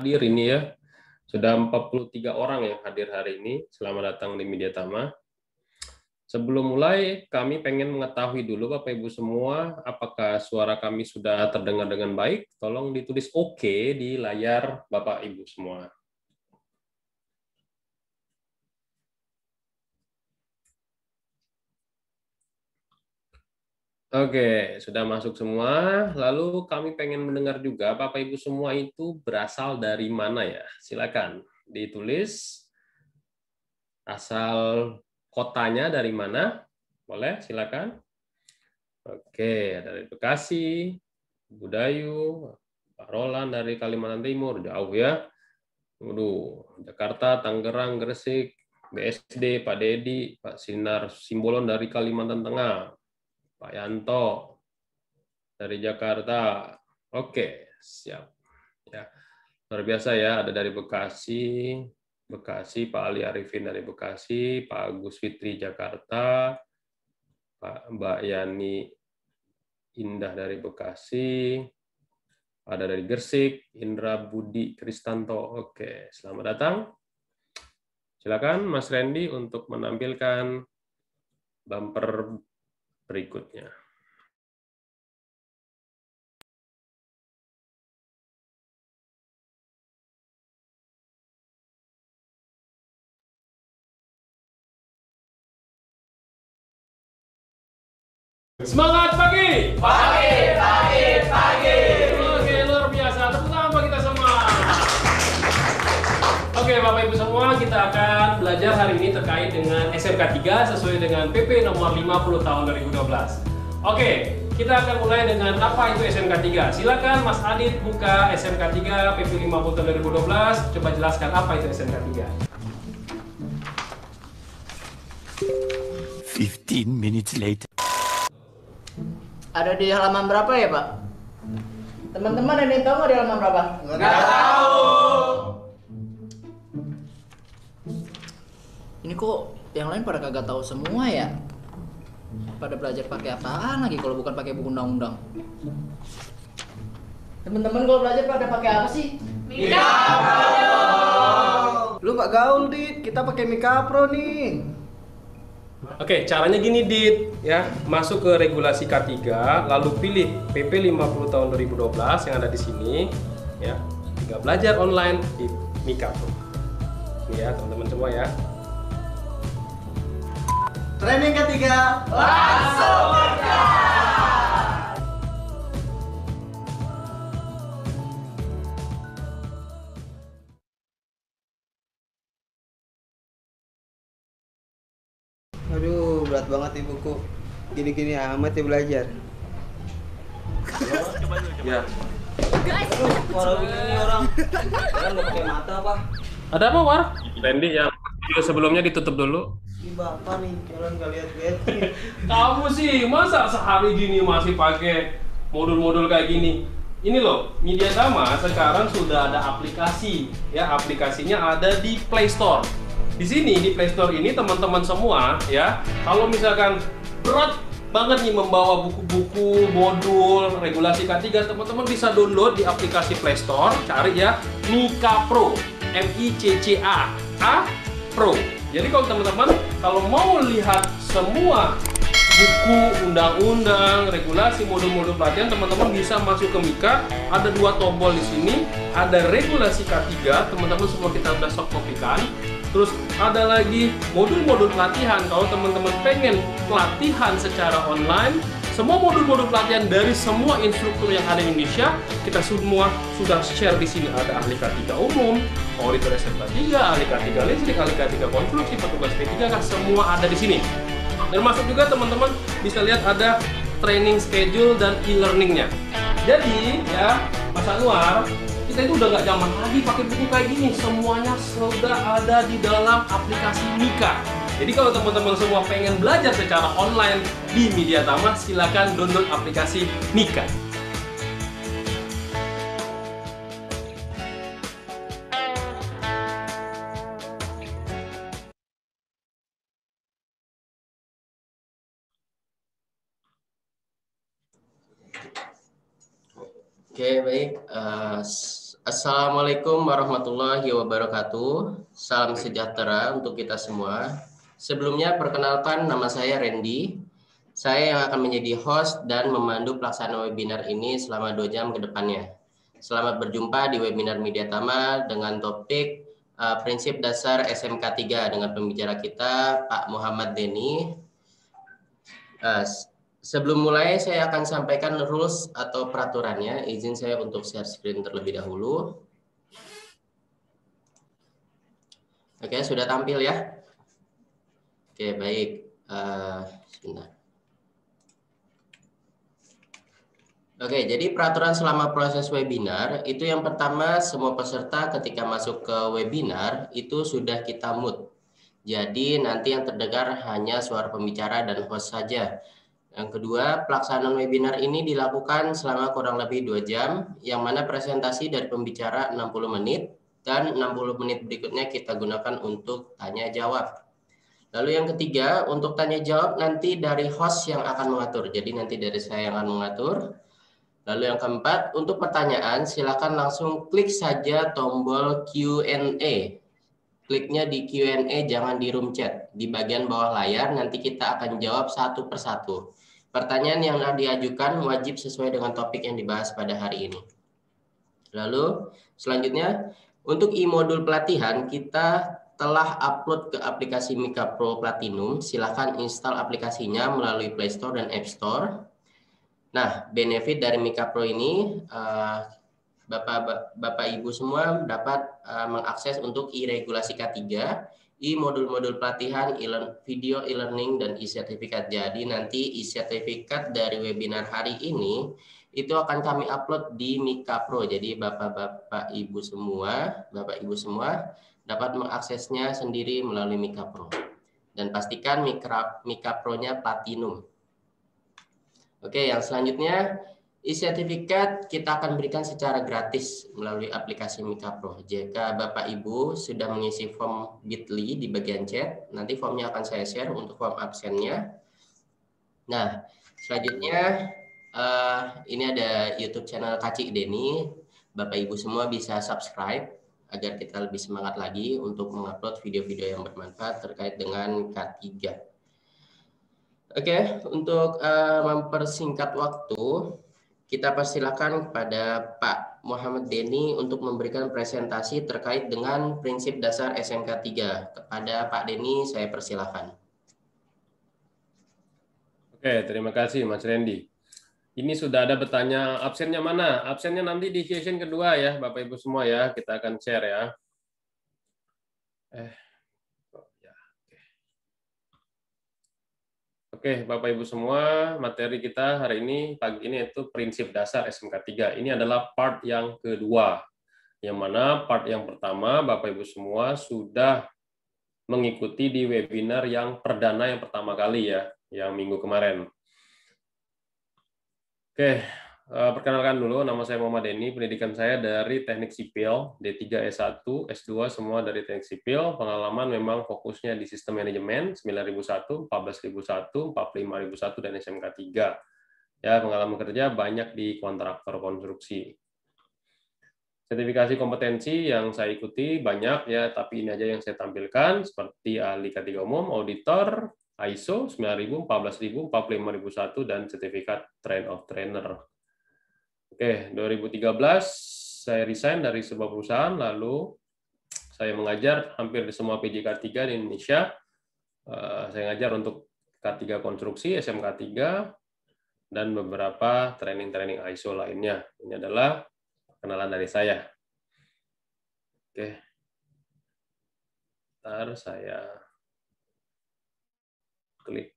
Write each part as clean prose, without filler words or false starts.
hadir ini ya. Sudah 43 orang yang hadir hari ini. Selamat datang di Media Tama. Sebelum mulai, kami pengen mengetahui dulu Bapak Ibu semua, apakah suara kami sudah terdengar dengan baik? Tolong ditulis oke di layar Bapak Ibu semua. Oke, sudah masuk semua. Lalu kami pengen mendengar juga Bapak Ibu semua itu berasal dari mana ya? Silakan ditulis asal kotanya dari mana. Boleh, silakan. Oke, dari Bekasi, Budayu, Pak Roland dari Kalimantan Timur, jauh ya. Waduh, Jakarta, Tangerang, Gresik, BSD, Pak Dedi, Pak Sinar Simbolon dari Kalimantan Tengah, Pak Yanto dari Jakarta. Oke, siap. Ya, luar biasa ya, ada dari Bekasi, Pak Ali Arifin dari Bekasi, Pak Agus Fitri Jakarta, Mbak Yani Indah dari Bekasi, ada dari Gresik, Indra Budi Kristanto. Oke, selamat datang. Silakan Mas Randy untuk menampilkan bumper berikutnya. Semangat pagi! Pagi, pagi, pagi. Oke, luar biasa. Tepuk tangan bagi kita semua. Oke, Bapak Ibu semua, kita akan belajar hari ini terkait dengan SMK 3 sesuai dengan PP nomor 50 tahun 2012. Oke, kita akan mulai dengan apa itu SMK 3. Silakan Mas Adit buka SMK 3 PP 50 tahun 2012. Coba jelaskan apa itu SMK 3. 15 minutes later. Ada di halaman berapa ya, Pak? Teman-teman ada yang tahu nggak di halaman berapa? Nggak tahu. Ini kok yang lain pada kagak tahu semua ya? Pada belajar pakai apaan lagi kalau bukan pakai buku undang-undang? Teman-teman kalau belajar pada pakai apa sih? Mika Pro. Lu nggak gaul, Dit. Kita pakai Mika Pro nih. Oke, caranya gini Dit, ya. Masuk ke regulasi K3, lalu pilih PP 50 tahun 2012 yang ada di sini, ya. Tinggal belajar online di Mika Pro. Ini ya, teman-teman semua ya. Training ketiga. Langsung kerja. Aduh, berat banget nih buku. Gini-gini amat ya belajar. Ya. Suara begini orang. Kan nggak pakai mata apa? Ada apa, War? Randy, yang video sebelumnya ditutup dulu. Ini bapak nih, jalan nggak lihat battery. Kamu sih, masa sehari gini masih pakai modul-modul kayak gini? Ini loh, Media Tama sekarang sudah ada aplikasi, ya aplikasinya ada di Play Store. Di sini di Play Store ini teman-teman semua, ya, kalau misalkan berat banget nih membawa buku-buku, modul, regulasi K3, teman-teman bisa download di aplikasi Play Store, cari ya Mika Pro, MICCA Pro. Jadi kalau teman-teman kalau mau lihat semua buku, undang-undang, regulasi, modul-modul pelatihan, teman-teman bisa masuk ke Mika. Ada 2 tombol di sini. Ada regulasi K3, teman-teman semua kita udah soft copy-kan. Terus ada lagi modul-modul pelatihan. Kalau teman-teman pengen pelatihan secara online, semua modul-modul pelatihan dari semua instruktur yang ada di Indonesia, kita semua sudah share di sini. Ada ahli K3 umum, auditor SMK 3, ahli K3 listrik, ahli K3 konstruksi, petugas P3K, semua ada di sini. Dan masuk juga teman-teman bisa lihat ada training schedule dan e-learningnya. Jadi ya Mas Anwar, kita itu udah nggak zaman lagi pakai buku kayak gini. Semuanya sudah ada di dalam aplikasi Mika. Jadi kalau teman-teman semua pengen belajar secara online di Media Tama, silakan download aplikasi Mika. Oke, baik. Assalamualaikum warahmatullahi wabarakatuh. Salam sejahtera untuk kita semua. Sebelumnya perkenalkan, nama saya Randy. Saya yang akan menjadi host dan memandu pelaksanaan webinar ini selama 2 jam ke depannya. Selamat berjumpa di webinar Media Tama dengan topik prinsip dasar SMK 3 dengan pembicara kita Pak Muhammad Denny. Sebelum mulai, saya akan sampaikan rules atau peraturannya. Izin saya untuk share screen terlebih dahulu. Oke, sudah tampil ya? Oke, baik. Sebentar. Oke, jadi peraturan selama proses webinar, itu yang pertama, semua peserta ketika masuk ke webinar, itu sudah kita mute. Jadi nanti yang terdengar hanya suara pembicara dan host saja. Yang kedua, pelaksanaan webinar ini dilakukan selama kurang lebih 2 jam, yang mana presentasi dari pembicara 60 menit, dan 60 menit berikutnya kita gunakan untuk tanya jawab. Lalu yang ketiga, untuk tanya jawab nanti dari host yang akan mengatur, jadi nanti dari saya yang akan mengatur. Lalu yang keempat, untuk pertanyaan silakan langsung klik saja tombol Q&A. Kliknya di Q&A, jangan di room chat. Di bagian bawah layar nanti kita akan jawab satu persatu. Pertanyaan yang diajukan wajib sesuai dengan topik yang dibahas pada hari ini. Lalu selanjutnya, untuk e-modul pelatihan kita telah upload ke aplikasi Mika Pro Platinum. Silahkan install aplikasinya melalui Play Store dan App Store. Nah, benefit dari Mika Pro ini, Bapak Ibu semua dapat mengakses untuk e-regulasi K3, e-modul-modul pelatihan, video e-learning, dan e-sertifikat. Jadi nanti e-sertifikat dari webinar hari ini itu akan kami upload di Mika Pro. Jadi Bapak Ibu semua dapat mengaksesnya sendiri melalui Mika Pro. Dan pastikan Mika Pro-nya Platinum. Oke, yang selanjutnya e-sertifikat kita akan berikan secara gratis melalui aplikasi Mika Pro. Jika Bapak Ibu sudah mengisi form Bitly di bagian chat, nanti formnya akan saya share untuk form absennya. Nah, selanjutnya ini ada YouTube channel Kacik Denny. Bapak Ibu semua bisa subscribe agar kita lebih semangat lagi untuk mengupload video-video yang bermanfaat terkait dengan K3. Oke, untuk mempersingkat waktu, kita persilakan kepada Pak Muhammad Denny untuk memberikan presentasi terkait dengan prinsip dasar SMK 3. Kepada Pak Denny, saya persilakan. Oke, terima kasih Mas Randy. Ini sudah ada bertanya, absennya mana? Absennya nanti di session kedua ya, Bapak Ibu semua ya. Kita akan share ya. Oke, Bapak Ibu semua, materi kita hari ini, pagi ini itu prinsip dasar SMK 3. Ini adalah part yang kedua. Yang mana part yang pertama, Bapak Ibu semua sudah mengikuti di webinar yang perdana yang pertama kali ya, yang minggu kemarin. Oke, perkenalkan dulu, nama saya Muhammad Denny, pendidikan saya dari Teknik Sipil, D3, S1, S2, semua dari Teknik Sipil, pengalaman memang fokusnya di Sistem Manajemen, 9001, 14001, 45001, dan SMK 3. Ya, pengalaman kerja banyak di kontraktor konstruksi. Sertifikasi kompetensi yang saya ikuti banyak ya, tapi ini aja yang saya tampilkan, seperti ahli K3 umum, auditor, ISO 9000, 14000, 45001, dan sertifikat Train of Trainer. Oke, 2013 saya resign dari sebuah perusahaan, lalu saya mengajar hampir di semua PJK 3 di Indonesia. Saya ngajar untuk K3 konstruksi, SMK 3, dan beberapa training-training ISO lainnya. Ini adalah perkenalan dari saya. Oke. Ntar saya klik.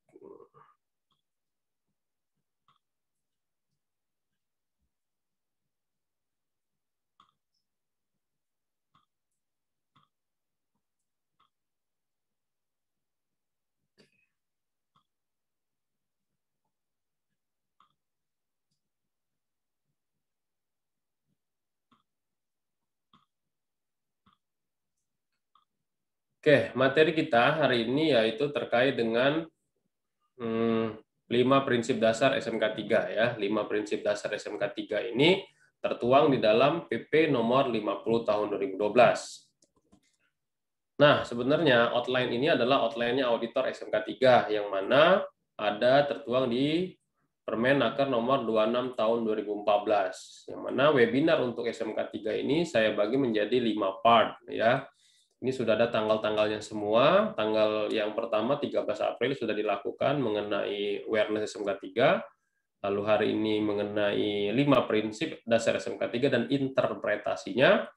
Oke, materi kita hari ini yaitu terkait dengan 5 prinsip dasar SMK 3 ya. 5 prinsip dasar SMK 3 ini tertuang di dalam PP nomor 50 tahun 2012. Nah, sebenarnya outline ini adalah outline-nya auditor SMK 3 yang mana ada tertuang di Permenaker nomor 26 tahun 2014. Yang mana webinar untuk SMK 3 ini saya bagi menjadi 5 part ya. Ini sudah ada tanggal-tanggalnya semua. Tanggal yang pertama 13 April sudah dilakukan mengenai awareness SMK 3. Lalu hari ini mengenai 5 prinsip dasar SMK 3 dan interpretasinya.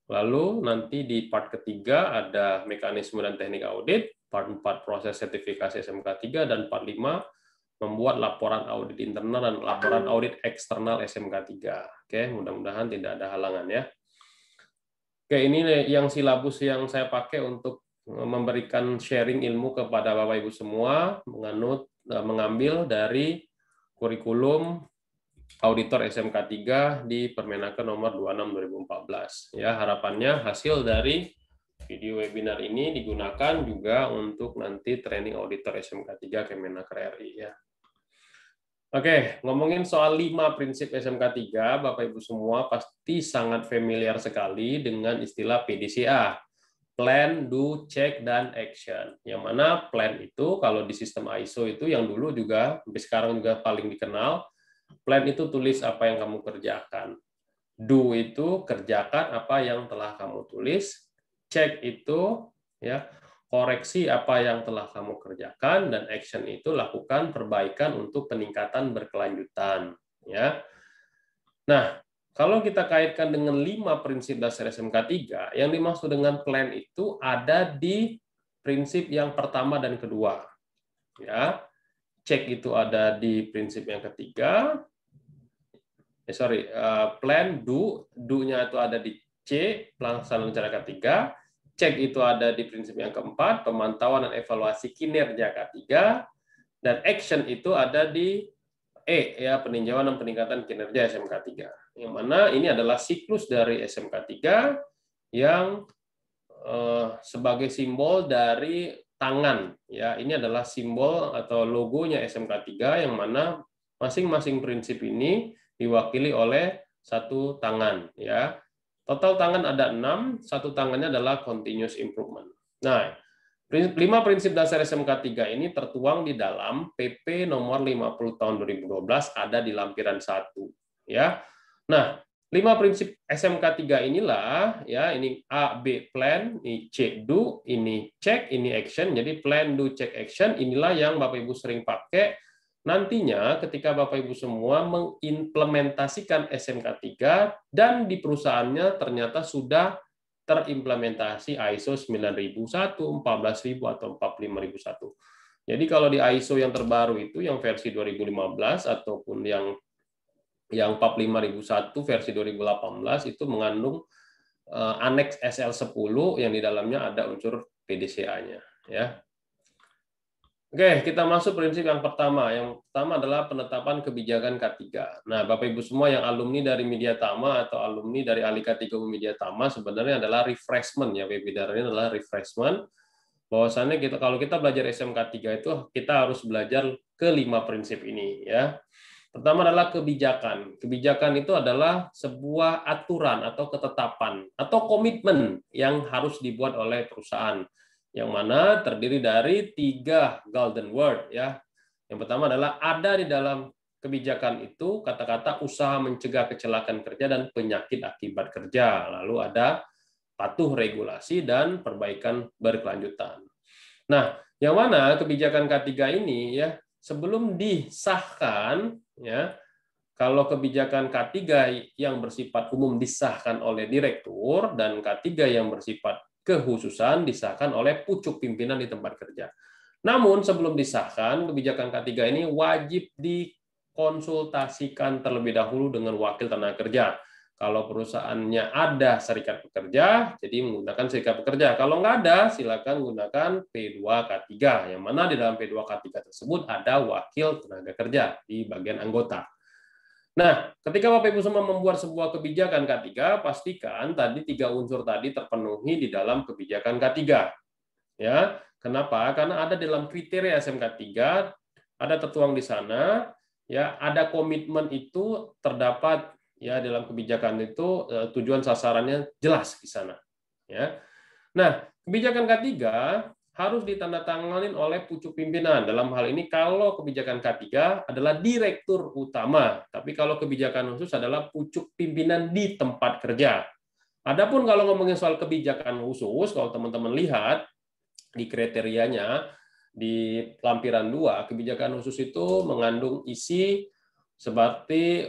Lalu nanti di part ketiga ada mekanisme dan teknik audit, part 4 proses sertifikasi SMK 3, dan part 5 membuat laporan audit internal dan laporan audit eksternal SMK 3. Oke, mudah-mudahan tidak ada halangan ya. Oke, ini yang silabus yang saya pakai untuk memberikan sharing ilmu kepada Bapak Ibu semua, mengambil dari kurikulum auditor SMK 3 di Permenaker nomor 26 2014. Ya, harapannya hasil dari video webinar ini digunakan juga untuk nanti training auditor SMK 3 Kemenaker RI ya. Oke, ngomongin soal 5 prinsip SMK 3, Bapak Ibu semua pasti sangat familiar sekali dengan istilah PDCA. Plan, Do, Check, dan Action. Yang mana plan itu kalau di sistem ISO itu yang dulu juga sampai sekarang juga paling dikenal. Plan itu tulis apa yang kamu kerjakan. Do itu kerjakan apa yang telah kamu tulis. Check itu ya koreksi apa yang telah kamu kerjakan, dan action itu lakukan perbaikan untuk peningkatan berkelanjutan ya. Nah, kalau kita kaitkan dengan 5 prinsip dasar SMK 3, yang dimaksud dengan plan itu ada di prinsip yang pertama dan kedua. Ya. Cek itu ada di prinsip yang ketiga. Plan, do-nya itu ada di C, pelaksanaan cara ketiga. Cek itu ada di prinsip yang keempat, pemantauan dan evaluasi kinerja K3. Dan action itu ada di E, ya, peninjauan dan peningkatan kinerja SMK 3. Yang mana ini adalah siklus dari SMK 3 yang sebagai simbol dari tangan. Ya, ini adalah simbol atau logonya SMK 3 yang mana masing-masing prinsip ini diwakili oleh satu tangan. Ya. Total tangan ada 6, satu tangannya adalah continuous improvement. Nah, 5 prinsip dasar SMK 3 ini tertuang di dalam PP nomor 50 tahun 2012 ada di lampiran 1 ya. Nah, 5 prinsip SMK 3 inilah ya, ini A, B plan, ini C do, ini check, ini action. Jadi plan, do, check, action inilah yang Bapak Ibu sering pakai nantinya ketika Bapak Ibu semua mengimplementasikan SMK 3 dan di perusahaannya ternyata sudah terimplementasi ISO 9001, 14000 atau 45001. Jadi kalau di ISO yang terbaru itu yang versi 2015 ataupun yang 45001 versi 2018 itu mengandung aneks SL10 yang di dalamnya ada unsur PDCA-nya ya. Oke, kita masuk prinsip yang pertama. Yang pertama adalah penetapan kebijakan K3. Nah, Bapak Ibu semua yang alumni dari Mediatama atau alumni dari Alika 3 Mediatama sebenarnya adalah refreshment ya, webinar ini adalah refreshment. Bahwasannya kalau kita belajar SMK 3 itu kita harus belajar ke-5 prinsip ini ya. Pertama adalah kebijakan. Kebijakan itu adalah sebuah aturan atau ketetapan atau komitmen yang harus dibuat oleh perusahaan, yang mana terdiri dari 3 golden word ya. Yang pertama adalah ada di dalam kebijakan itu kata-kata usaha mencegah kecelakaan kerja dan penyakit akibat kerja. Lalu ada patuh regulasi dan perbaikan berkelanjutan. Nah, yang mana kebijakan K3 ini ya sebelum disahkan ya, kalau kebijakan K3 yang bersifat umum disahkan oleh direktur dan K3 yang bersifat kekhususan disahkan oleh pucuk pimpinan di tempat kerja. Namun sebelum disahkan, kebijakan K3 ini wajib dikonsultasikan terlebih dahulu dengan wakil tenaga kerja. Kalau perusahaannya ada serikat pekerja, jadi menggunakan serikat pekerja. Kalau nggak ada, silakan gunakan P2K3, yang mana di dalam P2K3 tersebut ada wakil tenaga kerja di bagian anggota. Nah, ketika Bapak Ibu semua membuat sebuah kebijakan K3, pastikan tadi 3 unsur tadi terpenuhi di dalam kebijakan K3. Ya, kenapa? Karena ada dalam kriteria SMK 3, ada tertuang di sana, ya, ada komitmen itu terdapat Ya, dalam kebijakan itu tujuan sasarannya jelas di sana. Ya. Nah, kebijakan K3 harus ditandatangani oleh pucuk pimpinan. Dalam hal ini kalau kebijakan K3 adalah direktur utama, tapi kalau kebijakan khusus adalah pucuk pimpinan di tempat kerja. Adapun kalau ngomongin soal kebijakan khusus, kalau teman-teman lihat di kriterianya di lampiran 2, kebijakan khusus itu mengandung isi seperti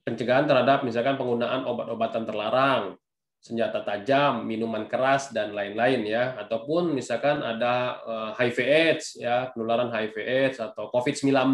pencegahan terhadap misalkan penggunaan obat-obatan terlarang, senjata tajam, minuman keras dan lain-lain ya, ataupun misalkan ada HIV/AIDS ya, penularan HIV/AIDS atau COVID-19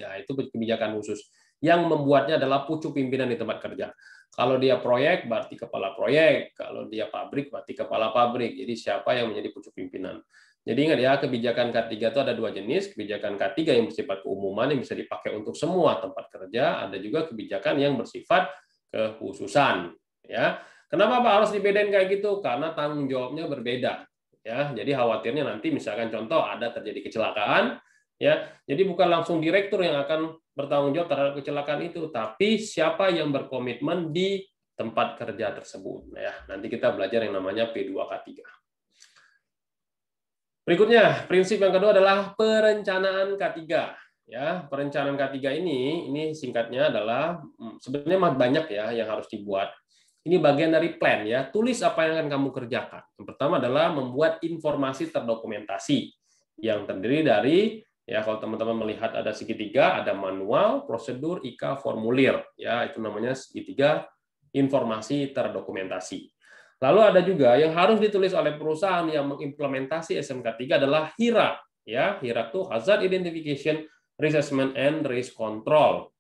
ya, itu kebijakan khusus yang membuatnya adalah pucuk pimpinan di tempat kerja. Kalau dia proyek berarti kepala proyek, kalau dia pabrik berarti kepala pabrik. Jadi siapa yang menjadi pucuk pimpinan? Jadi ingat ya, kebijakan K3 itu ada 2 jenis, kebijakan K3 yang bersifat keumuman yang bisa dipakai untuk semua tempat kerja, ada juga kebijakan yang bersifat kekhususan. Ya, kenapa Pak harus dibedain kayak gitu? Karena tanggung jawabnya berbeda. Ya, jadi khawatirnya nanti misalkan contoh ada terjadi kecelakaan, ya, jadi bukan langsung direktur yang akan bertanggung jawab terhadap kecelakaan itu, tapi siapa yang berkomitmen di tempat kerja tersebut. Nah, ya, nanti kita belajar yang namanya P2K3. Berikutnya, prinsip yang kedua adalah perencanaan K3. Ya, perencanaan K3 ini singkatnya adalah sebenarnya banyak ya yang harus dibuat. Ini bagian dari plan ya. Tulis apa yang akan kamu kerjakan. Yang pertama adalah membuat informasi terdokumentasi yang terdiri dari ya, kalau teman-teman melihat ada segitiga, ada manual, prosedur, IK, formulir. Ya, itu namanya segitiga informasi terdokumentasi. Lalu ada juga yang harus ditulis oleh perusahaan yang mengimplementasi SMK3 adalah HIRAK. Ya, HIRAK itu Hazard Identification, Risk Assessment, and Risk Control.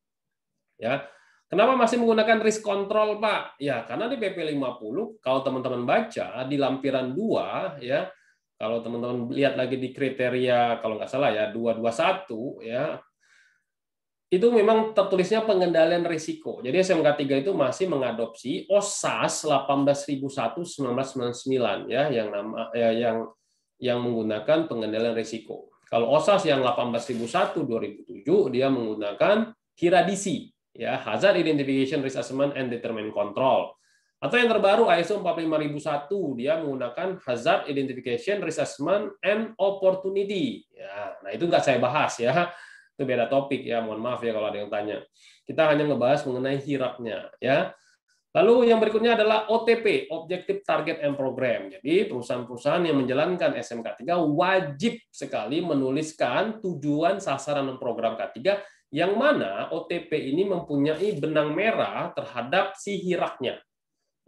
Ya, kenapa masih menggunakan risk control, Pak? Ya, karena di PP 50, kalau teman-teman baca di lampiran 2, ya, kalau teman-teman lihat lagi di kriteria, kalau nggak salah ya, 221, ya, itu memang tertulisnya pengendalian risiko. Jadi SMK3 itu masih mengadopsi OSAS 18.001/1999 ya, yang menggunakan pengendalian risiko. Kalau OSAS yang 18.001/2007 dia menggunakan HIRADISI ya, Hazard Identification, Risk Assessment, and Determinant Control. Atau yang terbaru ISO 45001 dia menggunakan Hazard Identification, Risk Assessment, and Opportunity. Ya, nah itu nggak saya bahas ya. Itu beda topik ya, mohon maaf ya kalau ada yang tanya. Kita hanya ngebahas mengenai HIRAK-nya ya. Lalu yang berikutnya adalah OTP, Objective Target and Program. Jadi perusahaan-perusahaan yang menjalankan SMK3 wajib sekali menuliskan tujuan, sasaran, dan program K3 yang mana OTP ini mempunyai benang merah terhadap si HIRAK-nya.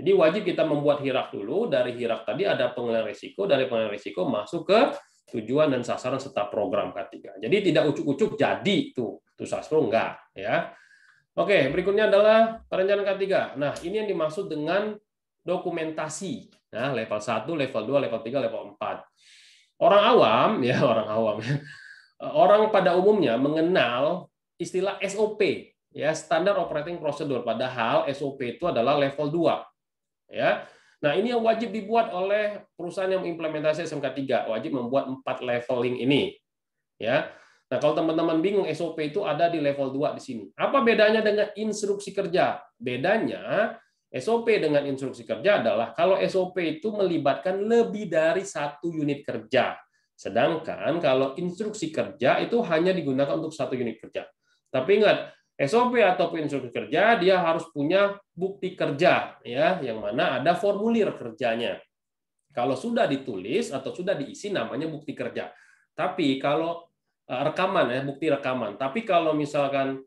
Jadi wajib kita membuat HIRAK dulu, dari HIRAK tadi ada pengendalian risiko, dari pengendalian risiko masuk ke tujuan dan sasaran serta program K3. Jadi tidak ucuk-ucuk jadi tuh Saspro enggak ya. Oke, berikutnya adalah perencanaan K3. Nah, ini yang dimaksud dengan dokumentasi. Nah, level 1, level 2, level 3, level 4. Orang awam ya, orang pada umumnya mengenal istilah SOP ya, Standard Operating Procedure, padahal SOP itu adalah level 2. Ya. Nah, ini yang wajib dibuat oleh perusahaan yang mengimplementasi SMK3, wajib membuat 4 leveling ini. Ya. Nah, kalau teman-teman bingung SOP itu ada di level 2 di sini. Apa bedanya dengan instruksi kerja? Bedanya SOP dengan instruksi kerja adalah kalau SOP itu melibatkan lebih dari 1 unit kerja. Sedangkan kalau instruksi kerja itu hanya digunakan untuk 1 unit kerja. Tapi ingat, SOP ataupun instruksi kerja dia harus punya bukti kerja ya, yang mana ada formulir kerjanya. Kalau sudah ditulis atau sudah diisi namanya bukti kerja. Tapi kalau rekaman ya, bukti rekaman. Tapi kalau misalkan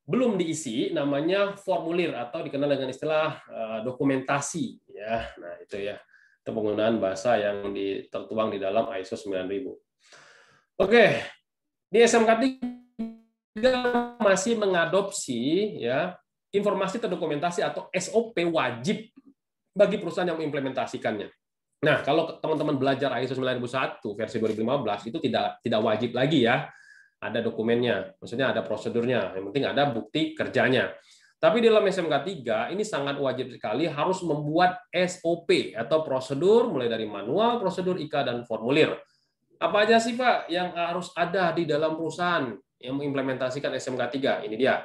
belum diisi namanya formulir atau dikenal dengan istilah dokumentasi ya. Nah, itu ya. Itu penggunaan bahasa yang tertuang di dalam ISO 9000. Oke. Di SMK3 masih mengadopsi ya informasi terdokumentasi atau SOP wajib bagi perusahaan yang mengimplementasikannya. Nah, kalau teman-teman belajar ISO 9001 versi 2015 itu tidak wajib lagi ya. Ada dokumennya, maksudnya ada prosedurnya, yang penting ada bukti kerjanya. Tapi di dalam SMK3 ini sangat wajib sekali harus membuat SOP atau prosedur mulai dari manual, prosedur, IK, dan formulir. Apa aja sih Pak yang harus ada di dalam perusahaan yang mengimplementasikan SMK3? Ini dia.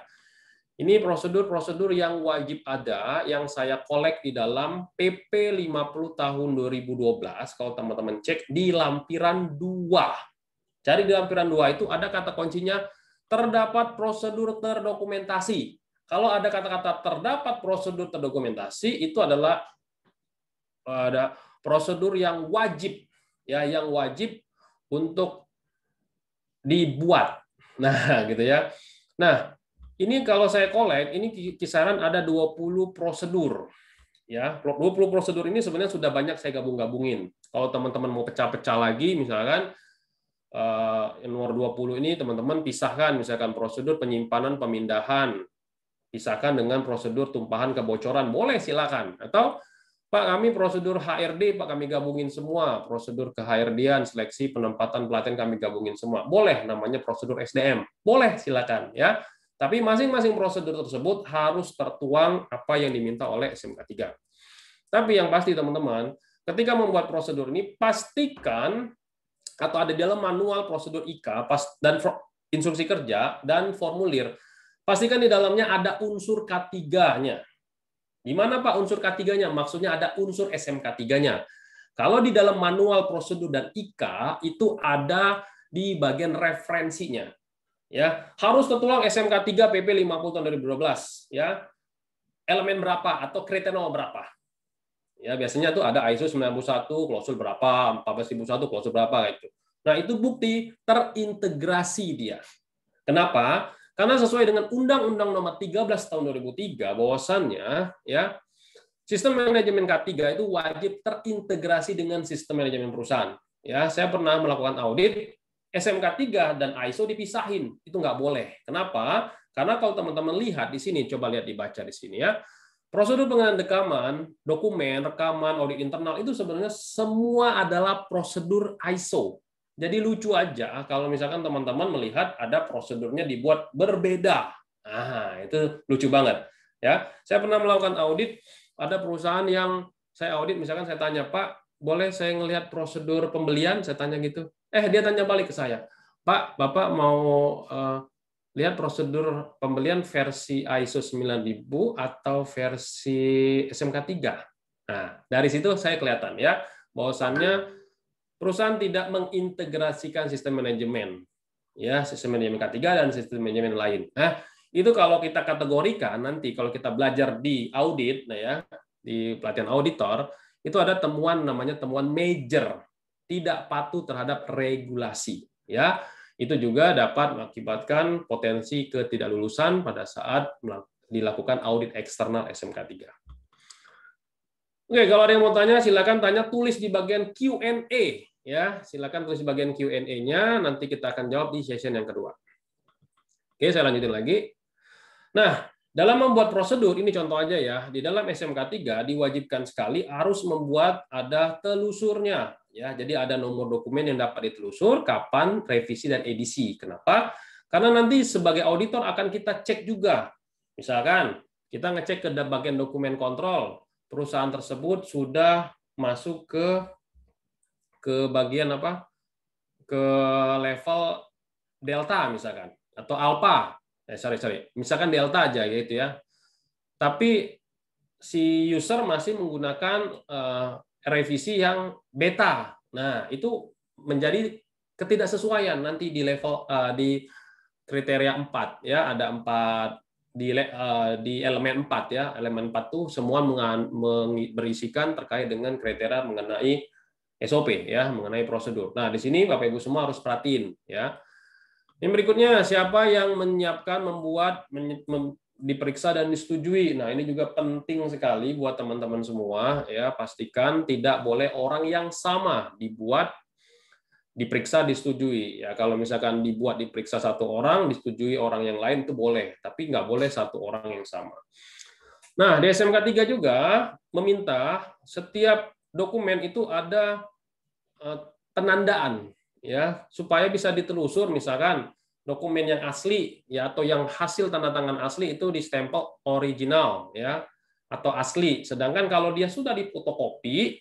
Ini prosedur-prosedur yang wajib ada, yang saya kolek di dalam PP 50 tahun 2012, kalau teman-teman cek di lampiran 2. Cari di lampiran 2 itu ada kata kuncinya, terdapat prosedur terdokumentasi. Kalau ada kata-kata terdapat prosedur terdokumentasi, itu adalah ada prosedur yang wajib, ya, yang wajib untuk dibuat. Nah, gitu ya. Nah, ini kalau saya kolek, ini kisaran ada 20 prosedur. Ya, 20 prosedur ini sebenarnya sudah banyak saya gabung-gabungin. Kalau teman-teman mau pecah-pecah lagi, misalkan nomor 20 ini teman-teman pisahkan, misalkan prosedur penyimpanan pemindahan, pisahkan dengan prosedur tumpahan kebocoran, boleh silakan. Atau Pak, kami prosedur HRD, Pak, kami gabungin semua. Prosedur ke-HRD-an, seleksi, penempatan, pelatihan kami gabungin semua. Boleh, namanya prosedur SDM. Boleh, silakan. Ya. Tapi masing-masing prosedur tersebut harus tertuang apa yang diminta oleh SMK 3. Tapi yang pasti, teman-teman, ketika membuat prosedur ini, pastikan atau ada di dalam manual prosedur IK dan instruksi kerja dan formulir, pastikan di dalamnya ada unsur K3-nya. Di mana Pak unsur K3-nya? Maksudnya ada unsur SMK 3-nya. Kalau di dalam manual prosedur dan IK itu ada di bagian referensinya. Ya, harus tertuang SMK 3 PP 50 tahun 2012, ya. Elemen berapa atau kriteria berapa? Ya, biasanya tuh ada ISO 91 klausul berapa, 14001 klausul berapa gitu. Nah, itu bukti terintegrasi dia. Kenapa? Karena sesuai dengan Undang-Undang Nomor 13 tahun 2003 bahwasannya ya sistem manajemen K3 itu wajib terintegrasi dengan sistem manajemen perusahaan. Ya, saya pernah melakukan audit SMK 3 dan ISO dipisahin, itu nggak boleh. Kenapa? Karena kalau teman-teman lihat di sini, coba lihat dibaca di sini ya. Prosedur pengenalan rekaman, dokumen, rekaman, audit internal itu sebenarnya semua adalah prosedur ISO. Jadi lucu aja kalau misalkan teman-teman melihat ada prosedurnya dibuat berbeda. Nah, itu lucu banget. Ya, saya pernah melakukan audit, ada perusahaan yang saya audit, misalkan saya tanya, Pak, boleh saya ngelihat prosedur pembelian? Saya tanya gitu. Dia tanya balik ke saya, Pak, Bapak mau lihat prosedur pembelian versi ISO 9000 atau versi SMK 3? Nah, dari situ saya kelihatan ya, bahwasannya perusahaan tidak mengintegrasikan sistem manajemen, ya, sistem manajemen K3 dan sistem manajemen lain. Nah, itu kalau kita kategorikan nanti kalau kita belajar di audit, nah ya, di pelatihan auditor, itu ada temuan namanya temuan major, tidak patuh terhadap regulasi, ya. Itu juga dapat mengakibatkan potensi ketidaklulusan pada saat dilakukan audit eksternal SMK 3. Oke, kalau ada yang mau tanya silakan tanya, tulis di bagian Q&A, ya. Silakan tulis di bagian Q&A-nya, nanti kita akan jawab di session yang kedua. Oke, saya lanjutin lagi. Nah, dalam membuat prosedur, ini contoh aja ya, di dalam SMK 3 diwajibkan sekali harus membuat ada telusurnya. Ya, jadi ada nomor dokumen yang dapat ditelusur, kapan, revisi, dan edisi. Kenapa? Karena nanti sebagai auditor akan kita cek juga. Misalkan, kita ngecek ke bagian dokumen kontrol, perusahaan tersebut sudah masuk ke bagian apa? Ke level delta misalkan, atau alpha. Misalkan delta aja gitu ya. Tapi si user masih menggunakan revisi yang beta. Nah, itu menjadi ketidaksesuaian nanti di level di kriteria 4 ya, ada 4 di elemen 4 ya. Elemen 4 tuh semua berisikan terkait dengan kriteria mengenai SOP ya, mengenai prosedur. Nah, di sini Bapak Ibu semua harus perhatiin ya. Yang berikutnya, siapa yang menyiapkan, membuat, diperiksa dan disetujui. Nah, ini juga penting sekali buat teman-teman semua ya. Pastikan tidak boleh orang yang sama dibuat, diperiksa, disetujui. Ya, kalau misalkan dibuat, diperiksa satu orang, disetujui orang yang lain itu boleh, tapi nggak boleh satu orang yang sama. Nah, di SMK 3 juga meminta setiap dokumen itu ada penandaan ya, supaya bisa ditelusur. Misalkan dokumen yang asli ya, atau yang hasil tanda tangan asli itu distempel original ya, atau asli. Sedangkan kalau dia sudah difotokopi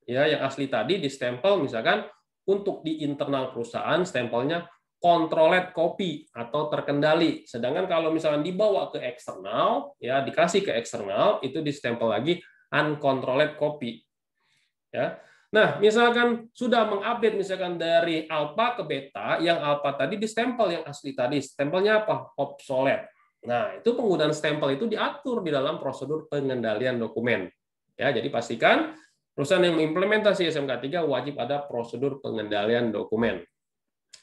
ya, yang asli tadi distempel misalkan untuk di internal perusahaan stempelnya controlled copy atau terkendali. Sedangkan kalau misalkan dibawa ke eksternal, ya dikasih ke eksternal, itu distempel lagi uncontrolled copy. Ya. Nah, misalkan sudah mengupdate misalkan dari alpha ke beta, yang alpha tadi distempel yang asli tadi, stempelnya apa? Obsolete. Nah, itu penggunaan stempel itu diatur di dalam prosedur pengendalian dokumen. Ya, jadi pastikan perusahaan yang mengimplementasi SMK 3 wajib ada prosedur pengendalian dokumen.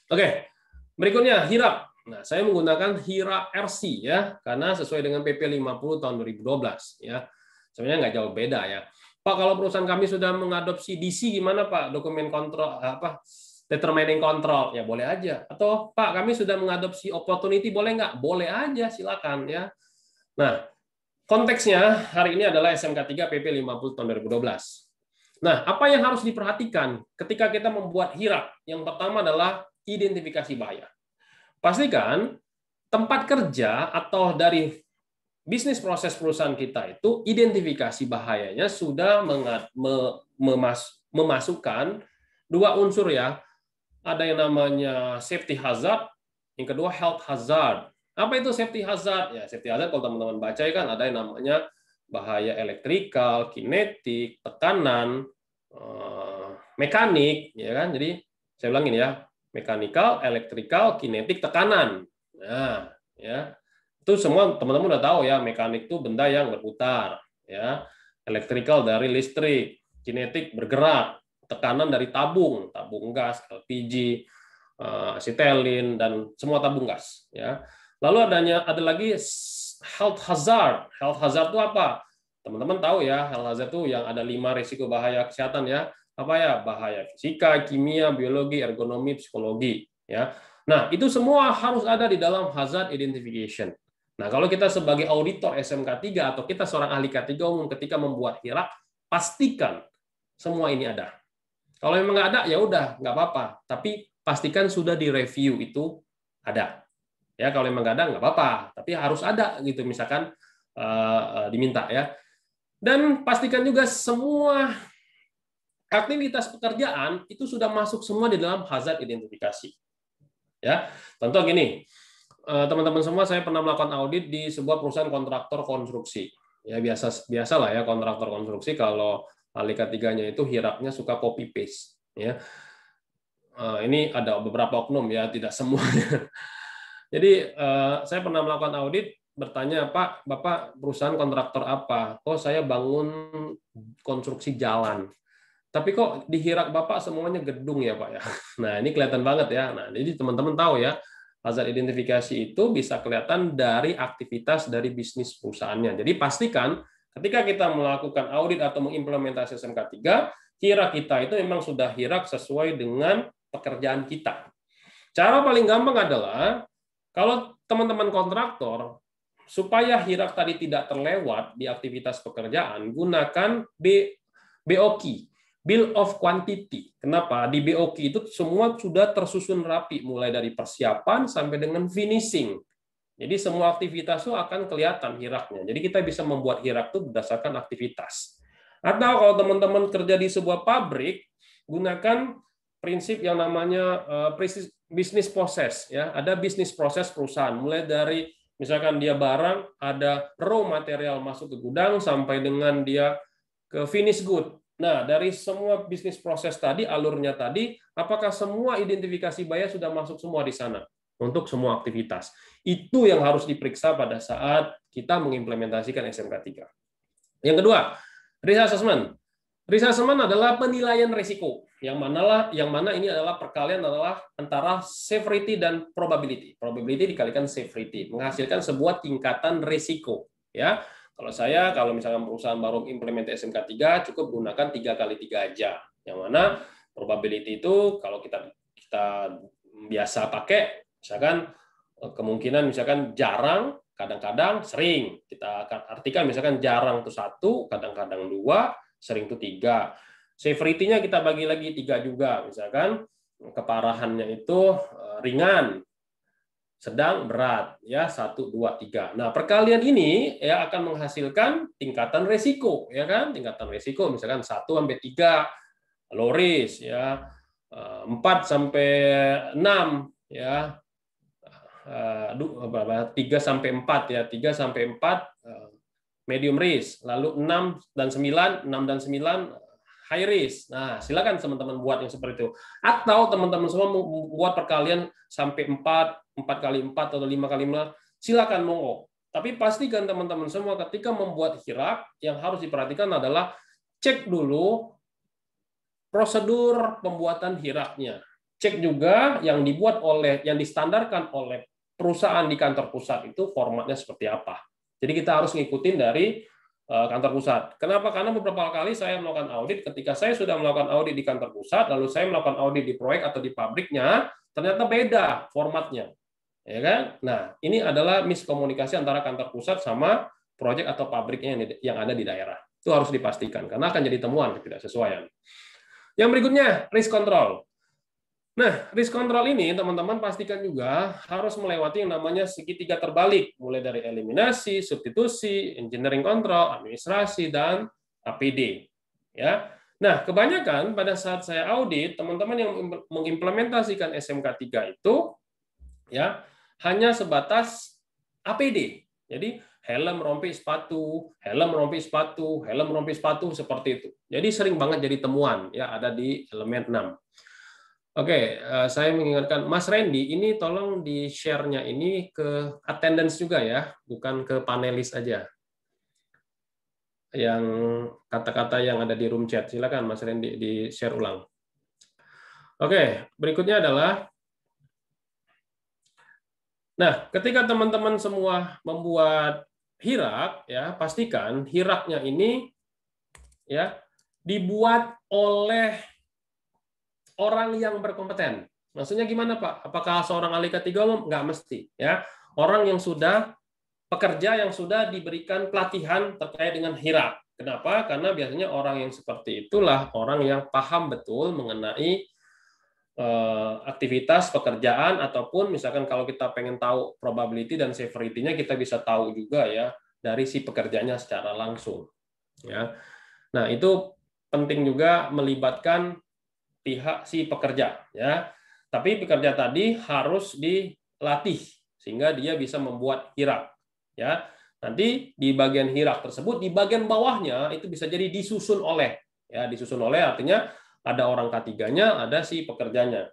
Oke, berikutnya HIRAP. Nah, saya menggunakan HIRAP RC ya, karena sesuai dengan PP 50 tahun 2012 ya. Sebenarnya nggak jauh beda ya. Pak, kalau perusahaan kami sudah mengadopsi DC gimana Pak? Dokumen kontrol apa? Determining control ya boleh aja. Atau Pak, kami sudah mengadopsi opportunity boleh nggak? Boleh aja, silakan ya. Nah, konteksnya hari ini adalah SMK 3 PP 50 tahun 2012. Nah, apa yang harus diperhatikan ketika kita membuat HIRAP? Yang pertama adalah identifikasi bahaya. Pastikan tempat kerja atau dari bisnis proses perusahaan kita itu identifikasi bahayanya sudah memasukkan dua unsur ya. Ada yang namanya safety hazard, yang kedua health hazard. Apa itu safety hazard? Ya, safety hazard kalau teman-teman baca kan ada yang namanya bahaya elektrikal, kinetik, tekanan, mekanik, ya kan? Jadi saya ulangin ya, mekanikal, elektrikal, kinetik, tekanan. Nah, ya. Itu semua teman-teman udah tahu ya, mekanik itu benda yang berputar, ya. Elektrikal dari listrik, kinetik bergerak, tekanan dari tabung gas, LPG, asetilin dan semua tabung gas, ya. Lalu ada lagi health hazard. Health hazard itu apa? Teman-teman tahu ya, health hazard itu yang ada 5 risiko bahaya kesehatan ya. Apa ya? Bahaya fisika, kimia, biologi, ergonomi, psikologi, ya. Nah, itu semua harus ada di dalam hazard identification. Nah, kalau kita sebagai auditor SMK 3 atau kita seorang ahli K3 umum ketika membuat HIRAP, pastikan semua ini ada. Kalau memang nggak ada, ya udah, nggak apa-apa. Tapi pastikan sudah direview itu ada. Ya, kalau memang nggak ada, nggak apa-apa. Tapi harus ada, gitu. Misalkan diminta ya. Dan pastikan juga semua aktivitas pekerjaan itu sudah masuk semua di dalam hazard identifikasi. Ya, contoh gini. Teman-teman semua, saya pernah melakukan audit di sebuah perusahaan kontraktor konstruksi. Ya biasalah ya kontraktor konstruksi kalau ahli K3-nya itu HIRAP-nya suka copy paste. Ya, ini ada beberapa oknum ya, tidak semuanya. Jadi saya pernah melakukan audit, bertanya Pak, Bapak perusahaan kontraktor apa? Oh saya bangun konstruksi jalan. Tapi kok di HIRAP Bapak semuanya gedung ya Pak ya. Nah ini kelihatan banget ya. Nah jadi teman-teman tahu ya. Hazard identifikasi itu bisa kelihatan dari aktivitas dari bisnis perusahaannya. Jadi pastikan ketika kita melakukan audit atau mengimplementasi SMK 3, HIRAP kita itu memang sudah HIRAP sesuai dengan pekerjaan kita. Cara paling gampang adalah kalau teman-teman kontraktor supaya HIRAP tadi tidak terlewat di aktivitas pekerjaan, gunakan BOQ. Bill of Quantity. Kenapa? Di BOQ itu semua sudah tersusun rapi, mulai dari persiapan sampai dengan finishing. Jadi semua aktivitas itu akan kelihatan HIRAP-nya. Jadi kita bisa membuat HIRAP itu berdasarkan aktivitas. Atau kalau teman-teman kerja di sebuah pabrik, gunakan prinsip yang namanya business process. Ya, ada business process perusahaan. Mulai dari misalkan dia barang, ada raw material masuk ke gudang sampai dengan dia ke finish good. Nah, dari semua bisnis proses tadi, alurnya tadi, apakah semua identifikasi bahaya sudah masuk semua di sana untuk semua aktivitas? Itu yang harus diperiksa pada saat kita mengimplementasikan SMK 3. Yang kedua, risk assessment. Risk assessment adalah penilaian risiko. Yang mana ini adalah perkalian adalah antara severity dan probability. Probability dikalikan severity, menghasilkan sebuah tingkatan risiko. Ya. Kalau misalkan perusahaan baru implementasi SMK 3, cukup gunakan 3x3 aja. Yang mana probability itu kalau kita biasa pakai, misalkan kemungkinan misalkan jarang, kadang-kadang sering. Kita akan artikan misalkan jarang itu 1, kadang-kadang 2, sering itu 3. Severity-nya kita bagi lagi 3 juga. Misalkan keparahannya itu ringan, sedang, berat, ya 1, 2, 3. Nah perkalian ini ya akan menghasilkan tingkatan resiko, ya kan? Tingkatan resiko misalkan 1 sampai 3 low risk, ya 4 sampai 6 ya 3 sampai 4 ya, 3 sampai 4 medium risk, lalu 6 dan 9 high risk. Nah, silakan teman-teman buat yang seperti itu. Atau teman-teman semua membuat perkalian sampai 4 kali 4 atau 5 kali 5, silakan monggo. Tapi pastikan teman-teman semua ketika membuat hirak yang harus diperhatikan adalah cek dulu prosedur pembuatan hiraknya. Cek juga yang distandarkan oleh perusahaan di kantor pusat itu formatnya seperti apa. Jadi kita harus ngikutin dari kantor pusat. Kenapa? Karena beberapa kali saya melakukan audit, ketika saya sudah melakukan audit di kantor pusat, lalu saya melakukan audit di proyek atau di pabriknya, ternyata beda formatnya. Ya kan? Nah, ini adalah miskomunikasi antara kantor pusat sama proyek atau pabriknya yang ada di daerah. Itu harus dipastikan, karena akan jadi temuan ketidaksesuaian. Yang berikutnya, risk control. Nah, risk control ini teman-teman pastikan juga harus melewati yang namanya segitiga terbalik, mulai dari eliminasi, substitusi, engineering control, administrasi, dan APD. Ya. Nah, kebanyakan pada saat saya audit, teman-teman yang mengimplementasikan SMK 3 itu ya hanya sebatas APD. Jadi helm, rompi, sepatu, helm, rompi, sepatu, helm, rompi, sepatu, seperti itu. Jadi sering banget jadi temuan ya ada di elemen 6. Oke, saya mengingatkan Mas Randy, ini tolong di-share-nya ini ke attendance juga ya, bukan ke panelis aja. Yang kata-kata yang ada di room chat, silakan Mas Randy di-share ulang. Oke, berikutnya adalah, nah, ketika teman-teman semua membuat hirak, ya pastikan hiraknya ini ya dibuat oleh orang yang berkompeten. Maksudnya gimana, Pak? Apakah seorang ahli K3 umum? Nggak mesti. Ya. Orang yang sudah, pekerja yang sudah diberikan pelatihan terkait dengan hirak. Kenapa? Karena biasanya orang yang seperti itulah orang yang paham betul mengenai aktivitas pekerjaan, ataupun misalkan kalau kita pengen tahu probability dan severity-nya, kita bisa tahu juga ya dari si pekerjanya secara langsung. Ya. Nah, itu penting juga melibatkan pihak si pekerja ya. Tapi pekerja tadi harus dilatih sehingga dia bisa membuat hirak ya. Nanti di bagian hirak tersebut di bagian bawahnya itu bisa jadi disusun oleh ya, disusun oleh artinya ada orang K3-nya, ada si pekerjanya.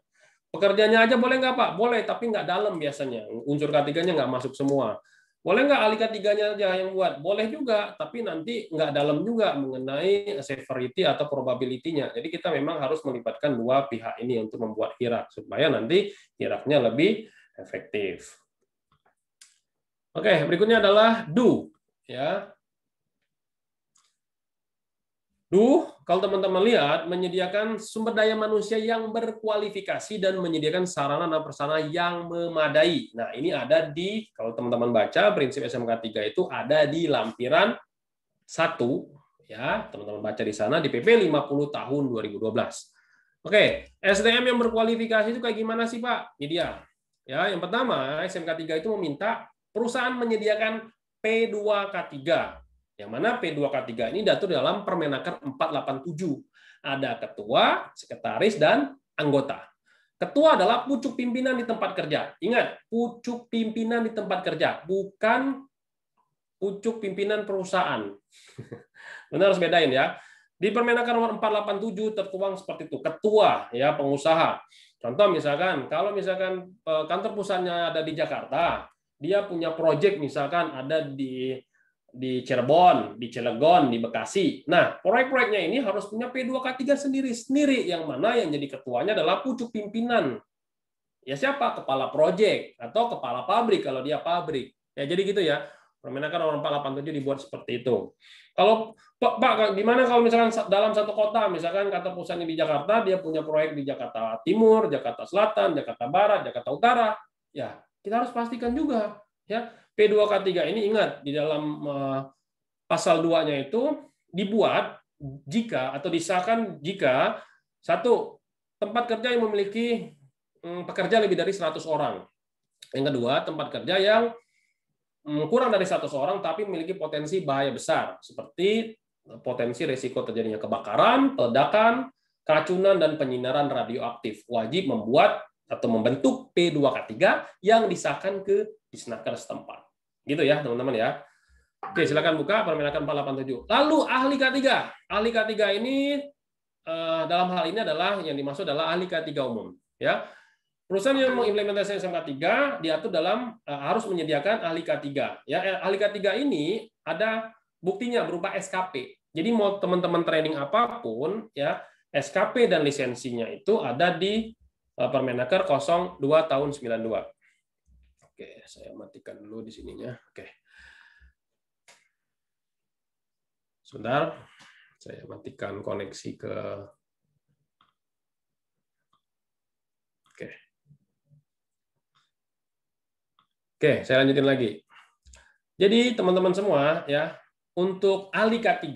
Pekerjanya aja boleh nggak, Pak? Boleh, tapi nggak dalam biasanya. Unsur K3-nya nggak masuk semua. Boleh nggak ahli K3-nya aja yang buat? Boleh juga, tapi nanti nggak dalam juga mengenai severity atau probability-nya. Jadi kita memang harus melibatkan dua pihak ini untuk membuat hirak, supaya nanti hiraknya lebih efektif. Oke, berikutnya adalah do. Ya. Do, kalau teman-teman lihat, menyediakan sumber daya manusia yang berkualifikasi dan menyediakan sarana dan prasarana yang memadai. Nah, ini ada di, kalau teman-teman baca, prinsip SMK 3 itu ada di lampiran 1, ya, teman-teman baca di sana, di PP 50 tahun 2012. Oke, SDM yang berkualifikasi itu kayak gimana sih, Pak? Ini dia. Ya, yang pertama, SMK 3 itu meminta perusahaan menyediakan P2K3. Yang mana P2K3 ini diatur dalam Permenaker 487. Ada ketua, sekretaris, dan anggota. Ketua adalah pucuk pimpinan di tempat kerja. Ingat, pucuk pimpinan di tempat kerja, bukan pucuk pimpinan perusahaan. Benar, harus bedain ya. Di Permenaker nomor 487 tertuang seperti itu, ketua ya pengusaha. Contoh misalkan, kalau misalkan kantor pusatnya ada di Jakarta, dia punya proyek misalkan ada di Cirebon, di Cilegon, di Bekasi. Nah, proyek-proyeknya ini harus punya P2K3 sendiri-sendiri, yang mana yang jadi ketuanya adalah pucuk pimpinan. Ya siapa? Kepala proyek atau kepala pabrik kalau dia pabrik. Ya jadi gitu ya. Permenaker nomor 487 dibuat seperti itu. Kalau Pak, gimana kalau misalkan dalam satu kota, misalkan kantor pusatnya di Jakarta, dia punya proyek di Jakarta Timur, Jakarta Selatan, Jakarta Barat, Jakarta Utara, ya kita harus pastikan juga ya. P2K3 ini ingat di dalam pasal 2-nya itu dibuat jika atau disahkan jika satu tempat kerja yang memiliki pekerja lebih dari 100 orang. Yang kedua, tempat kerja yang kurang dari 100 orang tapi memiliki potensi bahaya besar seperti potensi risiko terjadinya kebakaran, peledakan, keracunan dan penyinaran radioaktif. Wajib membuat atau membentuk P2K3 yang disahkan ke Disnaker setempat. Gitu ya, teman-teman ya. Oke, silakan buka Permenaker 487. Lalu ahli K3. Ahli K3 ini dalam hal ini adalah yang dimaksud adalah ahli K3 umum, ya. Perusahaan yang mengimplementasikan SMK 3 diatur dalam harus menyediakan ahli K3, ya. Ahli K3 ini ada buktinya berupa SKP. Jadi mau teman-teman training apapun, ya, SKP dan lisensinya itu ada di Permenaker 02 tahun 92. Oke, saya matikan dulu di sininya. Oke. Sebentar, saya matikan koneksi ke. Oke. Oke, saya lanjutin lagi. Jadi teman-teman semua ya, untuk ahli K3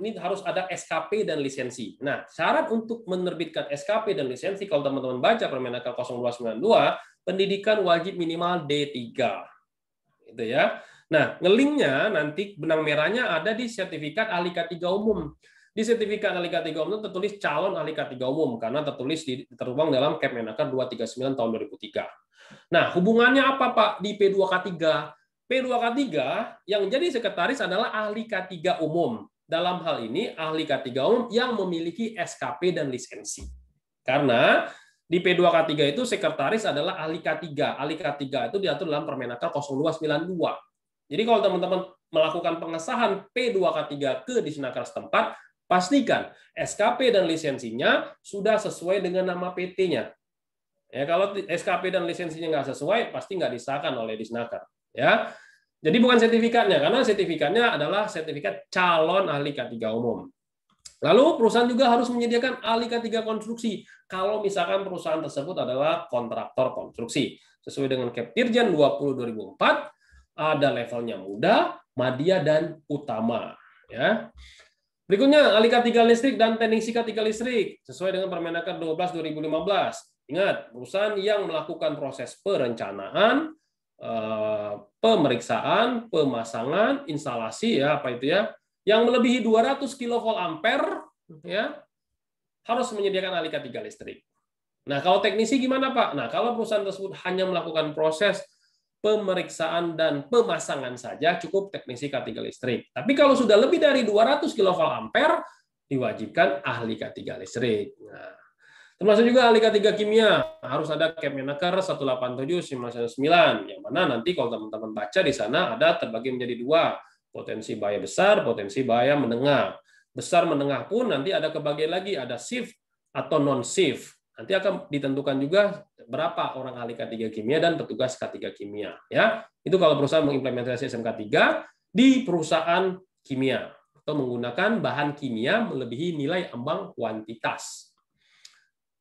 ini harus ada SKP dan lisensi. Nah, syarat untuk menerbitkan SKP dan lisensi kalau teman-teman baca Permenaker 0292, pendidikan wajib minimal D3. Itu ya. Nah, ngelinknya nanti benang merahnya ada di sertifikat ahli K3 umum. Di sertifikat ahli K3 umum itu tertulis calon ahli K3 umum karena tertulis tertuang dalam Kepmenaker 239 tahun 2003. Nah, hubungannya apa, Pak, di P2K3? P2K3 yang jadi sekretaris adalah ahli K3 umum. Dalam hal ini, ahli K3 umum yang memiliki SKP dan lisensi. Karena di P2K3 itu sekretaris adalah ahli K3. Ahli K3 itu diatur dalam Permenaker 0292. Jadi kalau teman-teman melakukan pengesahan P2K3 ke Disnaker setempat, pastikan SKP dan lisensinya sudah sesuai dengan nama PT-nya. Ya, kalau SKP dan lisensinya nggak sesuai, pasti nggak disahkan oleh Disnaker. Ya, jadi bukan sertifikatnya, karena sertifikatnya adalah sertifikat calon ahli K3 umum. Lalu perusahaan juga harus menyediakan ahli K3 konstruksi. Kalau misalkan perusahaan tersebut adalah kontraktor konstruksi, sesuai dengan Keptirjen 20/2004, ada levelnya muda, madya, dan utama. Ya. Berikutnya ahli K3 listrik dan teknisi K3 listrik, sesuai dengan Permenaker 12/2015. Ingat, perusahaan yang melakukan proses perencanaan, pemeriksaan, pemasangan, instalasi, ya, apa itu ya, yang melebihi 200 kV ampere, ya, harus menyediakan ahli K3 listrik. Nah, kalau teknisi gimana, Pak? Nah, kalau perusahaan tersebut hanya melakukan proses pemeriksaan dan pemasangan saja, cukup teknisi K3 listrik. Tapi kalau sudah lebih dari 200 kV ampere, diwajibkan ahli K3 listrik. Nah, termasuk juga ahli K3 kimia, harus ada Kepmenaker 187/99, yang mana nanti kalau teman-teman baca di sana ada terbagi menjadi dua, potensi bahaya besar, potensi bahaya menengah. Besar menengah pun nanti ada kebagian lagi, ada shift atau non-shift. Nanti akan ditentukan juga berapa orang ahli K3 kimia dan petugas K3 kimia. Ya, itu kalau perusahaan mengimplementasi SMK 3 di perusahaan kimia atau menggunakan bahan kimia melebihi nilai ambang kuantitas.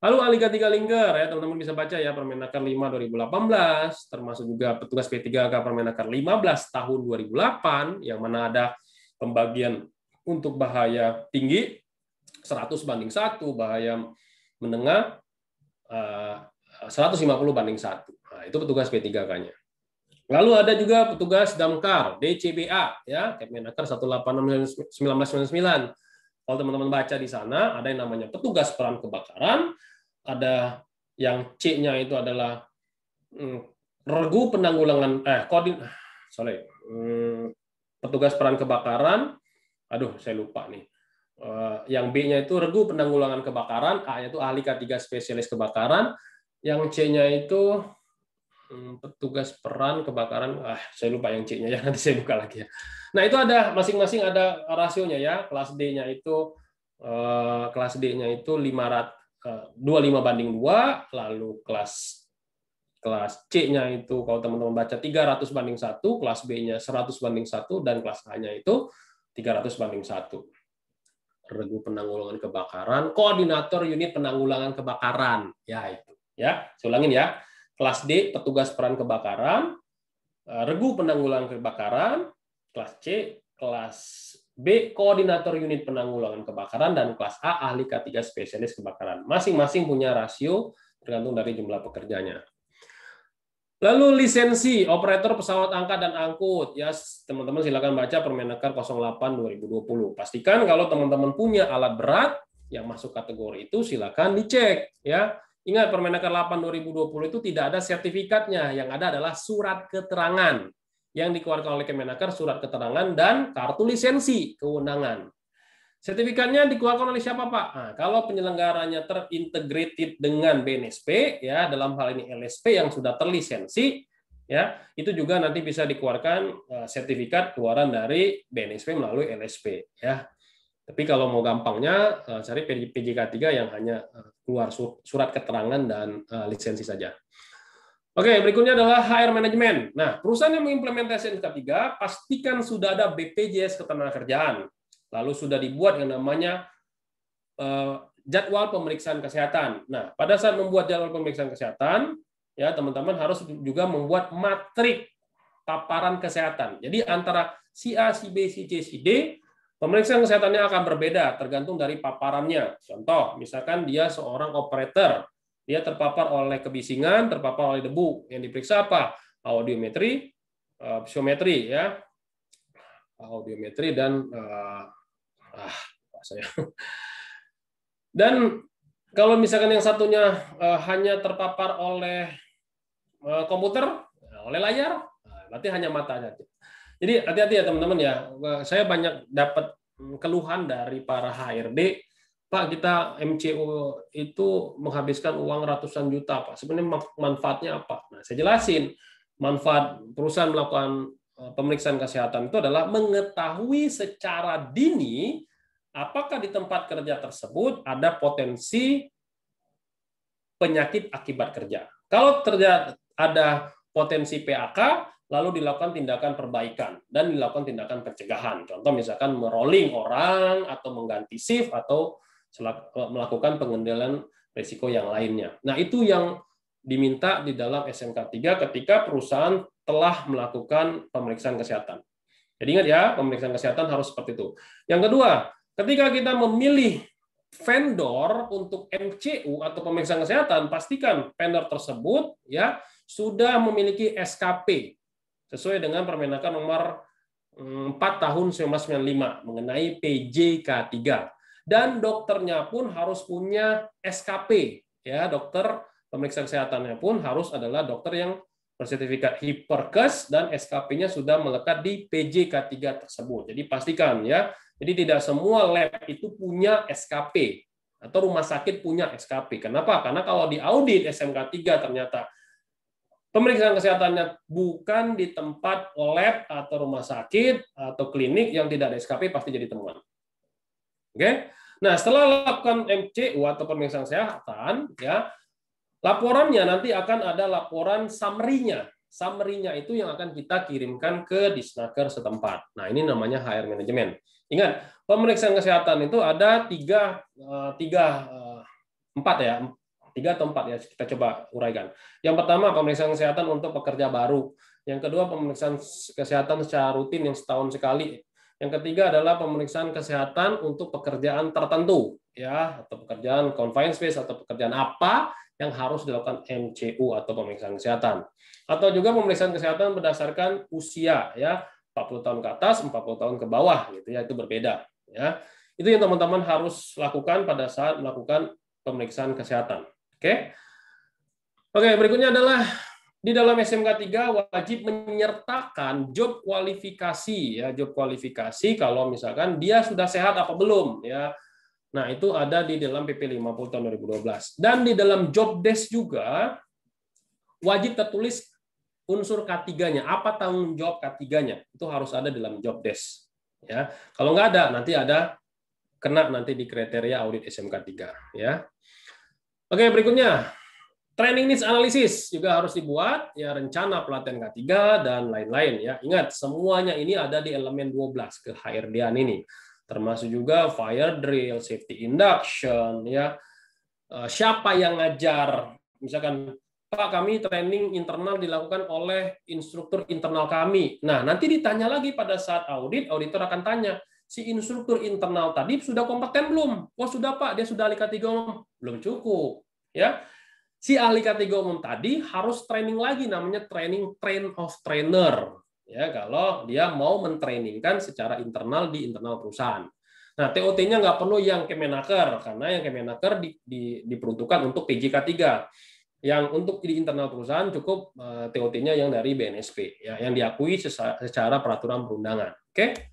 Lalu ahli K3 linker, ya teman-teman bisa baca ya Permenaker 5/2018, termasuk juga petugas P3K Permenaker 15 tahun 2008, yang mana ada pembagian untuk bahaya tinggi 100/1, bahaya menengah 150/1. Nah, itu petugas P3K-nya. Lalu ada juga petugas Damkar, DCBA, ya, Kepmenaker 18/1999. Kalau teman-teman baca di sana, ada yang namanya petugas peran kebakaran, ada yang C-nya itu adalah regu penanggulangan petugas peran kebakaran. Aduh, saya lupa nih. Yang B-nya itu regu penanggulangan kebakaran, A-nya itu ahli K3 spesialis kebakaran, yang C-nya itu petugas peran kebakaran. Saya lupa yang C-nya ya, nanti saya buka lagi ya. Nah, itu ada masing-masing ada rasionya ya. Kelas D-nya itu 25/2, lalu kelas C-nya itu kalau teman-teman baca 300/1, kelas B-nya 100/1, dan kelas A-nya itu 300/1. Regu penanggulangan kebakaran, koordinator unit penanggulangan kebakaran, ya itu. Ya, saya ulangin ya. Kelas D petugas peran kebakaran, regu penanggulangan kebakaran, kelas C, kelas B koordinator unit penanggulangan kebakaran, dan kelas A ahli K3 spesialis kebakaran. Masing-masing punya rasio tergantung dari jumlah pekerjanya. Lalu lisensi operator pesawat angkat dan angkut, ya teman-teman silakan baca Permenaker 08/2020. Pastikan kalau teman-teman punya alat berat yang masuk kategori itu silakan dicek, ya. Ingat Permenaker 8 2020 itu tidak ada sertifikatnya, yang ada adalah surat keterangan yang dikeluarkan oleh Kemenaker, surat keterangan dan kartu lisensi kewenangan. Sertifikatnya dikeluarkan oleh siapa, Pak? Nah, kalau penyelenggaranya terintegrated dengan BNSP, ya dalam hal ini LSP yang sudah terlisensi, ya itu juga nanti bisa dikeluarkan sertifikat keluaran dari BNSP melalui LSP, ya. Tapi kalau mau gampangnya cari PJK 3 yang hanya keluar surat keterangan dan lisensi saja. Oke, berikutnya adalah HR Management. Nah, perusahaan yang mengimplementasi SMK 3 pastikan sudah ada BPJS Ketenagakerjaan. Lalu sudah dibuat yang namanya jadwal pemeriksaan kesehatan. Nah, pada saat membuat jadwal pemeriksaan kesehatan, ya teman-teman harus juga membuat matrik paparan kesehatan. Jadi antara si A, si B, si C, si D, pemeriksaan kesehatannya akan berbeda tergantung dari paparannya. Contoh, misalkan dia seorang operator, dia terpapar oleh kebisingan, terpapar oleh debu. Yang diperiksa apa? Audiometri, psiometri, ya, audiometri dan dan kalau misalkan yang satunya hanya terpapar oleh komputer, oleh layar, berarti hanya mata saja. Jadi hati-hati ya teman-teman ya. Saya banyak dapat keluhan dari para HRD, Pak, kita MCO itu menghabiskan uang ratusan juta, Pak. Sebenarnya manfaatnya apa? Nah, saya jelasin. Manfaat perusahaan melakukan pemeriksaan kesehatan itu adalah mengetahui secara dini apakah di tempat kerja tersebut ada potensi penyakit akibat kerja. Kalau terjadi ada potensi PAK, lalu dilakukan tindakan perbaikan dan dilakukan tindakan pencegahan. Contoh misalkan merolling orang atau mengganti shift atau melakukan pengendalian risiko yang lainnya. Nah, itu yang diminta di dalam SMK 3 ketika perusahaan telah melakukan pemeriksaan kesehatan. Jadi ingat ya, pemeriksaan kesehatan harus seperti itu. Yang kedua, ketika kita memilih vendor untuk MCU atau pemeriksaan kesehatan, pastikan vendor tersebut ya sudah memiliki SKP sesuai dengan Permenaker nomor 4 tahun 1995 mengenai PJK 3. Dan dokternya pun harus punya SKP, ya, dokter pemeriksaan kesehatannya pun harus adalah dokter yang bersertifikat Hiperkes dan SKP-nya sudah melekat di PJK 3 tersebut. Jadi pastikan ya. Jadi tidak semua lab itu punya SKP atau rumah sakit punya SKP. Kenapa? Karena kalau di audit SMK 3 ternyata pemeriksaan kesehatannya bukan di tempat lab atau rumah sakit atau klinik yang tidak ada SKP, pasti jadi temuan. Oke. Nah, setelah lakukan MCU atau pemeriksaan kesehatan, ya, laporannya nanti akan ada laporan summary-nya. Summary-nya itu yang akan kita kirimkan ke Disnaker setempat. Nah, ini namanya HR Management. Ingat, pemeriksaan kesehatan itu ada 3 atau 4 ya, kita coba uraikan. Yang pertama, pemeriksaan kesehatan untuk pekerja baru. Yang kedua, pemeriksaan kesehatan secara rutin yang setahun sekali. Yang ketiga adalah pemeriksaan kesehatan untuk pekerjaan tertentu, ya, atau pekerjaan confined space atau pekerjaan apa yang harus dilakukan MCU atau pemeriksaan kesehatan. Atau juga pemeriksaan kesehatan berdasarkan usia, ya, 40 tahun ke atas, 40 tahun ke bawah, gitu ya, itu berbeda, ya. Itu yang teman-teman harus lakukan pada saat melakukan pemeriksaan kesehatan. Oke. Oke, berikutnya adalah di dalam SMK 3 wajib menyertakan job kualifikasi, ya, job kualifikasi kalau misalkan dia sudah sehat apa belum, ya. Nah, itu ada di dalam PP 50 tahun 2012. Dan di dalam job desk juga wajib tertulis unsur K3-nya, apa tanggung jawab K3-nya. Itu harus ada dalam job desk, ya. Kalau nggak ada, nanti ada kena nanti di kriteria audit SMK 3, ya. Oke, berikutnya training needs analysis juga harus dibuat, ya, rencana pelatihan K3 dan lain-lain, ya. Ingat, semuanya ini ada di elemen 12 ke HRD-an ini. Termasuk juga fire drill, safety induction, ya. Siapa yang ngajar? Misalkan, Pak, kami training internal dilakukan oleh instruktur internal kami. Nah, nanti ditanya lagi pada saat audit, auditor akan tanya, si instruktur internal tadi sudah kompeten belum? Oh, sudah, Pak, dia sudah ahli K3 umum. Belum cukup, ya. Si ahli K3 umum tadi harus training lagi, namanya training train of trainer, ya, kalau dia mau mentrainingkan secara internal di internal perusahaan. Nah, TOT-nya nggak perlu yang Kemenaker, karena yang Kemenaker diperuntukkan untuk PJK 3. Yang untuk di internal perusahaan cukup TOT-nya yang dari BNSP, ya, yang diakui secara peraturan perundangan. Oke?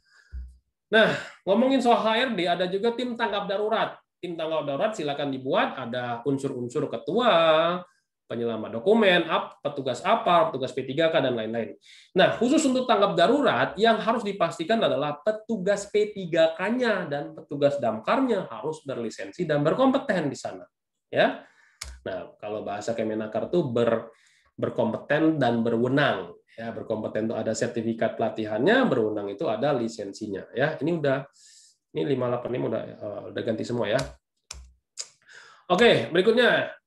Nah, ngomongin soal HRD, ada juga tim tanggap darurat. Tim tanggap darurat silakan dibuat, ada unsur-unsur ketua, penyelamat dokumen, petugas APAR, petugas P3K, dan lain-lain. Nah, khusus untuk tanggap darurat, yang harus dipastikan adalah petugas P3K-nya dan petugas damkarnya harus berlisensi dan berkompeten di sana. Ya. Nah, kalau bahasa Kemenaker itu berkompeten dan berwenang. Ya, berkompeten itu ada sertifikat pelatihannya, berwenang itu ada lisensinya. Ya, ini 585 udah ganti semua ya. Oke, berikutnya.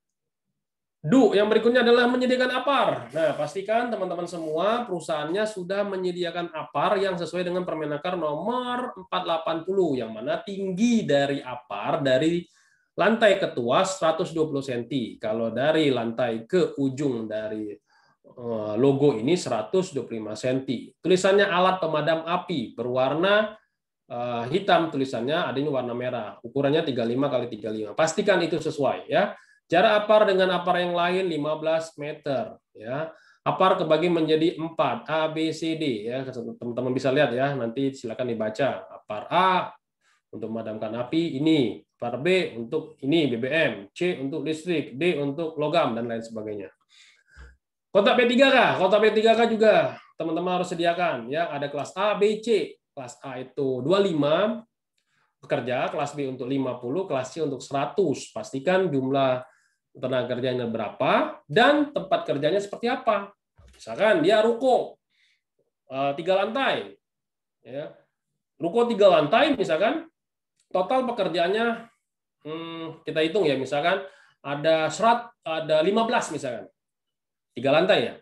Yang berikutnya adalah menyediakan APAR. Nah, pastikan teman-teman semua perusahaannya sudah menyediakan APAR yang sesuai dengan Permenaker nomor 480, yang mana tinggi dari APAR dari lantai ke tuas 120 cm. Kalau dari lantai ke ujung dari logo ini 125 cm. Tulisannya alat pemadam api berwarna hitam, tulisannya adanya warna merah. Ukurannya 35 x 35. Pastikan itu sesuai ya. Jarak APAR dengan APAR yang lain 15 meter. Ya. APAR kebagi menjadi 4, A, B, C, D. Ya. Teman-teman bisa lihat ya, nanti silakan dibaca. APAR A untuk memadamkan api ini, APAR B untuk ini BBM, C untuk listrik, D untuk logam, dan lain sebagainya. Kotak P3K, kotak P3K juga teman-teman harus sediakan. Ya. Ada kelas A, B, C. Kelas A itu 25 pekerja, kelas B untuk 50, kelas C untuk 100. Pastikan jumlah tenaga kerjanya berapa dan tempat kerjanya seperti apa. Misalkan dia ruko 3 lantai, ya. Ruko 3 lantai, misalkan total pekerjaannya kita hitung ya, misalkan ada 15 misalkan 3 lantai ya.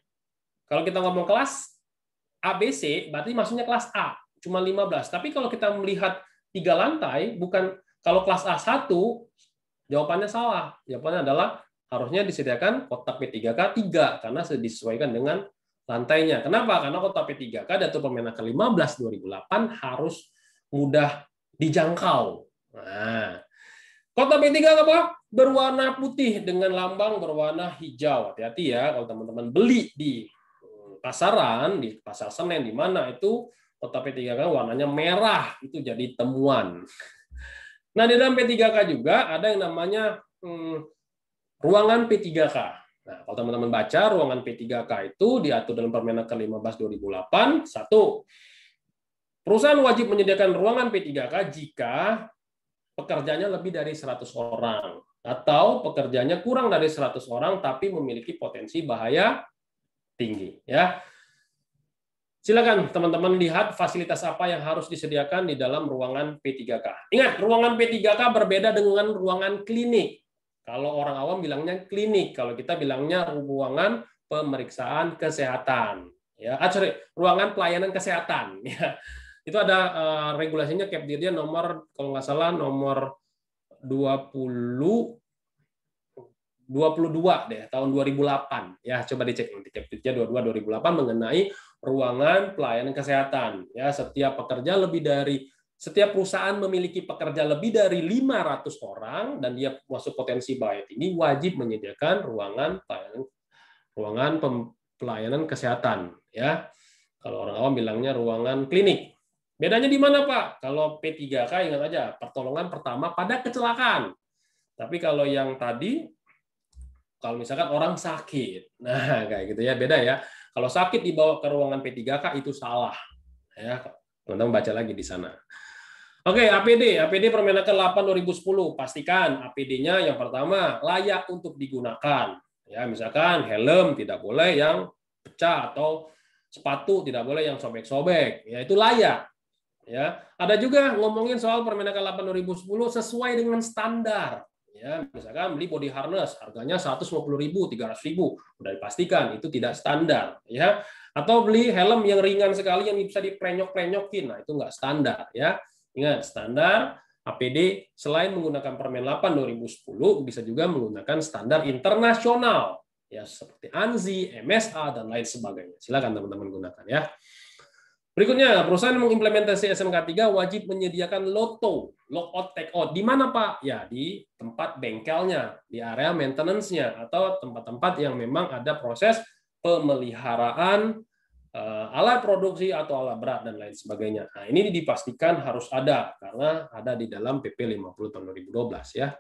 Kalau kita ngomong kelas ABC, berarti maksudnya kelas A cuma 15. Tapi kalau kita melihat 3 lantai, bukan kalau kelas A1, jawabannya salah. Jawabannya adalah harusnya disediakan kotak P3K 3 karena disesuaikan dengan lantainya. Kenapa? Karena kotak P3K Datur Permenaker 15/2008 harus mudah dijangkau. Nah, kotak P3K apa? Berwarna putih dengan lambang berwarna hijau. Hati-hati ya kalau teman-teman beli di pasaran, di pasar Senen di mana itu kotak P3K warnanya merah, itu jadi temuan. Nah, di dalam P3K juga ada yang namanya ruangan P3K. Nah, kalau teman-teman baca, ruangan P3K itu diatur dalam Permenaker 15/2008. 1. Perusahaan wajib menyediakan ruangan P3K jika pekerjanya lebih dari 100 orang atau pekerjanya kurang dari 100 orang tapi memiliki potensi bahaya tinggi. Ya. Silakan teman-teman lihat fasilitas apa yang harus disediakan di dalam ruangan P3K. Ingat, ruangan P3K berbeda dengan ruangan klinik. Kalau orang awam bilangnya klinik, kalau kita bilangnya ruangan pemeriksaan kesehatan. Ya, ruangan pelayanan kesehatan. Ya. Itu ada regulasinya Kepdirjen nomor kalau nggak salah nomor 22 deh tahun 2008. Ya, coba dicek nanti Kepdirjen 22 2008 mengenai ruangan pelayanan kesehatan. Ya, setiap perusahaan memiliki pekerja lebih dari 500 orang dan dia masuk potensi bahaya tinggi, wajib menyediakan ruangan pelayanan kesehatan. Ya, kalau orang awam bilangnya ruangan klinik. Bedanya di mana, Pak? Kalau P3K ingat aja, pertolongan pertama pada kecelakaan. Tapi kalau yang tadi, kalau misalkan orang sakit, nah kayak gitu ya, beda ya. Kalau sakit dibawa ke ruangan P3K itu salah. Ya, teman-teman baca lagi di sana. Oke, APD Permenaker 8/2010. Pastikan APD-nya yang pertama layak untuk digunakan. Ya, misalkan helm tidak boleh yang pecah atau sepatu tidak boleh yang sobek-sobek. Ya, itu layak. Ya, ada juga ngomongin soal Permenaker 8/2010 sesuai dengan standar. Ya, misalkan beli body harness harganya 150.000, 300.000, udah dipastikan itu tidak standar. Ya, atau beli helm yang ringan sekali yang bisa diprenyok-prenyokin, nah itu nggak standar. Ya, ingat standar APD selain menggunakan Permen 8/2010 bisa juga menggunakan standar internasional. Ya, seperti ANSI, MSA dan lain sebagainya. Silakan teman-teman gunakan ya. Berikutnya, perusahaan yang mengimplementasi SMK 3 wajib menyediakan logout take out. Di mana, Pak? Ya, di tempat bengkelnya, di area maintenance-nya, atau tempat-tempat yang memang ada proses pemeliharaan alat produksi atau alat berat dan lain sebagainya. Nah, ini dipastikan harus ada, karena ada di dalam PP 50 tahun 2012 ya.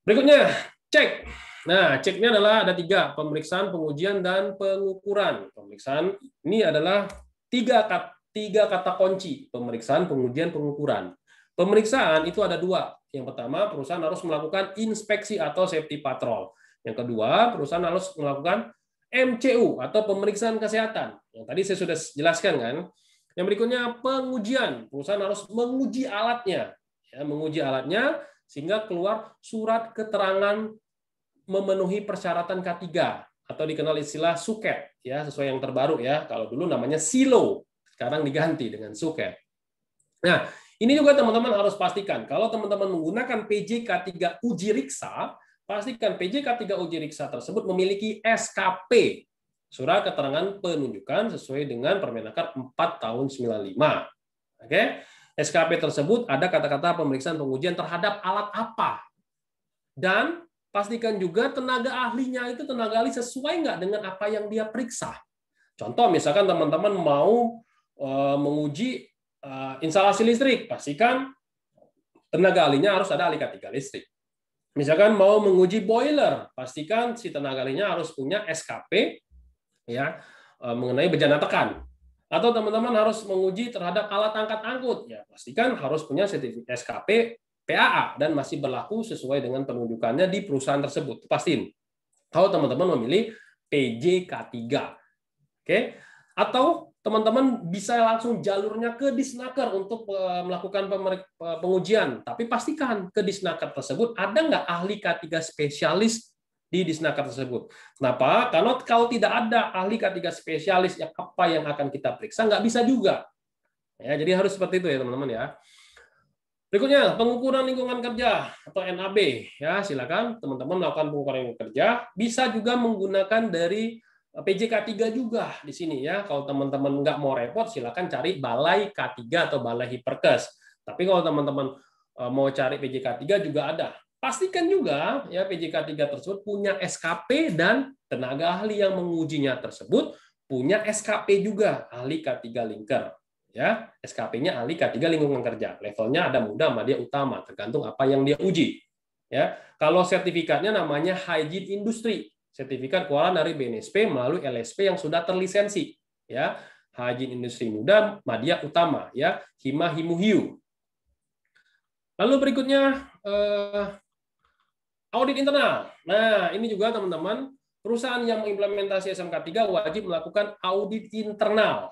Berikutnya, cek. Nah, ceknya adalah ada 3, pemeriksaan, pengujian, dan pengukuran. Pemeriksaan ini adalah tiga kata kunci, pemeriksaan, pengujian, pengukuran. Pemeriksaan itu ada 2. Yang pertama, perusahaan harus melakukan inspeksi atau safety patrol. Yang kedua, perusahaan harus melakukan MCU atau pemeriksaan kesehatan. Yang tadi saya sudah jelaskan kan. Yang berikutnya, pengujian. Perusahaan harus menguji alatnya. Ya, menguji alatnya sehingga keluar surat keterangan memenuhi persyaratan K3 atau dikenal istilah SUKET ya, sesuai yang terbaru ya. Kalau dulu namanya SILO, sekarang diganti dengan SUKET. Nah, ini juga teman-teman harus pastikan kalau teman-teman menggunakan PJK3 uji riksa, pastikan PJK3 uji riksa tersebut memiliki SKP, surat keterangan penunjukan sesuai dengan Permenaker 4 tahun 95. Oke? SKP tersebut ada kata-kata pemeriksaan pengujian terhadap alat apa. Dan pastikan juga tenaga ahlinya itu tenaga ahli sesuai nggak dengan apa yang dia periksa. Contoh, misalkan teman-teman mau menguji instalasi listrik, pastikan tenaga ahlinya harus ada ahli K3 listrik. Misalkan mau menguji boiler, pastikan si tenaga ahlinya harus punya SKP ya mengenai bejana tekan. Atau teman-teman harus menguji terhadap alat angkat-angkut, ya pastikan harus punya sertifikat SKP PAA dan masih berlaku sesuai dengan penunjukannya di perusahaan tersebut. Pastiin. Kalau teman-teman memilih PJK3. Oke? Atau teman-teman bisa langsung jalurnya ke Disnaker untuk melakukan pengujian. Tapi pastikan ke Disnaker tersebut ada nggak ahli K3 spesialis di Disnaker tersebut. Kenapa? Karena kalau tidak ada ahli K3 spesialis yang apa yang akan kita periksa, nggak bisa juga. Ya, jadi harus seperti itu ya teman-teman ya. Berikutnya, pengukuran lingkungan kerja atau NAB. Ya, silakan teman-teman melakukan pengukuran lingkungan kerja. Bisa juga menggunakan dari PJK3 juga di sini ya. Kalau teman-teman nggak mau repot, silakan cari Balai K3 atau Balai Hiperkes. Tapi kalau teman-teman mau cari PJK3 juga ada. Pastikan juga ya PJK3 tersebut punya SKP dan tenaga ahli yang mengujinya tersebut punya SKP juga, ahli K3 linker. Ya, SKP-nya ahli K3 lingkungan kerja. Levelnya ada muda, madya, utama, tergantung apa yang dia uji. Ya, kalau sertifikatnya namanya Hygiene Industry. Sertifikat keluaran dari BNSP melalui LSP yang sudah terlisensi. Ya, Hygiene Industry muda, madya, utama. Ya, hima, himu, hiu. Lalu berikutnya audit internal. Nah, ini juga teman-teman, perusahaan yang mengimplementasi SMK 3 wajib melakukan audit internal.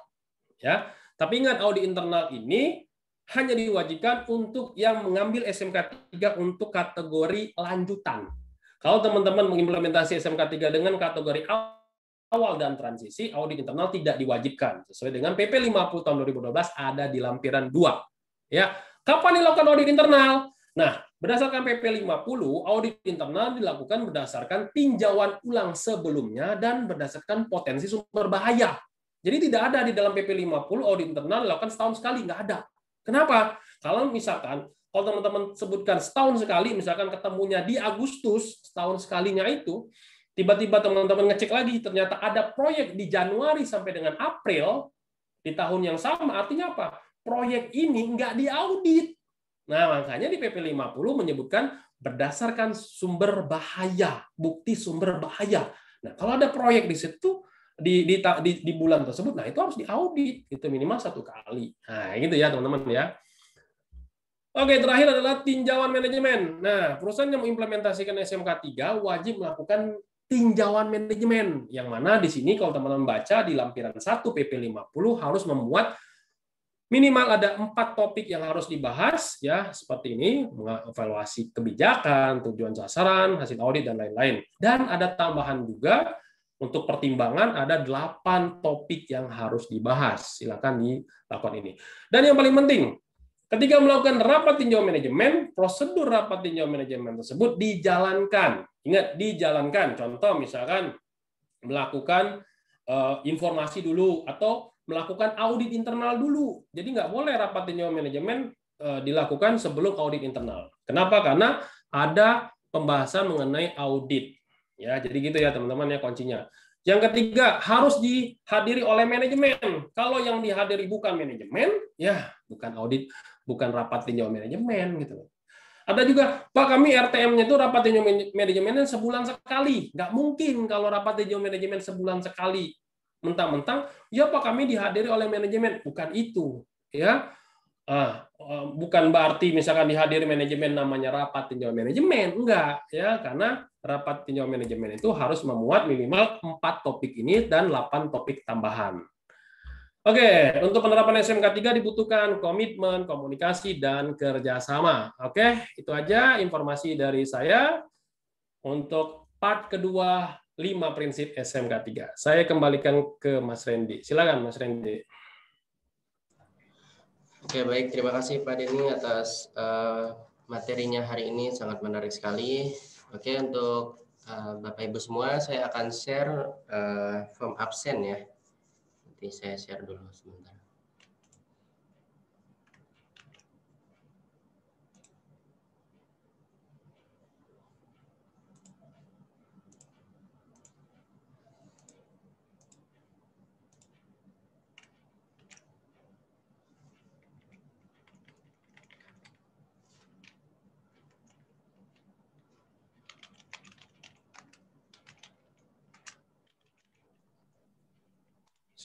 Ya. Tapi ingat, audit internal ini hanya diwajibkan untuk yang mengambil SMK 3 untuk kategori lanjutan. Kalau teman-teman mengimplementasi SMK 3 dengan kategori awal dan transisi, audit internal tidak diwajibkan. Sesuai dengan PP 50 tahun 2012 ada di lampiran 2. Ya, kapan dilakukan audit internal? Nah, berdasarkan PP 50, audit internal dilakukan berdasarkan tinjauan ulang sebelumnya dan berdasarkan potensi sumber bahaya. Jadi tidak ada di dalam PP 50 audit internal dilakukan setahun sekali, nggak ada. Kenapa? Kalau misalkan, kalau teman-teman sebutkan setahun sekali, misalkan ketemunya di Agustus, setahun sekalinya itu, tiba-tiba teman-teman ngecek lagi, ternyata ada proyek di Januari sampai dengan April, di tahun yang sama, artinya apa? Proyek ini nggak diaudit. Nah, makanya di PP 50 menyebutkan berdasarkan sumber bahaya, bukti sumber bahaya. Nah, kalau ada proyek di situ, di bulan tersebut, nah itu harus diaudit, itu minimal 1 kali. Nah, gitu ya teman-teman ya. Oke, terakhir adalah tinjauan manajemen. Nah, perusahaan yang mengimplementasikan SMK 3 wajib melakukan tinjauan manajemen, yang mana di sini kalau teman-teman baca di lampiran 1 PP 50 harus memuat minimal ada 4 topik yang harus dibahas ya, seperti ini, mengevaluasi kebijakan, tujuan sasaran, hasil audit dan lain-lain. Dan ada tambahan juga untuk pertimbangan ada 8 topik yang harus dibahas. Silakan dilakukan ini. Dan yang paling penting, ketika melakukan rapat tinjauan manajemen, prosedur rapat tinjauan manajemen tersebut dijalankan. Ingat, dijalankan. Contoh misalkan melakukan informasi dulu atau melakukan audit internal dulu. Jadi nggak boleh rapat tinjauan manajemen dilakukan sebelum audit internal. Kenapa? Karena ada pembahasan mengenai audit. Ya, jadi gitu ya teman-teman ya kuncinya. Yang ketiga, harus dihadiri oleh manajemen. Kalau yang dihadiri bukan manajemen, ya bukan audit, bukan rapat tinjauan manajemen gitu. Ada juga, Pak, kami RTM-nya itu rapat tinjauan manajemennya sebulan sekali. Nggak mungkin kalau rapat tinjauan manajemen sebulan sekali. Mentang-mentang, ya Pak, kami dihadiri oleh manajemen. Bukan itu. Ya, bukan berarti misalkan dihadiri manajemen namanya rapat tinjauan manajemen. Enggak. Ya, karena rapat tinjauan manajemen itu harus memuat minimal 4 topik ini dan 8 topik tambahan. Oke, untuk penerapan SMK 3 dibutuhkan komitmen, komunikasi, dan kerjasama. Oke, itu aja informasi dari saya untuk part kedua 5 prinsip SMK 3. Saya kembalikan ke Mas Randy. Silakan Mas Randy. Oke, baik. Terima kasih Pak Denny atas materinya hari ini, sangat menarik sekali. Oke, untuk Bapak Ibu semua, saya akan share form absen ya. Nanti saya share dulu sebentar.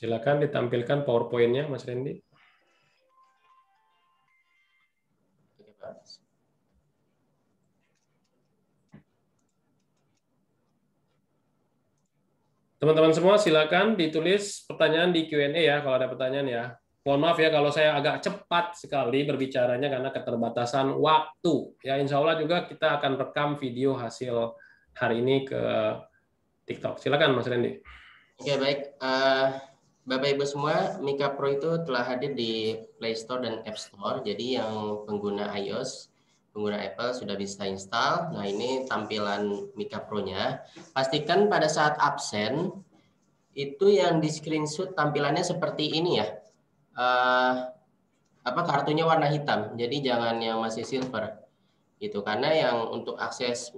Silakan ditampilkan PowerPoint-nya, Mas Randy. Oke, Pak. Teman-teman semua silakan ditulis pertanyaan di Q&A ya kalau ada pertanyaan ya. Mohon maaf ya kalau saya agak cepat sekali berbicaranya karena keterbatasan waktu. Ya insya Allah juga kita akan rekam video hasil hari ini ke TikTok. Silakan Mas Randy. Oke, baik. Bapak Ibu semua, Mika Pro itu telah hadir di Play Store dan App Store. Jadi yang pengguna iOS, pengguna Apple sudah bisa install. Nah, ini tampilan Mika Pro-nya. Pastikan pada saat absen itu yang di screenshot tampilannya seperti ini ya. Kartunya warna hitam. Jadi jangan yang masih silver. Gitu, karena yang untuk akses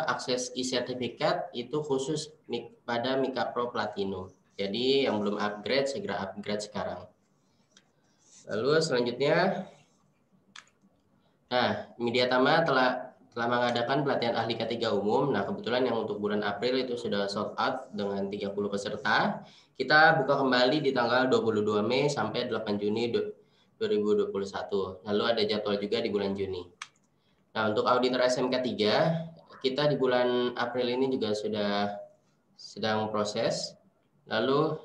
akses e-sertifikat itu khusus pada Mika Pro Platinum. Jadi yang belum upgrade segera upgrade sekarang. Lalu selanjutnya, Media Tama telah mengadakan pelatihan ahli K3 umum. Nah, kebetulan yang untuk bulan April itu sudah sold out dengan 30 peserta. Kita buka kembali di tanggal 22 Mei sampai 8 Juni 2021. Lalu ada jadwal juga di bulan Juni. Nah, untuk auditor SMK 3, kita di bulan April ini juga sudah sedang proses. Lalu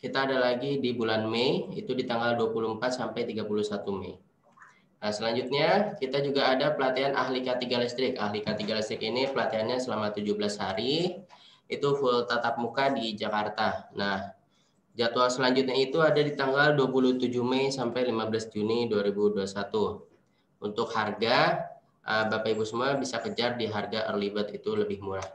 kita ada lagi di bulan Mei, itu di tanggal 24 sampai 31 Mei. Nah, selanjutnya kita juga ada pelatihan ahli K3 listrik. Ahli K3 listrik ini pelatihannya selama 17 hari, itu full tatap muka di Jakarta. Nah, jadwal selanjutnya itu ada di tanggal 27 Mei sampai 15 Juni 2021. Untuk harga, Bapak Ibu semua bisa kejar di harga early bird itu lebih murah.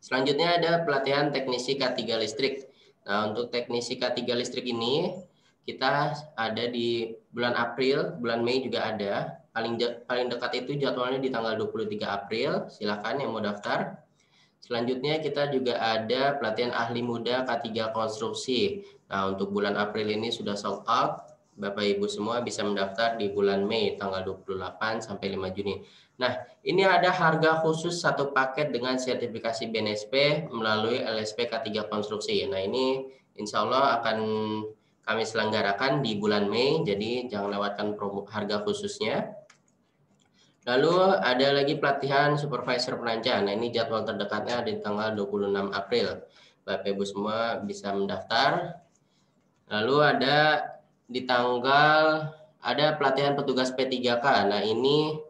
Selanjutnya ada pelatihan teknisi K3 listrik. Nah, untuk teknisi K3 listrik ini kita ada di bulan April, bulan Mei juga ada. Paling dekat itu jadwalnya di tanggal 23 April. Silakan yang mau daftar. Selanjutnya kita juga ada pelatihan ahli muda K3 konstruksi. Nah, untuk bulan April ini sudah sold out. Bapak Ibu semua bisa mendaftar di bulan Mei tanggal 28 sampai 5 Juni. Nah, ini ada harga khusus satu paket dengan sertifikasi BNSP melalui LSP K3 konstruksi. Nah, ini insya Allah akan kami selenggarakan di bulan Mei, jadi jangan lewatkan promo harga khususnya. Lalu ada lagi pelatihan supervisor perancang. Nah, ini jadwal terdekatnya di tanggal 26 April. Bapak Ibu semua bisa mendaftar. Lalu ada pelatihan petugas P3K. Nah, ini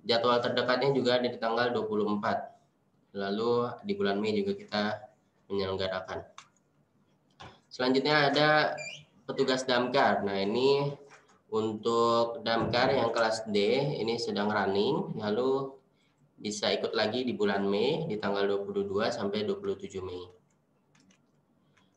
jadwal terdekatnya juga ada di tanggal 24. Lalu di bulan Mei juga kita menyelenggarakan. Selanjutnya ada petugas damkar. Nah, ini untuk damkar yang kelas D ini sedang running. Lalu bisa ikut lagi di bulan Mei di tanggal 22 sampai 27 Mei.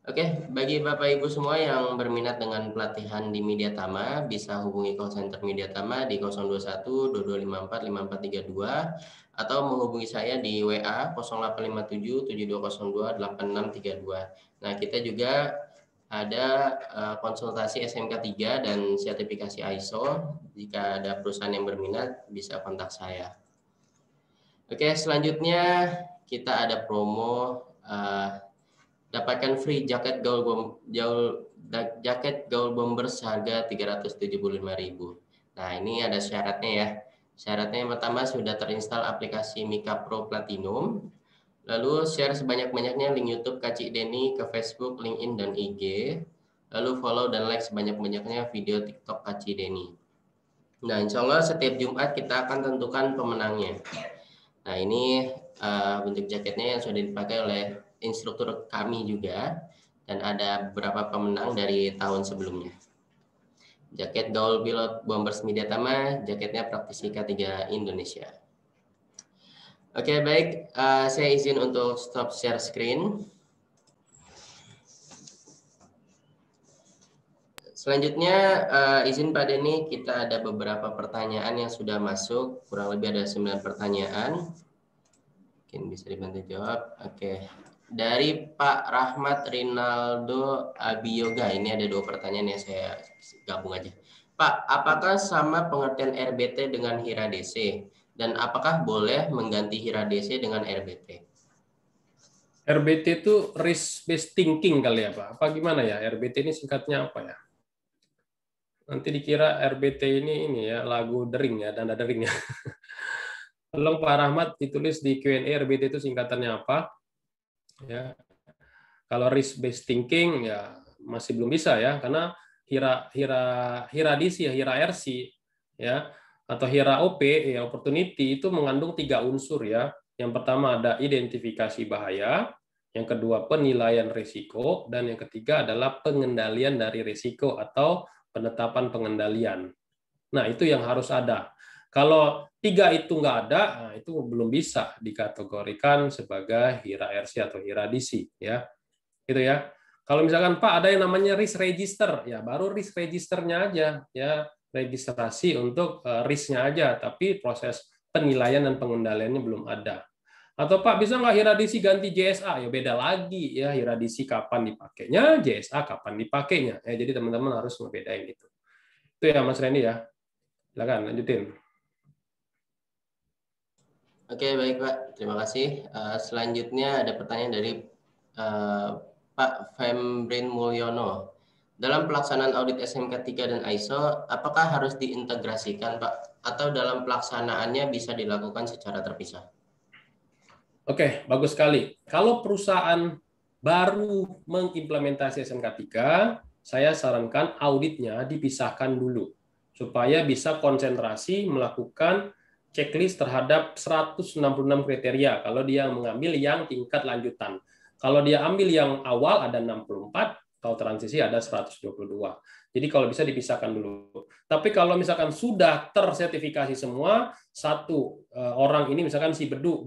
Oke, bagi Bapak Ibu semua yang berminat dengan pelatihan di Mediatama, bisa hubungi call center Mediatama di 021 2254 5432 atau menghubungi saya di WA 0857 7202 8632. Nah, kita juga ada konsultasi SMK 3 dan sertifikasi ISO. Jika ada perusahaan yang berminat, bisa kontak saya. Oke, selanjutnya kita ada promo dapatkan free jaket gaul bomber seharga 375.000. Nah, ini ada syaratnya ya. Syaratnya yang pertama sudah terinstall aplikasi Mika Pro Platinum. Lalu share sebanyak-banyaknya link YouTube Kak Cik Denny ke Facebook, LinkedIn, dan IG. Lalu follow dan like sebanyak-banyaknya video TikTok Kak Cik Denny. Nah, insya Allah setiap Jumat kita akan tentukan pemenangnya. Nah, ini bentuk jaketnya yang sudah dipakai oleh instruktur kami juga, dan ada beberapa pemenang dari tahun sebelumnya. Jaket gaul pilot Bombers Mediatama, jaketnya praktisi K3 Indonesia. Oke, baik, saya izin untuk stop share screen. Selanjutnya izin Pak Denny, kita ada beberapa pertanyaan yang sudah masuk, kurang lebih ada 9 pertanyaan. Mungkin bisa dibantu jawab. Oke. Dari Pak Rahmat Rinaldo Abiyoga, ini ada 2 pertanyaan yang saya gabung aja. Pak, apakah sama pengertian RBT dengan HIRA DC? Dan apakah boleh mengganti HIRA DC dengan RBT? RBT itu risk based thinking kali ya Pak? Apa gimana ya? RBT ini singkatnya apa ya? Nanti dikira RBT ini ya lagu dering ya, dana dering ya. Tolong Pak Rahmat ditulis di Q&A RBT itu singkatannya apa? Ya, kalau risk based thinking ya masih belum bisa ya, karena HIRA DC ya, HIRA RC ya, atau HIRA OP ya, opportunity itu mengandung 3 unsur ya. Yang pertama ada identifikasi bahaya, yang kedua penilaian risiko, dan yang ketiga adalah pengendalian dari risiko atau penetapan pengendalian. Nah, itu yang harus ada. Kalau 3 itu nggak ada, nah itu belum bisa dikategorikan sebagai HIRA RC atau HIRA DC ya. Gitu ya. Kalau misalkan Pak ada yang namanya risk register, ya baru risk registernya aja ya, registrasi untuk risknya aja, tapi proses penilaian dan pengendaliannya belum ada. Atau Pak bisa nggak HIRA DC ganti JSA? Ya beda lagi ya, HIRA DC kapan dipakainya, JSA kapan dipakainya. Ya, jadi teman-teman harus ngebedain itu. Itu ya Mas Randy ya. Silakan lanjutin. Oke, baik Pak. Terima kasih. Selanjutnya ada pertanyaan dari Pak Fembrin Mulyono. Dalam pelaksanaan audit SMK 3 dan ISO, apakah harus diintegrasikan Pak? Atau dalam pelaksanaannya bisa dilakukan secara terpisah? Oke, bagus sekali. Kalau perusahaan baru mengimplementasi SMK 3, saya sarankan auditnya dipisahkan dulu, supaya bisa konsentrasi melakukan checklist terhadap 166 kriteria kalau dia mengambil yang tingkat lanjutan. Kalau dia ambil yang awal ada 64, kalau transisi ada 122. Jadi kalau bisa dipisahkan dulu. Tapi kalau misalkan sudah tersertifikasi semua, satu orang ini misalkan si Bedu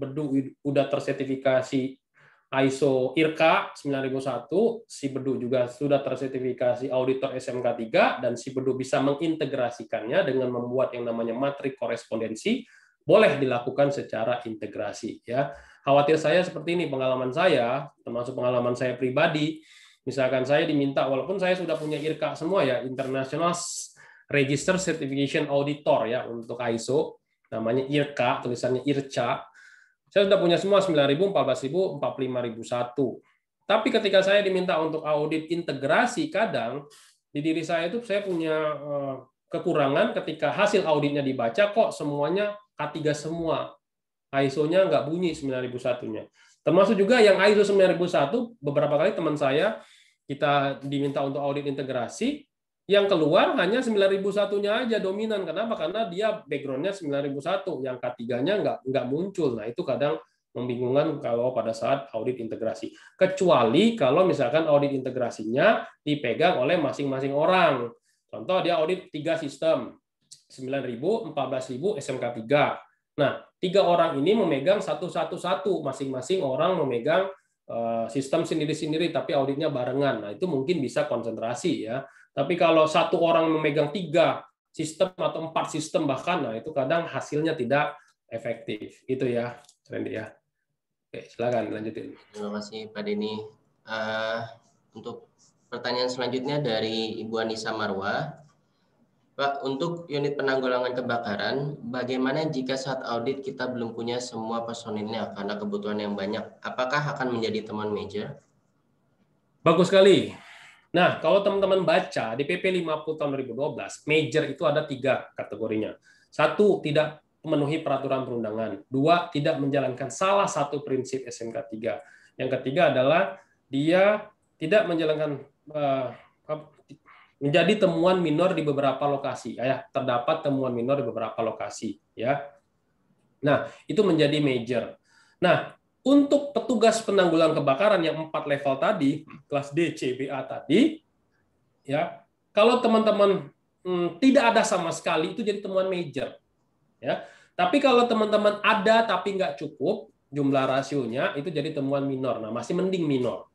udah tersertifikasi ISO IRCA 9001, si Bedu juga sudah tersertifikasi auditor SMK 3, dan si Bedu bisa mengintegrasikannya dengan membuat yang namanya matrik korespondensi, boleh dilakukan secara integrasi ya. Khawatir saya seperti ini, pengalaman saya, termasuk pengalaman saya pribadi, misalkan saya diminta, walaupun saya sudah punya IRCA semua ya, International Register Certification Auditor ya, untuk ISO, namanya IRCA, tulisannya IRCA, saya sudah punya semua 9.000, 14.000, 45.001. Tapi ketika saya diminta untuk audit integrasi, kadang di diri saya itu saya punya kekurangan ketika hasil auditnya dibaca, kok semuanya K3 semua. ISO-nya nggak bunyi 9.001-nya. Termasuk juga yang ISO 9001, beberapa kali teman saya, kita diminta untuk audit integrasi, yang keluar hanya 9001-nya aja dominan. Kenapa? Karena dia background-nya 9001, yang K3-nya nggak muncul. Nah, itu kadang membingungkan kalau pada saat audit integrasi. Kecuali kalau misalkan audit integrasinya dipegang oleh masing-masing orang. Contoh, dia audit 3 sistem, 9.000, 14.000, SMK 3. Nah, 3 orang ini memegang satu-satu, masing-masing orang memegang sistem sendiri-sendiri tapi auditnya barengan. Nah, itu mungkin bisa konsentrasi ya. Tapi kalau satu orang memegang 3 sistem atau 4 sistem bahkan, nah itu kadang hasilnya tidak efektif. Itu ya, Randy ya. Oke, silakan lanjutin. Terima kasih Pak Denny. Untuk pertanyaan selanjutnya dari Ibu Anissa Marwa. Pak, untuk unit penanggulangan kebakaran, bagaimana jika saat audit kita belum punya semua personilnya karena kebutuhan yang banyak? Apakah akan menjadi temuan major? Bagus sekali. Nah, kalau teman-teman baca di PP 50 tahun 2012, major itu ada 3 kategorinya. 1, tidak memenuhi peraturan perundangan. 2, tidak menjalankan salah satu prinsip SMK 3. Yang ketiga adalah dia tidak menjalankan menjadi temuan minor di beberapa lokasi. Ya, terdapat temuan minor di beberapa lokasi. Ya, nah itu menjadi major. Nah, untuk petugas penanggulangan kebakaran yang 4 level tadi, kelas D, C, B, A tadi, ya, kalau teman-teman tidak ada sama sekali itu jadi temuan major. Ya, tapi kalau teman-teman ada tapi nggak cukup jumlah rasionya itu jadi temuan minor. Nah, masih mending minor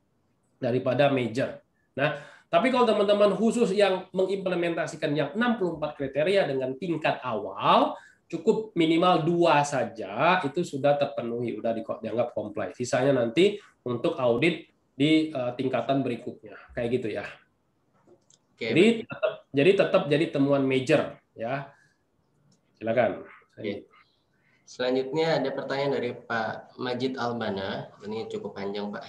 daripada major. Nah, tapi kalau teman-teman khusus yang mengimplementasikan yang 64 kriteria dengan tingkat awal, cukup minimal 2 saja, itu sudah terpenuhi, sudah dianggap comply. Sisanya nanti untuk audit di tingkatan berikutnya. Kayak gitu ya. Oke, jadi tetap jadi temuan major. Ya. Silakan. Oke. Selanjutnya ada pertanyaan dari Pak Majid Albana. Ini cukup panjang, Pak.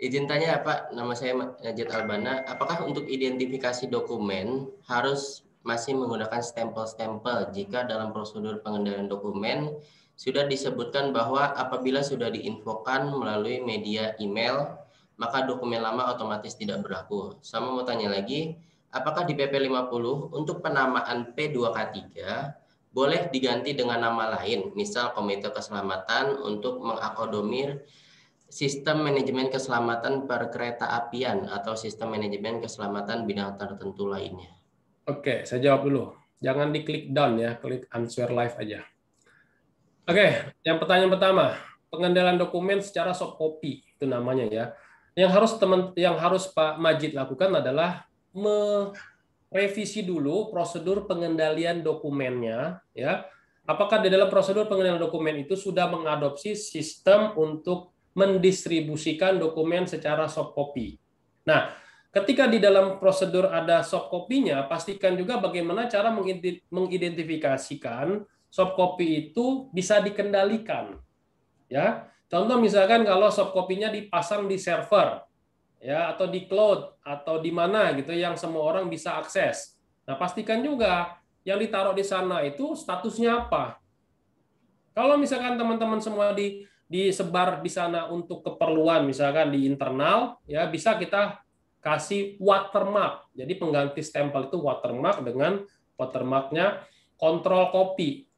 Izin tanya Pak, nama saya Majid Albana. Apakah untuk identifikasi dokumen harus masih menggunakan stempel-stempel jika dalam prosedur pengendalian dokumen sudah disebutkan bahwa apabila sudah diinfokan melalui media email, maka dokumen lama otomatis tidak berlaku. Sama mau tanya lagi, apakah di PP 50 untuk penamaan P2K3 boleh diganti dengan nama lain, misal Komite Keselamatan untuk mengakomodir sistem manajemen keselamatan perkereta apian atau sistem manajemen keselamatan bidang tertentu lainnya? Oke, saya jawab dulu. Jangan diklik down ya, klik answer live aja. Oke, yang pertanyaan pertama, pengendalian dokumen secara soft copy itu namanya ya. Yang harus Pak Majid lakukan adalah merevisi dulu prosedur pengendalian dokumennya ya. Apakah di dalam prosedur pengendalian dokumen itu sudah mengadopsi sistem untuk mendistribusikan dokumen secara soft copy. Nah, ketika di dalam prosedur ada soft copy-nya, pastikan juga bagaimana cara mengidentifikasikan soft copy itu bisa dikendalikan. Ya, contoh misalkan kalau soft copy-nya dipasang di server, ya, atau di cloud, atau di mana gitu yang semua orang bisa akses. Nah, pastikan juga yang ditaruh di sana itu statusnya apa. Kalau misalkan teman-teman semua disebar di sana untuk keperluan misalkan di internal, ya bisa kita kasih watermark. Jadi pengganti stempel itu watermark dengan watermarknya control copy.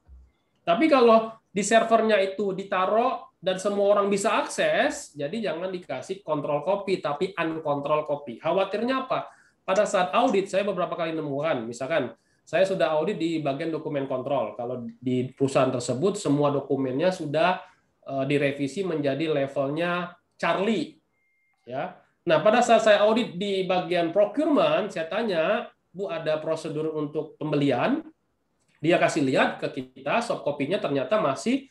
Tapi kalau di servernya itu ditaruh dan semua orang bisa akses, jadi jangan dikasih control copy tapi uncontrol copy. Khawatirnya apa? Pada saat audit saya beberapa kali nemukan, misalkan saya sudah audit di bagian dokumen kontrol. Kalau di perusahaan tersebut semua dokumennya sudah direvisi menjadi levelnya Charlie, ya. Nah, pada saat saya audit di bagian procurement, saya tanya, Bu, ada prosedur untuk pembelian? Dia kasih lihat ke kita, soft copy-nya ternyata masih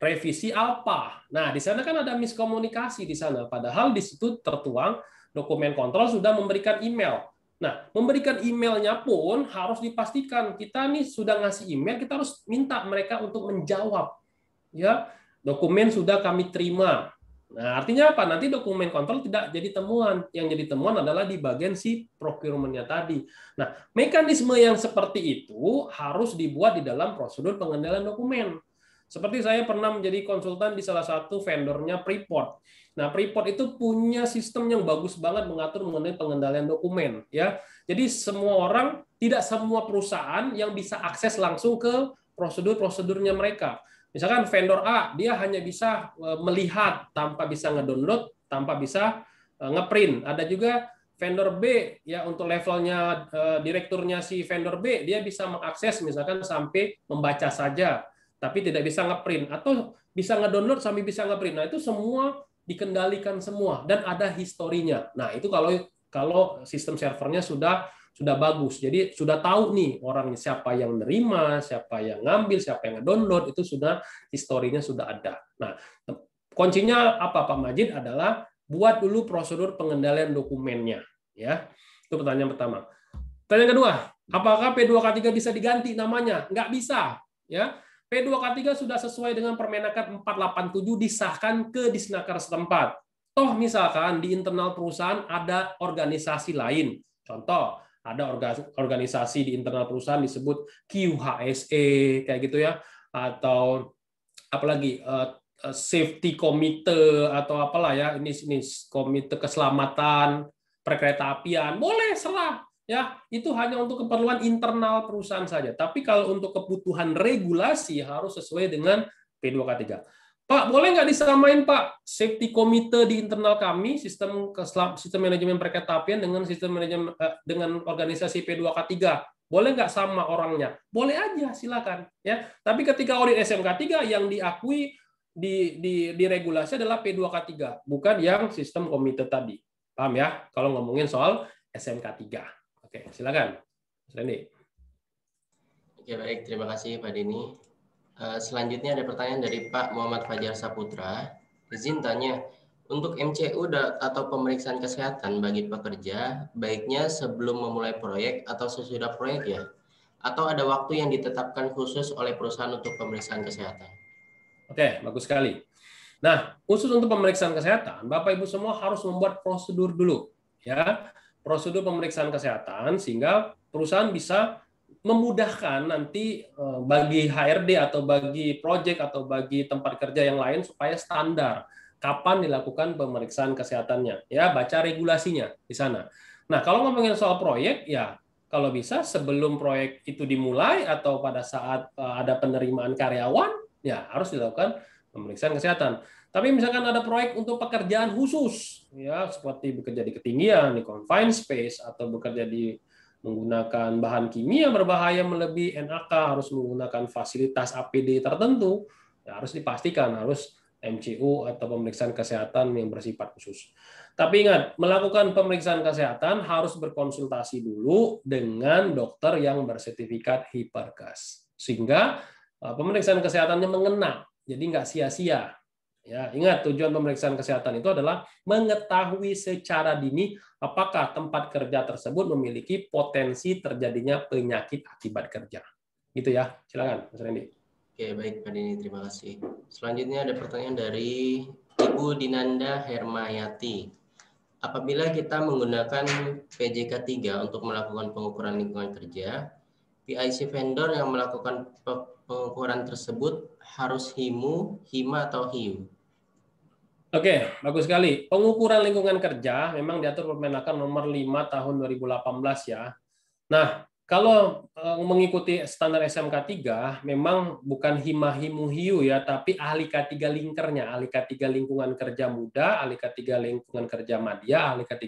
revisi alpha. Nah, di sana kan ada miskomunikasi di sana. Padahal di situ tertuang dokumen kontrol sudah memberikan email. Nah, memberikan emailnya pun harus dipastikan kita nih sudah ngasih email, kita harus minta mereka untuk menjawab. Ya, dokumen sudah kami terima. Nah, artinya apa? Nanti dokumen kontrol tidak jadi temuan. Yang jadi temuan adalah di bagian si procurement-nya tadi. Nah, mekanisme yang seperti itu harus dibuat di dalam prosedur pengendalian dokumen. Seperti saya pernah menjadi konsultan di salah satu vendornya Freeport. Nah, Freeport itu punya sistem yang bagus banget mengatur mengenai pengendalian dokumen. Ya, jadi semua orang, tidak semua perusahaan yang bisa akses langsung ke prosedur-prosedurnya mereka. Misalkan vendor A, dia hanya bisa melihat tanpa bisa ngedownload, tanpa bisa ngeprint. Ada juga vendor B, ya untuk levelnya direkturnya si vendor B, dia bisa mengakses misalkan sampai membaca saja, tapi tidak bisa ngeprint, atau bisa ngedownload sampai bisa ngeprint. Nah, itu semua dikendalikan semua dan ada historinya. Nah, itu kalau sistem servernya sudah bagus. Jadi sudah tahu nih orangnya siapa yang nerima, siapa yang ngambil, siapa yang download, itu sudah historinya sudah ada. Nah, kuncinya apa Pak Majid adalah buat dulu prosedur pengendalian dokumennya, ya. Itu pertanyaan pertama. Pertanyaan kedua, apakah P2K3 bisa diganti namanya? Nggak bisa, ya. P2K3 sudah sesuai dengan Permenaker 487 disahkan ke Disnaker setempat. Toh misalkan di internal perusahaan ada organisasi lain. Contoh, ada organisasi di internal perusahaan disebut QHSE kayak gitu ya, atau apalagi safety committee atau apalah ya, ini komite keselamatan perkeretaapian, boleh serah ya, itu hanya untuk keperluan internal perusahaan saja. Tapi kalau untuk kebutuhan regulasi harus sesuai dengan P2K3. Pak, boleh nggak disamain Pak safety committee di internal kami, sistem manajemen perkeretaapian dengan sistem manajemen dengan organisasi P2K3? Boleh nggak sama orangnya? Boleh aja, silakan ya. Tapi ketika audit SMK3 yang diakui di regulasi adalah P2K3, bukan yang sistem komite tadi. Paham ya? Kalau ngomongin soal SMK3. Oke, silakan. Mas Randy. Oke, baik. Terima kasih Pak Denny. Selanjutnya ada pertanyaan dari Pak Muhammad Fajar Saputra. Izin tanya, untuk MCU atau pemeriksaan kesehatan bagi pekerja, baiknya sebelum memulai proyek atau sesudah proyek ya? Atau ada waktu yang ditetapkan khusus oleh perusahaan untuk pemeriksaan kesehatan? Oke, bagus sekali. Nah, khusus untuk pemeriksaan kesehatan, Bapak Ibu semua harus membuat prosedur dulu, ya, prosedur pemeriksaan kesehatan sehingga perusahaan bisa memudahkan nanti bagi HRD atau bagi proyek atau bagi tempat kerja yang lain supaya standar kapan dilakukan pemeriksaan kesehatannya, ya, baca regulasinya di sana. Nah, kalau ngomongin soal proyek, ya, kalau bisa sebelum proyek itu dimulai atau pada saat ada penerimaan karyawan, ya harus dilakukan pemeriksaan kesehatan. Tapi misalkan ada proyek untuk pekerjaan khusus, ya seperti bekerja di ketinggian, di confined space, atau bekerja di menggunakan bahan kimia berbahaya melebihi NAK, harus menggunakan fasilitas APD tertentu, ya harus dipastikan harus MCU atau pemeriksaan kesehatan yang bersifat khusus. Tapi ingat, melakukan pemeriksaan kesehatan harus berkonsultasi dulu dengan dokter yang bersertifikat Hiperkes, sehingga pemeriksaan kesehatannya mengena, jadi nggak sia-sia. Ya, ingat tujuan pemeriksaan kesehatan itu adalah mengetahui secara dini apakah tempat kerja tersebut memiliki potensi terjadinya penyakit akibat kerja. Gitu ya, silakan Mas Randy. Oke, baik Pak Denny, terima kasih. Selanjutnya ada pertanyaan dari Ibu Dinanda Hermayati. Apabila kita menggunakan PJK3 untuk melakukan pengukuran lingkungan kerja, PIC vendor yang melakukan pengukuran tersebut harus HIMU, HIMA, atau HIU? Oke, bagus sekali. Pengukuran lingkungan kerja memang diatur Permenaker nomor 5 tahun 2018 ya. Nah, kalau mengikuti standar SMK3 memang bukan HIMA, HIMU, HIU ya, tapi ahli K3 linkernya, ahli K3 lingkungan kerja muda, ahli K3 lingkungan kerja madya, ahli K3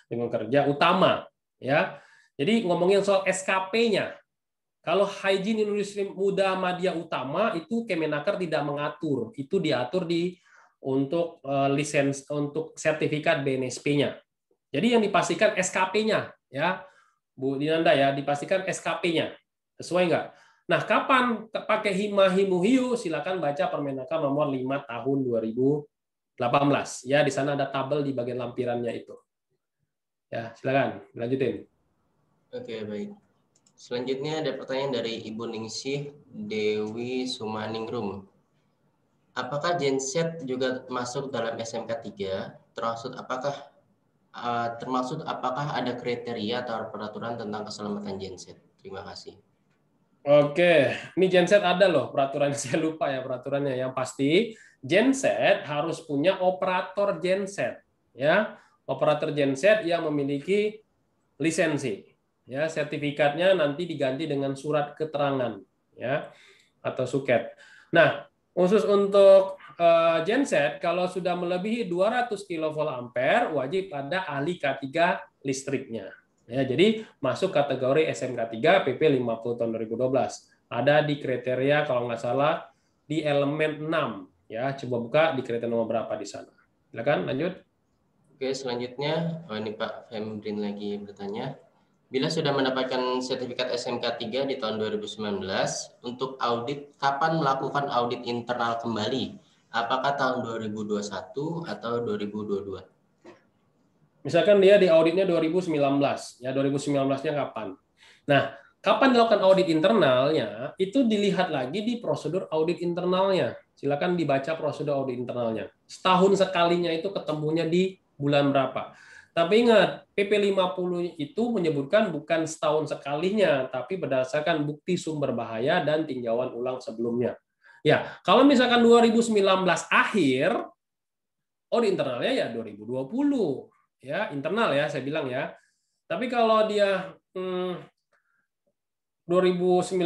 lingkungan kerja utama ya. Jadi ngomongin soal SKP-nya. Kalau hygiene industri muda madya utama itu Kemenaker tidak mengatur, itu diatur untuk lisens untuk sertifikat BNSP-nya. Jadi yang dipastikan SKP-nya ya. Bu Dinanda ya, dipastikan SKP-nya. Sesuai nggak? Nah, kapan pakai HIMA, HIMU, HIU? Silakan baca Permenaker nomor 5 tahun 2018. Ya, di sana ada tabel di bagian lampirannya itu. Ya, silakan lanjutin. Oke, baik. Selanjutnya ada pertanyaan dari Ibu Ningsih Dewi Sumaningrum. Apakah genset juga masuk dalam SMK3? Termasuk apakah ada kriteria atau peraturan tentang keselamatan genset? Terima kasih. Oke, ini genset ada loh peraturannya, saya lupa ya peraturannya. Yang pasti genset harus punya operator genset, ya, operator genset yang memiliki lisensi, ya, sertifikatnya nanti diganti dengan surat keterangan, ya, atau suket. Nah, khusus untuk genset, kalau sudah melebihi 200 kVA wajib ada ahli K3 listriknya. Ya, jadi masuk kategori SMK3 PP 50 tahun 2012. Ada di kriteria kalau nggak salah di elemen 6. Ya, coba buka di kriteria nomor berapa di sana. Silakan lanjut. Oke, selanjutnya, ini Pak Femrin lagi bertanya. Bila sudah mendapatkan sertifikat SMK 3 di tahun 2019, untuk audit, kapan melakukan audit internal kembali? Apakah tahun 2021 atau 2022? Misalkan dia di auditnya 2019, ya 2019-nya kapan? Nah, kapan dilakukan audit internalnya, itu dilihat lagi di prosedur audit internalnya. Silakan dibaca prosedur audit internalnya. Setahun sekalinya itu ketemunya di bulan berapa. Tapi ingat, PP 50 itu menyebutkan bukan setahun sekalinya, tapi berdasarkan bukti sumber bahaya dan tinjauan ulang sebelumnya. Ya, kalau misalkan 2019 akhir, audit internalnya ya 2020. Ya, internal ya, saya bilang ya. Tapi kalau dia 2019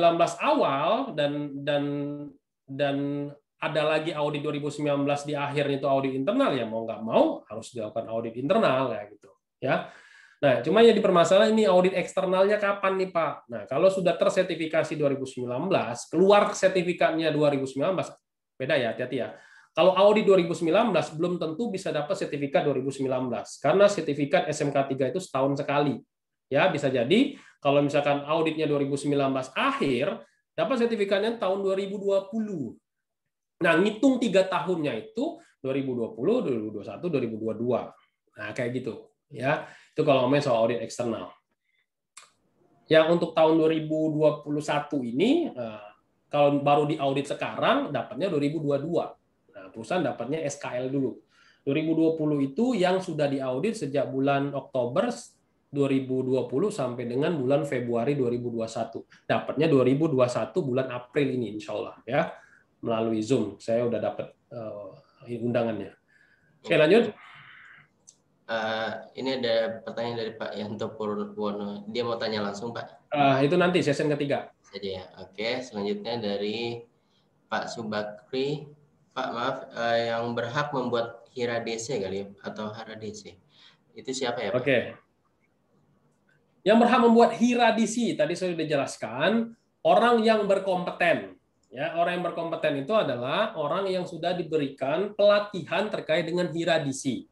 awal dan ada lagi audit 2019 di akhirnya itu audit internal, ya mau nggak mau harus dilakukan audit internal ya gitu ya. Nah, cuma yang dipermasalahan ini audit eksternalnya kapan nih Pak? Nah, kalau sudah tersertifikasi 2019, keluar sertifikatnya 2019, beda ya, hati-hati ya. Kalau audit 2019 belum tentu bisa dapat sertifikat 2019 karena sertifikat SMK 3 itu setahun sekali. Ya, bisa jadi kalau misalkan auditnya 2019 akhir, dapat sertifikatnya tahun 2020. Nah, ngitung 3 tahunnya itu 2020, 2021, 2022. Nah, kayak gitu. Ya, itu kalau ngomongin soal audit eksternal. Yang untuk tahun 2021 ini, kalau baru diaudit sekarang, dapatnya 2022. Nah, perusahaan dapatnya SKL dulu. 2020 itu yang sudah diaudit sejak bulan Oktober 2020 sampai dengan bulan Februari 2021. Dapatnya 2021 bulan April ini, insya Allah. Ya. Melalui Zoom. Saya udah dapat undangannya. Oke, lanjut. Ini ada pertanyaan dari Pak Yanto Purwono. Dia mau tanya langsung, Pak. Itu nanti sesi ketiga. Saja ya. Oke, selanjutnya dari Pak Subakri. Pak, maaf, yang berhak membuat HIRA DC kali ya, atau HARA DC. Itu siapa ya, Pak? Oke. Yang berhak membuat HIRA DC, tadi saya sudah jelaskan, orang yang berkompeten. Ya, orang yang berkompeten itu adalah orang yang sudah diberikan pelatihan terkait dengan HIRA DC.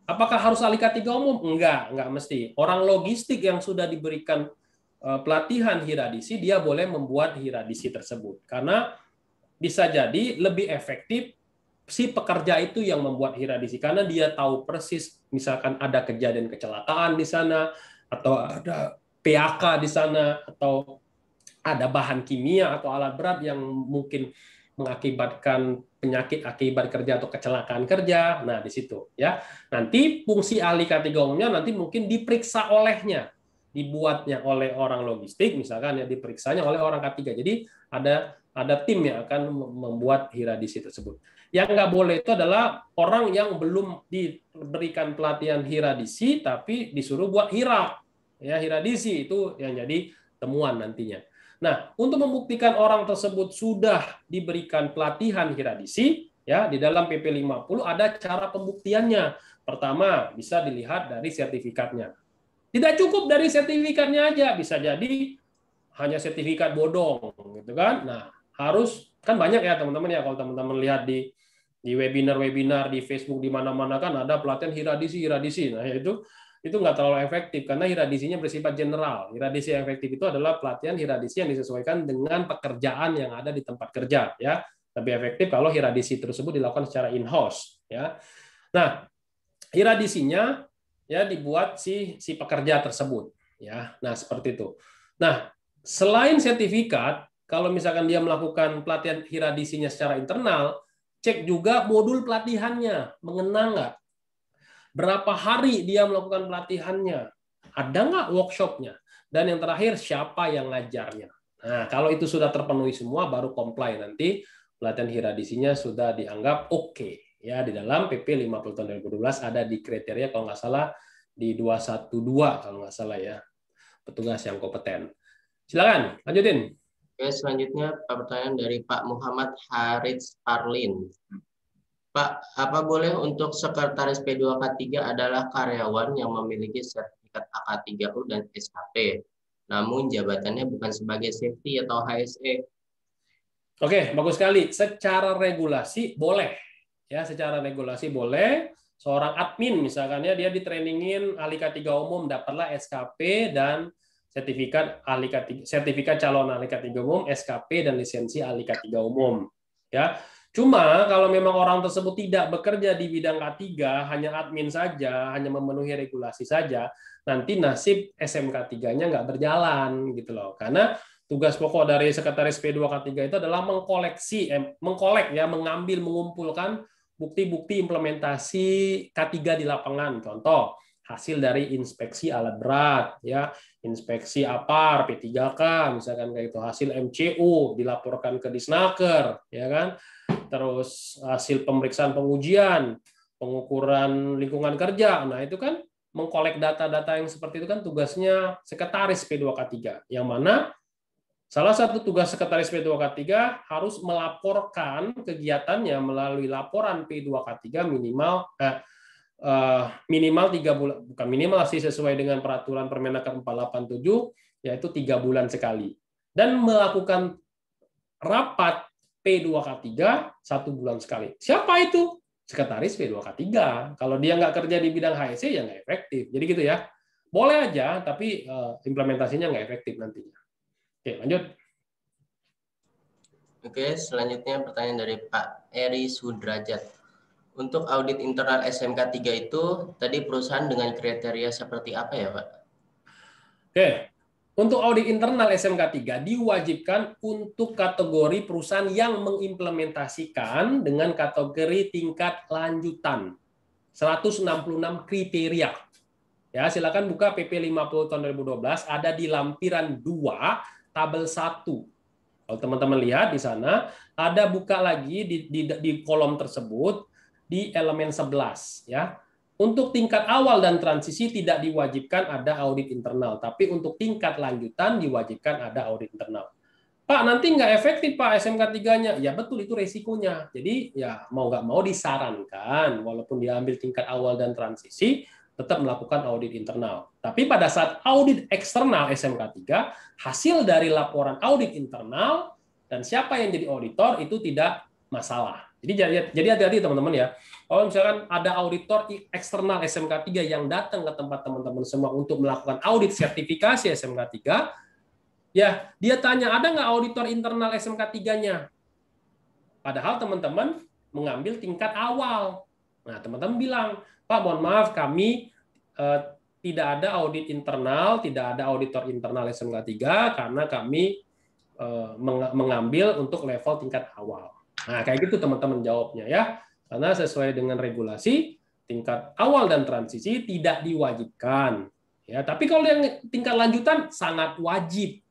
Apakah harus ahli K3 umum? Enggak mesti. Orang logistik yang sudah diberikan pelatihan HIRA DC, dia boleh membuat HIRA DC tersebut. Karena bisa jadi lebih efektif si pekerja itu yang membuat HIRA DC, karena dia tahu persis misalkan ada kejadian kecelakaan di sana, atau ada PHK di sana, atau ada bahan kimia atau alat berat yang mungkin mengakibatkan penyakit akibat kerja atau kecelakaan kerja. Nah, di situ ya. Nanti fungsi ahli K3 umumnya nanti mungkin diperiksa olehnya, dibuatnya oleh orang logistik misalkan ya, diperiksanya oleh orang K3. Jadi ada tim yang akan membuat HIRA DC tersebut. Yang nggak boleh itu adalah orang yang belum diberikan pelatihan HIRA DC tapi disuruh buat HIRA. Ya, HIRA DC itu yang jadi temuan nantinya. Nah, untuk membuktikan orang tersebut sudah diberikan pelatihan HIRA DC, ya, di dalam PP 50 ada cara pembuktiannya. Pertama, bisa dilihat dari sertifikatnya. Tidak cukup dari sertifikatnya aja, bisa jadi hanya sertifikat bodong, gitu kan? Nah, harus kan banyak ya teman-teman ya, kalau teman-teman lihat di webinar-webinar di Facebook di mana-mana kan ada pelatihan HIRA DC. Nah, itu nggak terlalu efektif karena HIRA DC-nya bersifat general. HIRA DC yang efektif itu adalah pelatihan HIRA DC yang disesuaikan dengan pekerjaan yang ada di tempat kerja, ya. Lebih efektif kalau HIRA DC tersebut dilakukan secara in-house, ya. Nah, HIRA DC-nya ya dibuat si pekerja tersebut, ya. Nah, seperti itu. Nah, selain sertifikat, kalau misalkan dia melakukan pelatihan HIRA DC-nya secara internal, cek juga modul pelatihannya, mengena nggak? Berapa hari dia melakukan pelatihannya? Ada nggak workshopnya? Dan yang terakhir, siapa yang ngajarnya? Nah, kalau itu sudah terpenuhi semua, baru comply nanti pelatihan HIRA DC-nya sudah dianggap oke. Ya, di dalam PP 50 tahun 2012 ada di kriteria kalau nggak salah di 212 kalau nggak salah ya, petugas yang kompeten. Silakan, lanjutin. Oke, selanjutnya pertanyaan dari Pak Muhammad Harits Arlin. Pak, apa boleh untuk sekretaris P2K3 adalah karyawan yang memiliki sertifikat AK3U dan SKP, namun jabatannya bukan sebagai safety atau HSE? Oke, bagus sekali. Secara regulasi boleh. Ya, secara regulasi boleh. Seorang admin misalkan ya, dia ditrainingin ahli K3 umum, dapatlah SKP dan sertifikat ahli K3, sertifikat calon ahli K3 umum, SKP dan lisensi ahli K3 umum. Ya. Cuma kalau memang orang tersebut tidak bekerja di bidang K3, hanya admin saja, hanya memenuhi regulasi saja, nanti nasib SMK 3-nya nggak berjalan gitu loh. Karena tugas pokok dari sekretaris P2K3 itu adalah mengkolek ya, mengambil, mengumpulkan bukti-bukti implementasi K3 di lapangan. Contoh, hasil dari inspeksi alat berat, ya, inspeksi APAR, P3K, misalkan kayak itu, hasil MCU dilaporkan ke Disnaker, ya kan, terus hasil pemeriksaan pengujian, pengukuran lingkungan kerja, nah itu kan mengkolek data-data yang seperti itu kan tugasnya sekretaris P2K3, yang mana salah satu tugas sekretaris P2K3 harus melaporkan kegiatannya melalui laporan P2K3 minimal 3 bulan, bukan minimal sih, sesuai dengan peraturan Permenaker 487, yaitu 3 bulan sekali. Dan melakukan rapat P2K3 1 bulan sekali. Siapa itu? Sekretaris P2K3. Kalau dia nggak kerja di bidang HSE, ya nggak efektif. Jadi gitu ya. Boleh aja, tapi implementasinya nggak efektif nantinya. Oke, lanjut. Oke, selanjutnya pertanyaan dari Pak Eri Sudrajat. Untuk audit internal SMK 3 itu, tadi perusahaan dengan kriteria seperti apa ya, Pak? Oke, untuk audit internal SMK 3 diwajibkan untuk kategori perusahaan yang mengimplementasikan dengan kategori tingkat lanjutan. 166 kriteria. Ya, silakan buka PP 50 tahun 2012, ada di lampiran 2, tabel 1. Kalau teman-teman lihat di sana, ada buka lagi di kolom tersebut di elemen 11. Ya. Untuk tingkat awal dan transisi tidak diwajibkan ada audit internal, tapi untuk tingkat lanjutan diwajibkan ada audit internal. Pak, nanti nggak efektif Pak SMK 3-nya. Ya betul, itu resikonya. Jadi ya mau nggak mau disarankan, walaupun diambil tingkat awal dan transisi, tetap melakukan audit internal. Tapi pada saat audit eksternal SMK 3, hasil dari laporan audit internal dan siapa yang jadi auditor itu tidak masalah. Jadi hati-hati teman-teman ya. Kalau misalkan ada auditor eksternal SMK 3 yang datang ke tempat teman-teman semua untuk melakukan audit sertifikasi SMK 3, ya dia tanya ada nggak auditor internal SMK 3-nya? Padahal teman-teman mengambil tingkat awal. Nah, teman-teman bilang, Pak, mohon maaf, kami tidak ada audit internal, tidak ada auditor internal SMK 3 karena kami mengambil untuk level tingkat awal. Nah, kayak gitu teman-teman jawabnya ya. Karena sesuai dengan regulasi, tingkat awal dan transisi tidak diwajibkan. Ya, tapi kalau yang tingkat lanjutan sangat wajib.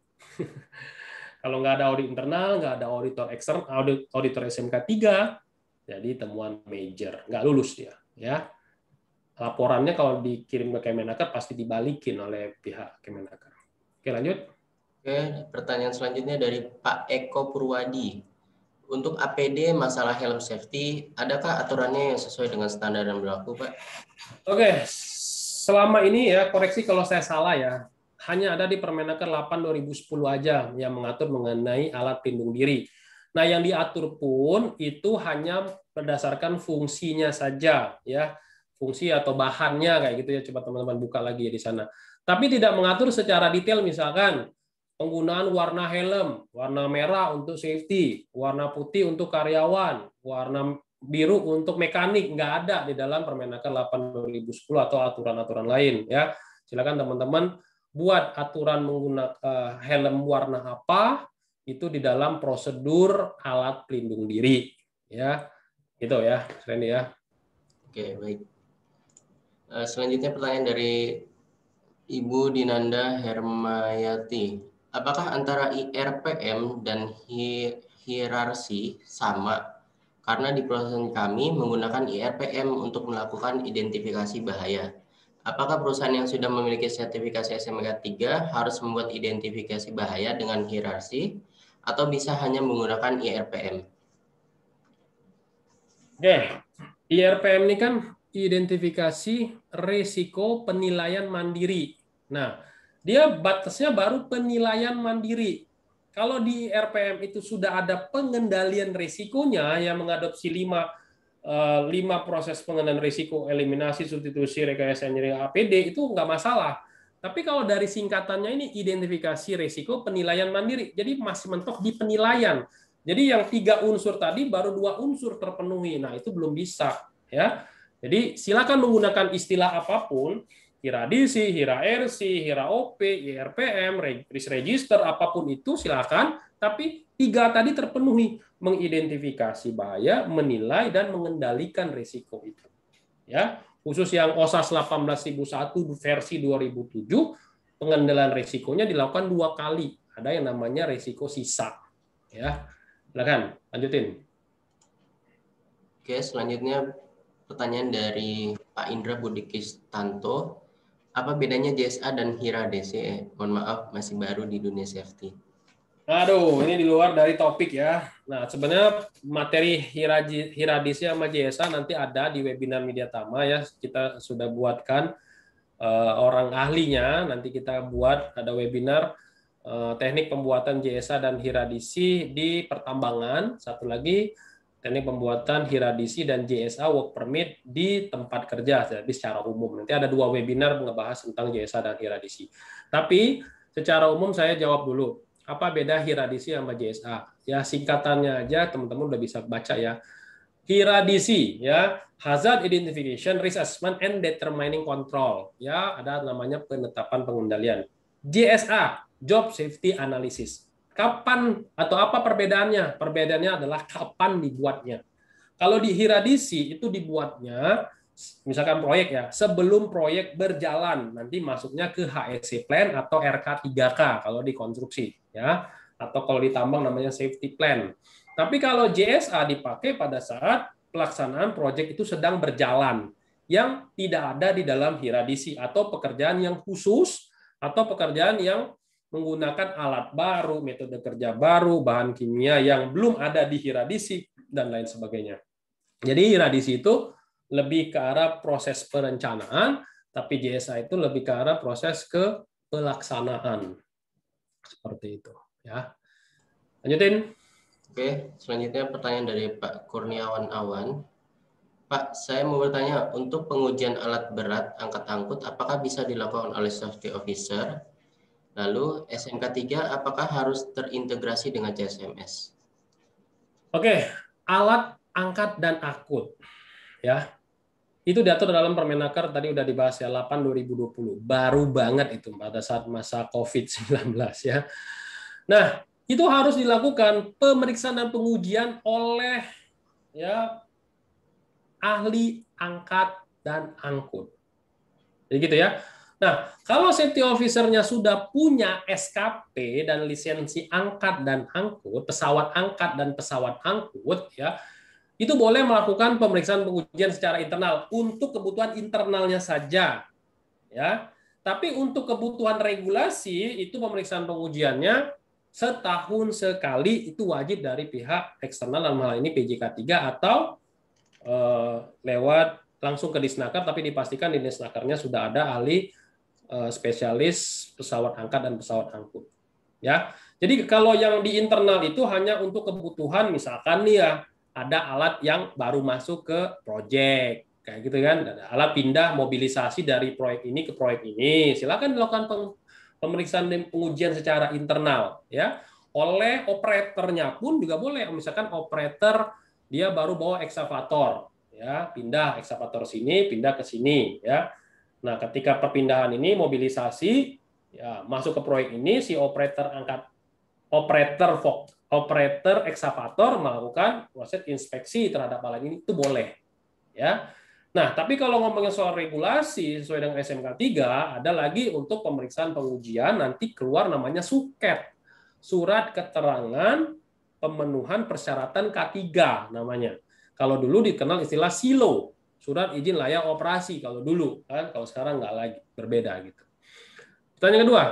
Kalau nggak ada audit internal, nggak ada auditor eksternal, auditor SMK 3, jadi temuan major, nggak lulus dia. Ya. Laporannya kalau dikirim ke Kemenaker pasti dibalikin oleh pihak Kemenaker. Oke, lanjut. Oke, pertanyaan selanjutnya dari Pak Eko Purwadi. Untuk APD masalah helm safety, adakah aturannya yang sesuai dengan standar yang berlaku, Pak? Oke, selama ini ya, koreksi kalau saya salah ya, hanya ada di Permenaker 8 2010 aja yang mengatur mengenai alat pelindung diri. Nah, yang diatur pun itu hanya berdasarkan fungsinya saja, ya, fungsi atau bahannya kayak gitu ya. Coba teman-teman buka lagi ya di sana. Tapi tidak mengatur secara detail, misalkan penggunaan warna helm, warna merah untuk safety, warna putih untuk karyawan, warna biru untuk mekanik, nggak ada di dalam Permenaker 8 2010 atau aturan-aturan lain ya. Silakan teman-teman buat aturan menggunakan helm warna apa itu di dalam prosedur alat pelindung diri ya. Gitu ya, Randy ya. Oke, baik. Selanjutnya pertanyaan dari Ibu Dinanda Hermayati. Apakah antara IRPM dan hierarki sama? Karena di perusahaan kami menggunakan IRPM untuk melakukan identifikasi bahaya. Apakah perusahaan yang sudah memiliki sertifikasi SMK 3 harus membuat identifikasi bahaya dengan hierarki atau bisa hanya menggunakan IRPM? Oke, IRPM ini kan identifikasi risiko penilaian mandiri. Nah, dia batasnya baru penilaian mandiri. Kalau di IRPM itu sudah ada pengendalian risikonya yang mengadopsi 5 5 proses pengendalian risiko, eliminasi, substitusi, rekayasa engineering APD itu nggak masalah. Tapi kalau dari singkatannya ini identifikasi risiko penilaian mandiri, jadi masih mentok di penilaian. Jadi yang 3 unsur tadi baru 2 unsur terpenuhi, nah itu belum bisa ya. Jadi silakan menggunakan istilah apapun, HIRA DC, HIRA RC, HIRA OP, IRPM, risk register, apapun itu silakan, tapi 3 tadi terpenuhi, mengidentifikasi bahaya, menilai dan mengendalikan risiko itu. Ya, khusus yang OSAS 18001 versi 2007, pengendalian risikonya dilakukan 2 kali. Ada yang namanya risiko sisa. Ya, silakan lanjutin. Oke, selanjutnya pertanyaan dari Pak Indra Budi Kristanto. Apa bedanya JSA dan HIRA DC? Mohon maaf, masih baru di dunia safety. Aduh, ini di luar dari topik ya. Nah, sebenarnya materi HIRA DC sama JSA nanti ada di webinar Media Tama ya. Kita sudah buatkan orang ahlinya. Nanti kita buat ada webinar teknik pembuatan JSA dan HIRA DC di pertambangan. Satu lagi teknik pembuatan HIRA DC dan JSA work permit di tempat kerja, jadi secara umum. Nanti ada 2 webinar ngebahas tentang JSA dan HIRA DC. Tapi secara umum saya jawab dulu, apa beda HIRA DC sama JSA? Ya singkatannya aja teman-teman udah bisa baca ya. HIRA DC ya, Hazard Identification, Risk Assessment and Determining Control. Ya, ada namanya penetapan pengendalian. JSA, Job Safety Analysis. Kapan atau apa perbedaannya? Perbedaannya adalah kapan dibuatnya. Kalau di HIRA DC itu dibuatnya, misalkan proyek ya, sebelum proyek berjalan, nanti masuknya ke HSE Plan atau RK3K kalau di konstruksi, ya, atau kalau di tambang namanya Safety Plan. Tapi kalau JSA dipakai pada saat pelaksanaan proyek itu sedang berjalan, yang tidak ada di dalam HIRA DC atau pekerjaan yang khusus atau pekerjaan yang menggunakan alat baru, metode kerja baru, bahan kimia yang belum ada di HIRA DC, dan lain sebagainya. Jadi HIRA DC itu lebih ke arah proses perencanaan, tapi JSA itu lebih ke arah proses ke pelaksanaan. Seperti itu. Ya. Lanjutin. Oke, selanjutnya pertanyaan dari Pak Kurniawan Awan. Pak, saya mau bertanya, untuk pengujian alat berat angkat angkut, apakah bisa dilakukan oleh safety officer? Lalu SMK 3 apakah harus terintegrasi dengan CSMS? Oke, alat angkat dan angkut. Ya. Itu diatur dalam Permenaker tadi udah dibahas ya 8/2020. Baru banget itu pada saat masa Covid-19 ya. Nah, itu harus dilakukan pemeriksaan dan pengujian oleh ya ahli angkat dan angkut. Jadi gitu ya. Nah, kalau safety officer-nya sudah punya SKP dan lisensi angkat dan angkut, pesawat angkat dan pesawat angkut, ya, itu boleh melakukan pemeriksaan pengujian secara internal untuk kebutuhan internalnya saja, ya. Tapi untuk kebutuhan regulasi itu pemeriksaan pengujiannya setahun sekali, itu wajib dari pihak eksternal, dalam hal ini PJK 3 atau lewat langsung ke Disnaker, tapi dipastikan di Disnakernya sudah ada ahli spesialis pesawat angkat dan pesawat angkut. Ya, jadi kalau yang di internal itu hanya untuk kebutuhan, misalkan nih ya ada alat yang baru masuk ke proyek, kayak gitu kan, ada alat pindah mobilisasi dari proyek ini ke proyek ini, silakan dilakukan pemeriksaan dan pengujian secara internal, ya, oleh operatornya pun juga boleh. Misalkan operator dia baru bawa eksavator, ya, pindah eksavator sini, pindah ke sini, ya. Nah, ketika perpindahan ini mobilisasi ya masuk ke proyek ini, si operator eksavator melakukan proses inspeksi terhadap alat ini, itu boleh. Ya. Nah, tapi kalau ngomongin soal regulasi sesuai dengan SMK 3, ada lagi untuk pemeriksaan pengujian nanti keluar namanya SUKET. Surat Keterangan Pemenuhan Persyaratan K3 namanya. Kalau dulu dikenal istilah SILO. Surat izin layak operasi kalau dulu, kan, kalau sekarang nggak lagi, berbeda gitu. Pertanyaan kedua,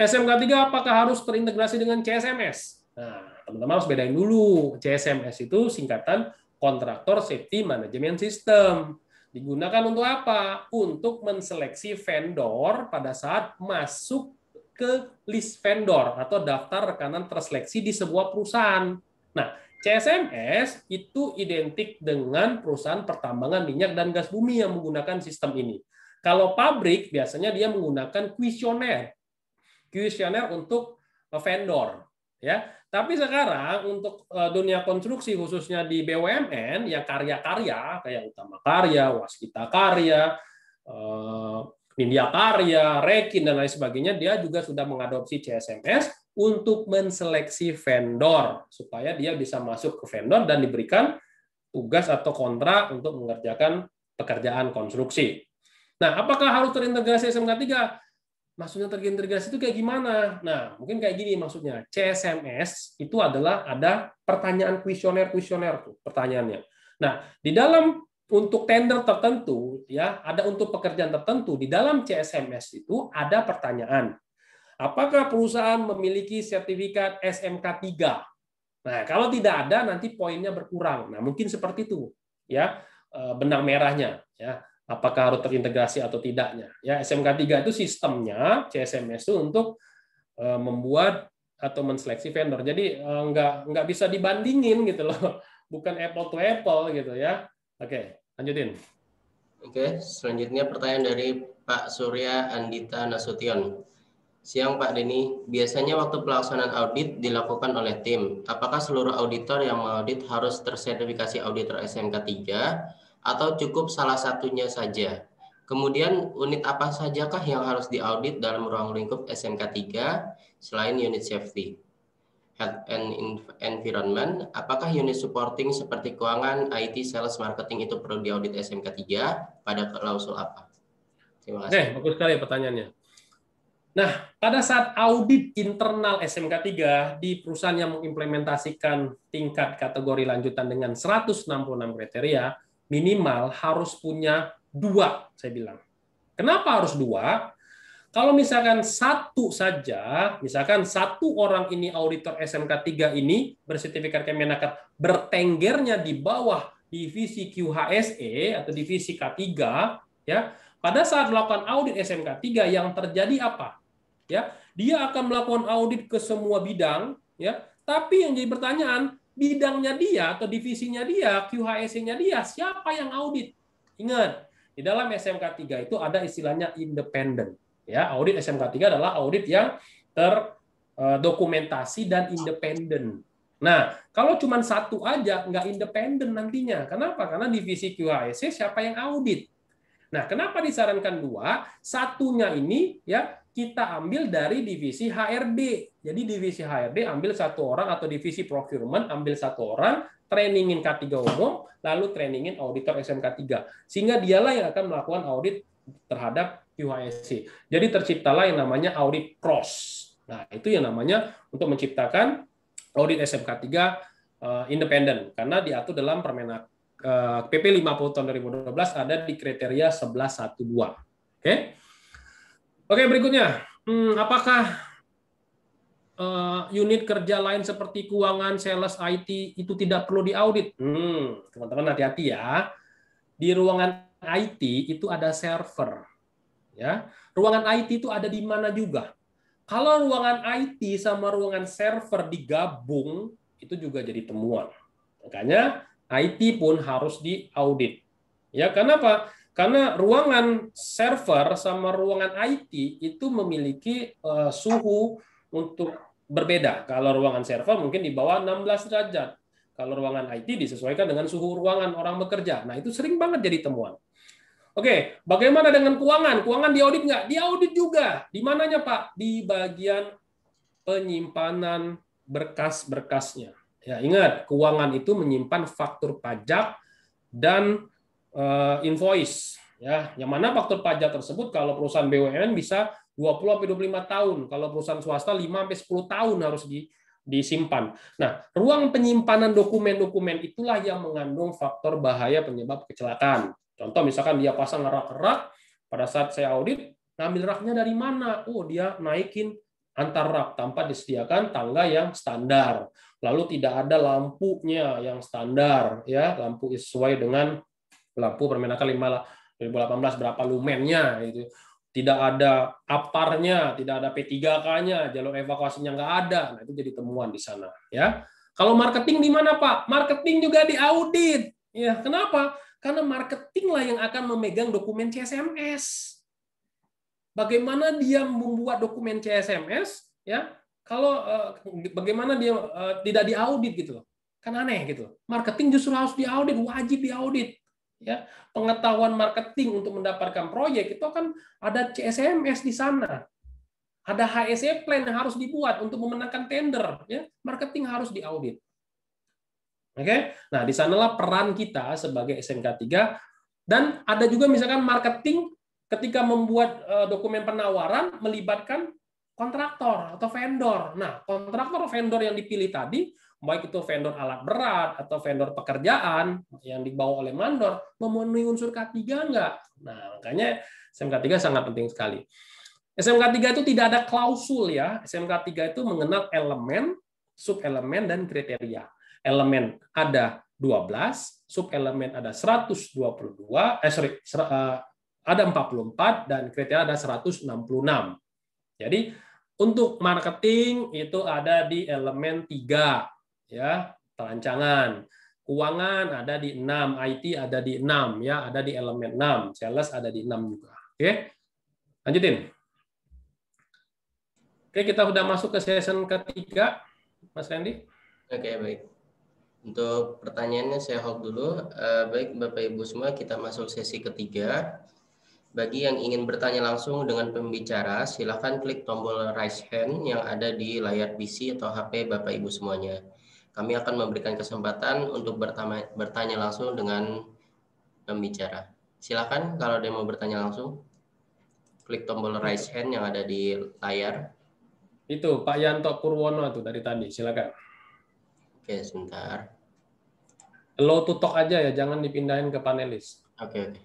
SMK 3 apakah harus terintegrasi dengan CSMS? Nah, teman-teman harus bedain dulu. CSMS itu singkatan Kontraktor Safety Management System. Digunakan untuk apa? Untuk menseleksi vendor pada saat masuk ke list vendor atau daftar rekanan terseleksi di sebuah perusahaan. Nah, CSMS itu identik dengan perusahaan pertambangan minyak dan gas bumi yang menggunakan sistem ini. Kalau pabrik biasanya dia menggunakan kuesioner untuk vendor, ya. Tapi sekarang untuk dunia konstruksi khususnya di BUMN yang karya-karya kayak Utama Karya, Waskita Karya, Nindya Karya, Rekin dan lain sebagainya, dia juga sudah mengadopsi CSMS untuk menseleksi vendor supaya dia bisa masuk ke vendor dan diberikan tugas atau kontrak untuk mengerjakan pekerjaan konstruksi. Nah, apakah harus terintegrasi SMK 3? Maksudnya terintegrasi itu kayak gimana? Nah, mungkin kayak gini maksudnya. CSMS itu adalah ada pertanyaan kuesioner tuh pertanyaannya. Nah, di dalam untuk tender tertentu ya, ada untuk pekerjaan tertentu di dalam CSMS itu ada pertanyaan. Apakah perusahaan memiliki sertifikat SMK 3? Nah, kalau tidak ada nanti poinnya berkurang. Nah, mungkin seperti itu ya, benang merahnya ya. Apakah harus terintegrasi atau tidaknya. Ya, SMK 3 itu sistemnya CSMS itu untuk membuat atau menseleksi vendor. Jadi nggak bisa dibandingin gitu loh. Bukan apple to apple gitu ya. Oke, lanjutin. Oke, selanjutnya pertanyaan dari Pak Surya Andita Nasution. Siang Pak Denny, biasanya waktu pelaksanaan audit dilakukan oleh tim. Apakah seluruh auditor yang mengaudit harus tersertifikasi auditor SMK 3 atau cukup salah satunya saja? Kemudian unit apa sajakah yang harus diaudit dalam ruang lingkup SMK 3 selain unit safety, health and environment? Apakah unit supporting seperti keuangan, IT, sales, marketing itu perlu diaudit SMK 3 pada klausul apa? Terima kasih. Oke, bagus sekali pertanyaannya. Nah, pada saat audit internal SMK 3 di perusahaan yang mengimplementasikan tingkat kategori lanjutan dengan 166 kriteria, minimal harus punya 2, saya bilang. Kenapa harus 2? Kalau misalkan satu saja, misalkan satu orang ini auditor SMK 3 ini bersertifikat Kemenaker bertenggernya di bawah divisi QHSE atau divisi K3, ya, pada saat melakukan audit SMK 3 yang terjadi apa? Ya, dia akan melakukan audit ke semua bidang, ya. Tapi yang jadi pertanyaan, bidangnya dia atau divisinya dia, QHSE-nya dia, siapa yang audit? Ingat, di dalam SMK 3 itu ada istilahnya independen. Ya, audit SMK 3 adalah audit yang terdokumentasi dan independen. Nah, kalau cuma satu aja nggak independen nantinya. Kenapa? Karena divisi QHSE siapa yang audit? Nah, kenapa disarankan 2? Satunya ini ya kita ambil dari divisi HRD. Jadi divisi HRD ambil 1 orang atau divisi procurement ambil 1 orang, trainingin K3 umum, lalu trainingin auditor SMK 3. Sehingga dialah yang akan melakukan audit terhadap QHSE. Jadi terciptalah yang namanya audit cross. Nah, itu yang namanya untuk menciptakan audit SMK 3 independen karena diatur dalam Permenak PP 50 tahun 2012 ada di kriteria 1112. Oke. Oke, berikutnya. Apakah unit kerja lain seperti keuangan, sales, IT itu tidak perlu diaudit? Teman-teman hati-hati ya. Di ruangan IT itu ada server. Ya. Ruangan IT itu ada di mana juga. Kalau ruangan IT sama ruangan server digabung, itu juga jadi temuan. Makanya IT pun harus diaudit. Ya, kenapa? Karena ruangan server sama ruangan IT itu memiliki suhu untuk berbeda. Kalau ruangan server mungkin di bawah 16 derajat. Kalau ruangan IT disesuaikan dengan suhu ruangan orang bekerja. Nah, itu sering banget jadi temuan. Oke, bagaimana dengan keuangan? Keuangan diaudit nggak? Diaudit juga. Di mananya, Pak? Di bagian penyimpanan berkas-berkasnya. Ya, ingat, keuangan itu menyimpan faktur pajak dan invoice. Ya, yang mana faktur pajak tersebut kalau perusahaan BUMN bisa 20-25 tahun. Kalau perusahaan swasta 5-10 tahun harus disimpan. Nah, ruang penyimpanan dokumen-dokumen itulah yang mengandung faktor bahaya penyebab kecelakaan. Contoh misalkan dia pasang rak-rak, pada saat saya audit, ngambil raknya dari mana? Oh, dia naikin antar rak tanpa disediakan tangga yang standar. Lalu tidak ada lampunya yang standar, ya, lampu sesuai dengan lampu Permenaker 5 2018 berapa lumennya gitu. Tidak ada aparnya, tidak ada P3K-nya, jalur evakuasinya nggak ada. Nah, itu jadi temuan di sana, ya. Kalau marketing di mana, Pak? Marketing juga diaudit. Ya, kenapa? Karena marketing lah yang akan memegang dokumen CSMS. Bagaimana dia membuat dokumen CSMS, ya? Kalau bagaimana dia tidak diaudit gitu loh. Kan aneh gitu. Marketing justru harus diaudit, wajib diaudit. Ya, pengetahuan marketing untuk mendapatkan proyek itu kan ada CSMS di sana. Ada HSE plan yang harus dibuat untuk memenangkan tender, ya. Marketing harus diaudit. Oke. Nah, di sanalah peran kita sebagai SMK 3 dan ada juga misalkan marketing ketika membuat dokumen penawaran melibatkan kontraktor atau vendor. Nah, kontraktor vendor yang dipilih tadi, baik itu vendor alat berat atau vendor pekerjaan yang dibawa oleh mandor, memenuhi unsur K3 enggak? Nah, makanya SMK 3 sangat penting sekali. SMK 3 itu tidak ada klausul ya. SMK 3 itu mengenal elemen, subelemen, dan kriteria. Elemen ada 12, subelemen ada 122, ada 44, dan kriteria ada 166. Jadi untuk marketing itu ada di elemen 3, ya, perancangan. Keuangan ada di 6, IT ada di 6, ya, ada di elemen 6, sales ada di 6 juga. Oke, lanjutin. Oke, kita sudah masuk ke session ketiga, Mas Randy. Oke, baik. Untuk pertanyaannya saya hold dulu. Baik, Bapak Ibu semua, kita masuk sesi ketiga. Bagi yang ingin bertanya langsung dengan pembicara, silakan klik tombol raise hand yang ada di layar PC atau HP Bapak Ibu semuanya. Kami akan memberikan kesempatan untuk bertanya langsung dengan pembicara. Silakan kalau ada yang mau bertanya langsung, klik tombol raise hand yang ada di layar. Itu Pak Yanto Purwono tuh dari tadi, silakan. Oke, sebentar. Allow to talk aja ya, jangan dipindahin ke panelis. Oke.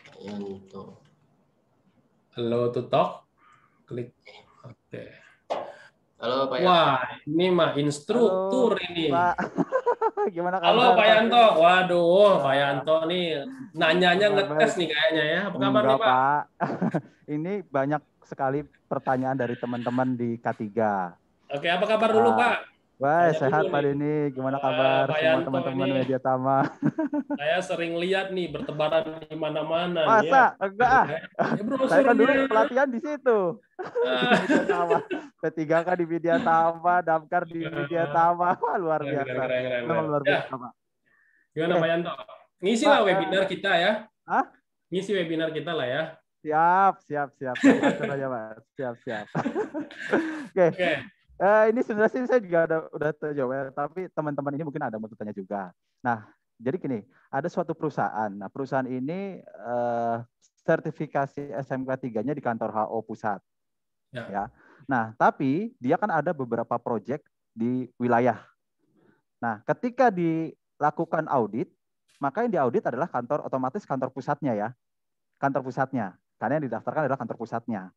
Pak Yanto. Allow to talk, klik. Oke. Halo Pak Yanto. Wah, ini mah instruktur. Halo, ini. Pak. Gimana kabar? Halo Pak Yanto. Waduh, Pak Yanto nih nanyanya ngetes nih kayaknya ya. Apa kabar nih Pak? Pak. Ini banyak sekali pertanyaan dari teman-teman di K3. Oke, apa kabar dulu Pak? Wah, Tanya sehat dulu Pak nih. Denny. Gimana kabar Pak semua Yanto teman-teman ini. Media Tama? Saya sering lihat nih bertebaran di mana-mana. Masa? Nih, ya. Enggak ah. Saya kan dulu brosurnya. pelatihan di situ. Ah. Media Tama. P3K di Media Tama, Damkar di Media Tama. Wah, luar biasa. Keren. Memang luar Ya, biasa, Pak. gimana Pak Yanto? Ngisi Pak, lah webinar kita ya. Hah? Ngisi webinar kita lah ya. Siap. Atur aja, Pak. Siap. Oke. Ini sebenarnya sih saya juga udah terjawab, tapi teman-teman ini mungkin ada mau tanya juga. Nah, jadi gini, ada suatu perusahaan. Nah, perusahaan ini sertifikasi SMK 3-nya di kantor HO pusat. Ya. Nah, tapi dia kan ada beberapa proyek di wilayah. Nah, ketika dilakukan audit, maka yang diaudit adalah otomatis kantor pusatnya ya. Kantor pusatnya. Karena yang didaftarkan adalah kantor pusatnya.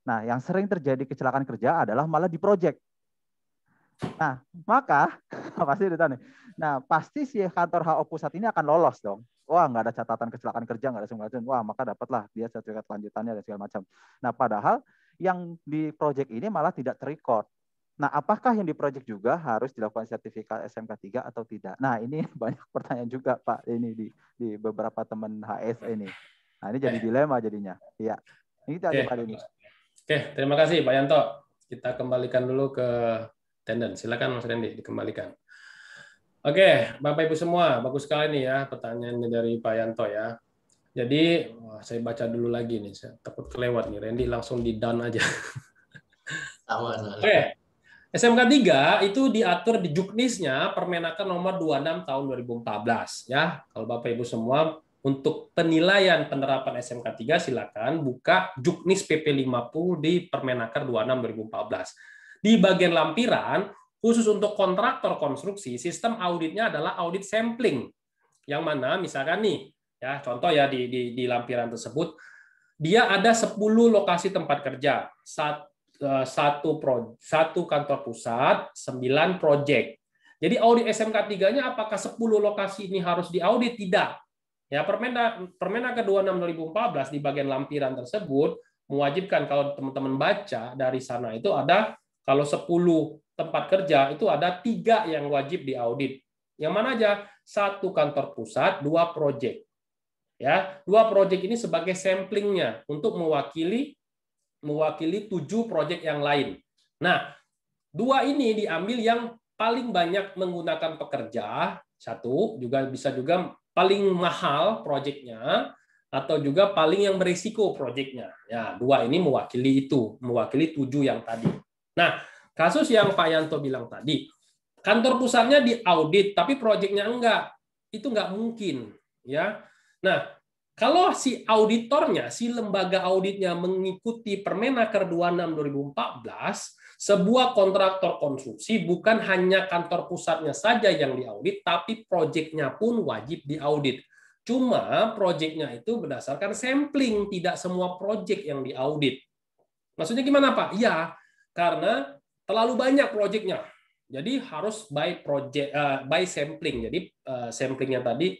Nah, yang sering terjadi kecelakaan kerja adalah malah di proyek. Nah, maka pasti ditanya. Nah, pasti si kantor HO pusat ini akan lolos dong. Wah, nggak ada catatan kecelakaan kerja, nggak ada segala macam. Wah, maka dapatlah dia sertifikat lanjutannya dan segala macam. Nah, padahal yang di proyek ini malah tidak terrecord. Nah, apakah yang di proyek juga harus dilakukan sertifikat SMK 3 atau tidak? Nah, ini banyak pertanyaan juga Pak ini di beberapa teman HS ini. Nah, ini jadi dilema jadinya. Iya. Ini aja Pak ini. Oke, terima kasih Pak Yanto. Kita kembalikan dulu ke attendance. Silakan Mas Randy dikembalikan. Oke, Bapak Ibu semua, bagus sekali nih ya pertanyaannya dari Pak Yanto ya. Jadi, saya baca dulu lagi nih, saya takut kelewat nih. Randy langsung di down aja. Oke. SMK 3 itu diatur di Juknisnya Permenaker nomor 26 tahun 2014 ya. Kalau Bapak Ibu semua untuk penilaian penerapan SMK 3 silakan buka Juknis PP 50 di Permenaker 26 2014. Di bagian lampiran khusus untuk kontraktor konstruksi, sistem auditnya adalah audit sampling. Yang mana misalkan nih, ya contoh ya di lampiran tersebut, dia ada 10 lokasi tempat kerja, satu kantor pusat, 9 proyek. Jadi audit SMK 3-nya apakah 10 lokasi ini harus diaudit? Tidak. Ya, Permenaker 26 2014 di bagian lampiran tersebut mewajibkan kalau teman-teman baca dari sana itu ada kalau 10 tempat kerja itu ada 3 yang wajib diaudit. Yang mana aja? 1 kantor pusat, 2 proyek. Ya, 2 proyek ini sebagai samplingnya untuk mewakili 7 proyek yang lain. Nah, 2 ini diambil yang paling banyak menggunakan pekerja, 1 juga bisa juga paling mahal proyeknya, atau juga paling yang berisiko proyeknya. Ya, 2 ini mewakili 7 yang tadi. Nah, kasus yang Pak Yanto bilang tadi, kantor pusatnya diaudit tapi proyeknya enggak, itu enggak mungkin, ya. Nah, kalau si auditornya, si lembaga auditnya mengikuti Permenaker 26/2014, sebuah kontraktor konstruksi bukan hanya kantor pusatnya saja yang diaudit, tapi proyeknya pun wajib diaudit. Cuma proyeknya itu berdasarkan sampling, tidak semua proyek yang diaudit. Maksudnya gimana, Pak? Ya, karena terlalu banyak proyeknya. Jadi harus by project, by sampling. Jadi samplingnya tadi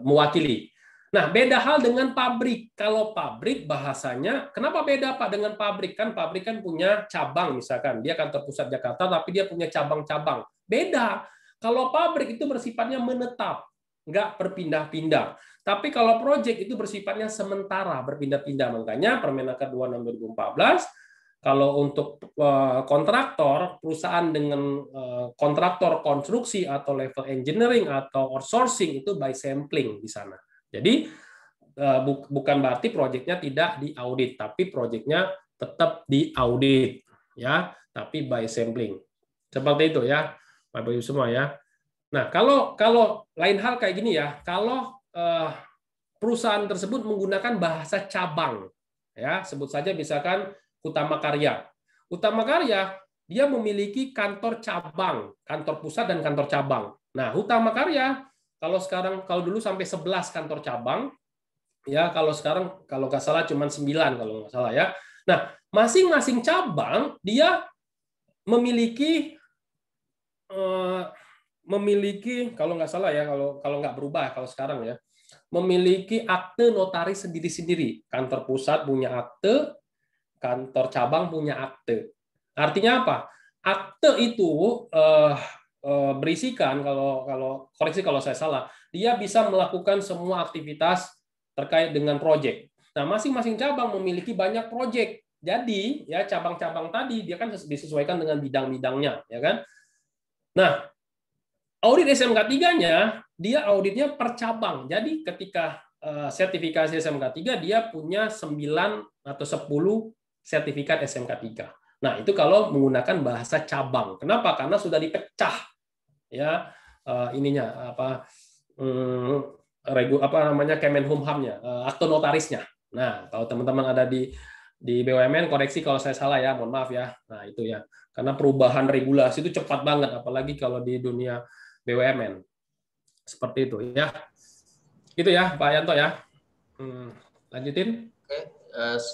mewakili. Nah, beda hal dengan pabrik. Kalau pabrik bahasanya, kenapa beda Pak dengan pabrik? Kan pabrik kan punya cabang misalkan. Dia kantor pusat Jakarta, tapi dia punya cabang-cabang. Beda. Kalau pabrik itu bersifatnya menetap, nggak berpindah-pindah. Tapi kalau proyek itu bersifatnya sementara, berpindah-pindah. Makanya Permenaker 26/2014, kalau untuk kontraktor, perusahaan dengan kontraktor konstruksi atau level engineering atau outsourcing itu by sampling di sana. Jadi bukan berarti proyeknya tidak diaudit, tapi proyeknya tetap diaudit, ya, tapi by sampling. Seperti itu ya, Bapak Ibu semua ya. Nah, kalau lain hal kayak gini ya, kalau perusahaan tersebut menggunakan bahasa cabang, ya, sebut saja misalkan Utama Karya. Utama Karya dia memiliki kantor cabang, kantor pusat dan kantor cabang. Nah, Utama Karya kalau dulu sampai 11 kantor cabang, ya kalau sekarang kalau nggak salah cuma 9 kalau nggak salah ya. Nah, masing-masing cabang dia memiliki kalau nggak salah ya, kalau nggak berubah kalau sekarang ya, memiliki akte notaris sendiri-sendiri. Kantor pusat punya akte, kantor cabang punya akte. Artinya apa? Akte itu berisikan, kalau koreksi kalau saya salah, dia bisa melakukan semua aktivitas terkait dengan proyek. Nah, masing-masing cabang memiliki banyak proyek. Jadi, ya cabang-cabang tadi dia kan disesuaikan dengan bidang-bidangnya, ya kan? Nah, audit SMK 3-nya, dia auditnya per cabang. Jadi, ketika sertifikasi SMK 3, dia punya 9 atau 10 sertifikat SMK 3. Nah, itu kalau menggunakan bahasa cabang. Kenapa? Karena sudah dipecah ya ininya Kemenhumham-nya, akte notarisnya. Nah, kalau teman-teman ada di BUMN, koreksi kalau saya salah ya, mohon maaf ya. Nah, itu ya. Karena perubahan regulasi itu cepat banget, apalagi kalau di dunia BUMN. Seperti itu ya. Itu ya, Pak Yanto ya. Lanjutin. Oke,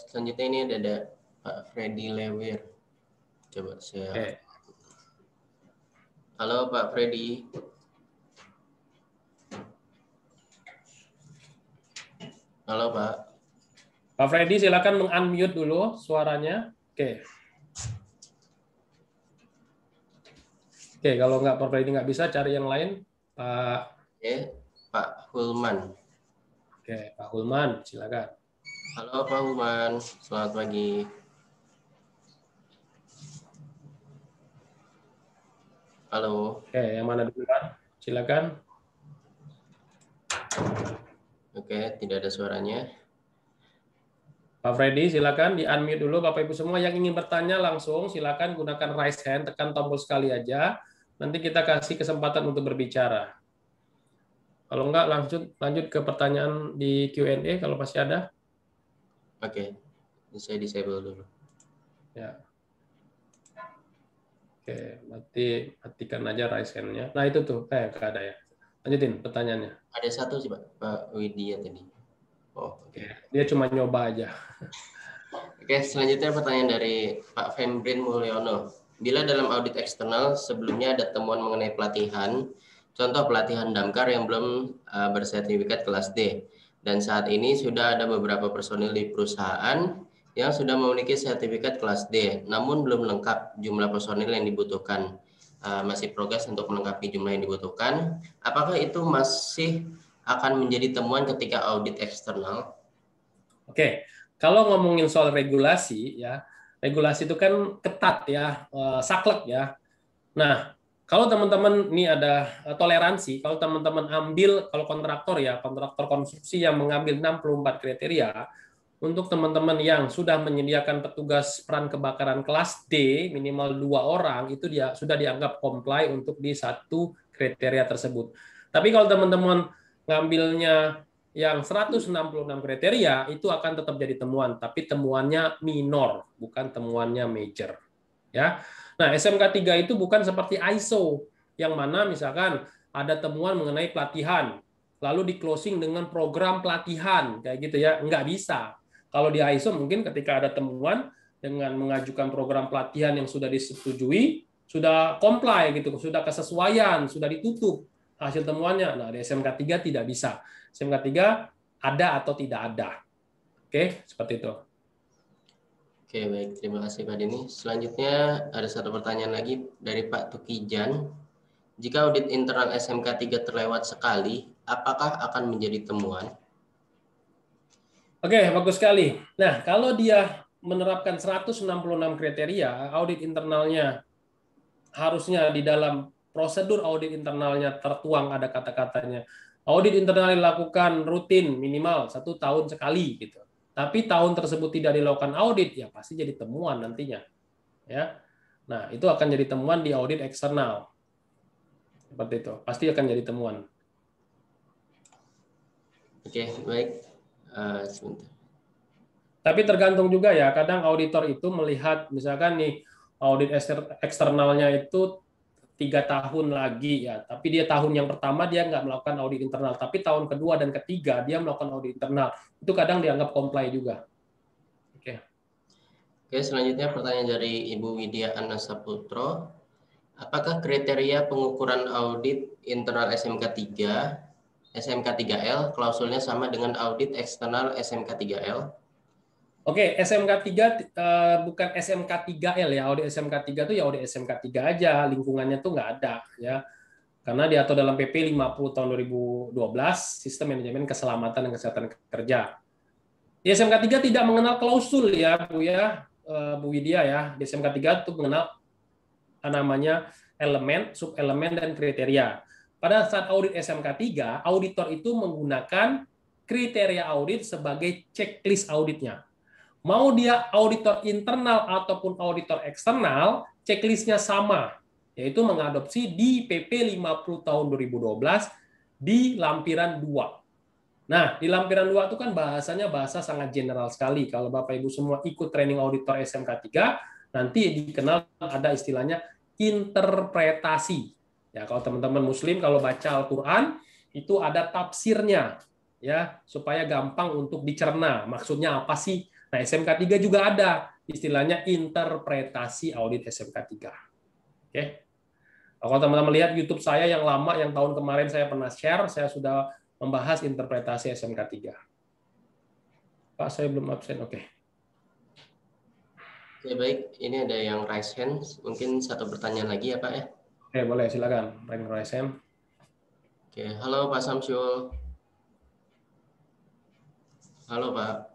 selanjutnya ini ada Pak Freddy Lewir. Coba saya. Oke. Halo Pak Freddy. Halo Pak. Pak Freddy silakan meng-unmute dulu suaranya. Oke. Oke, kalau nggak Pak Freddy nggak bisa, cari yang lain. Pak. Oke, Pak Hulman. Oke, Pak Hulman, silakan. Halo Pak Hulman, selamat pagi. Halo. Oke, yang mana duluan? Silakan. Oke, tidak ada suaranya. Pak Freddy, silakan di-unmute dulu. Bapak Ibu semua yang ingin bertanya langsung, silakan gunakan raise hand, tekan tombol sekali aja. Nanti kita kasih kesempatan untuk berbicara. Kalau enggak, lanjut ke pertanyaan di Q&A kalau masih ada. Oke, saya disable dulu. Ya. Oke, matikan aja raise hand-nya. Nah, itu tuh, nggak ada ya. Lanjutin pertanyaannya. Ada satu sih, Pak Widya tadi. Oh, oke. Dia cuma nyoba aja. Oke, selanjutnya pertanyaan dari Pak Fembrin Mulyono. Bila dalam audit eksternal sebelumnya ada temuan mengenai pelatihan, contoh pelatihan damkar yang belum bersertifikat kelas D, dan saat ini sudah ada beberapa personil di perusahaan yang sudah memiliki sertifikat kelas D, namun belum lengkap jumlah personil yang dibutuhkan. Masih progres untuk melengkapi jumlah yang dibutuhkan. Apakah itu masih akan menjadi temuan ketika audit eksternal? Oke, kalau ngomongin soal regulasi ya, regulasi itu kan ketat ya, saklek ya. Nah, kalau teman-teman ini ada toleransi, kalau teman-teman ambil, kalau kontraktor ya, kontraktor konstruksi yang mengambil 64 kriteria, untuk teman-teman yang sudah menyediakan petugas peran kebakaran kelas D minimal 2 orang, itu dia sudah dianggap comply untuk di satu kriteria tersebut. Tapi kalau teman-teman ngambilnya yang 166 kriteria, itu akan tetap jadi temuan, tapi temuannya minor, bukan temuannya major. Ya. Nah, SMK 3 itu bukan seperti ISO, yang mana misalkan ada temuan mengenai pelatihan, lalu di closing dengan program pelatihan, kayak gitu ya, nggak bisa. Kalau di ISO mungkin ketika ada temuan dengan mengajukan program pelatihan yang sudah disetujui, sudah comply gitu, sudah kesesuaian, sudah ditutup hasil temuannya. Nah, di SMK 3 tidak bisa. SMK 3 ada atau tidak ada. Oke, seperti itu. Oke, baik. Terima kasih Pak Denny. Selanjutnya ada satu pertanyaan lagi dari Pak Tukijan. Jika audit internal SMK 3 terlewat sekali, apakah akan menjadi temuan? Oke, bagus sekali. Nah, kalau dia menerapkan 166 kriteria, audit internalnya harusnya di dalam prosedur audit internalnya tertuang ada kata-katanya. Audit internal dilakukan rutin minimal 1 tahun sekali gitu. Tapi tahun tersebut tidak dilakukan audit, ya pasti jadi temuan nantinya. Ya. Nah, itu akan jadi temuan di audit eksternal. Seperti itu. Pasti akan jadi temuan. Oke, baik. Sebentar. Tapi tergantung juga ya, kadang auditor itu melihat misalkan nih audit eksternalnya itu 3 tahun lagi ya, tapi dia tahun yang pertama dia nggak melakukan audit internal, tapi tahun kedua dan ketiga dia melakukan audit internal, itu kadang dianggap comply juga. Oke. Oke, selanjutnya pertanyaan dari Ibu Widya Anna Saputro. Apakah kriteria pengukuran audit internal SMK 3 SMK 3L klausulnya sama dengan audit eksternal SMK 3L? Oke, SMK 3 bukan SMK 3L ya. Audit SMK 3 itu ya audit SMK 3 aja, lingkungannya tuh nggak ada ya. Karena diatur dalam PP 50 tahun 2012, Sistem Manajemen Keselamatan dan Kesehatan Kerja. Di SMK 3 tidak mengenal klausul ya, Bu ya, Bu Widya ya. Di SMK 3 itu mengenal namanya elemen, subelemen dan kriteria. Pada saat audit SMK 3, auditor itu menggunakan kriteria audit sebagai checklist auditnya. Mau dia auditor internal ataupun auditor eksternal, checklistnya sama, yaitu mengadopsi di PP 50 tahun 2012 di lampiran 2. Nah, di lampiran 2 itu kan bahasanya bahasa sangat general sekali. Kalau Bapak Ibu semua ikut training auditor SMK 3, nanti dikenal ada istilahnya interpretasi. Ya, kalau teman-teman Muslim kalau baca Al-Qur'an itu ada tafsirnya ya, supaya gampang untuk dicerna. Maksudnya apa sih? Nah, SMK 3 juga ada istilahnya interpretasi audit SMK 3. Oke. Kalau teman-teman lihat YouTube saya yang lama yang tahun kemarin saya pernah share, saya sudah membahas interpretasi SMK 3. Pak, saya belum absen. Oke. Oke, baik. Ini ada yang raise hand. Mungkin satu pertanyaan lagi ya, Pak ya? Oke, boleh, silakan. Raise hand. Oke, halo Pak Samsul. Halo Pak.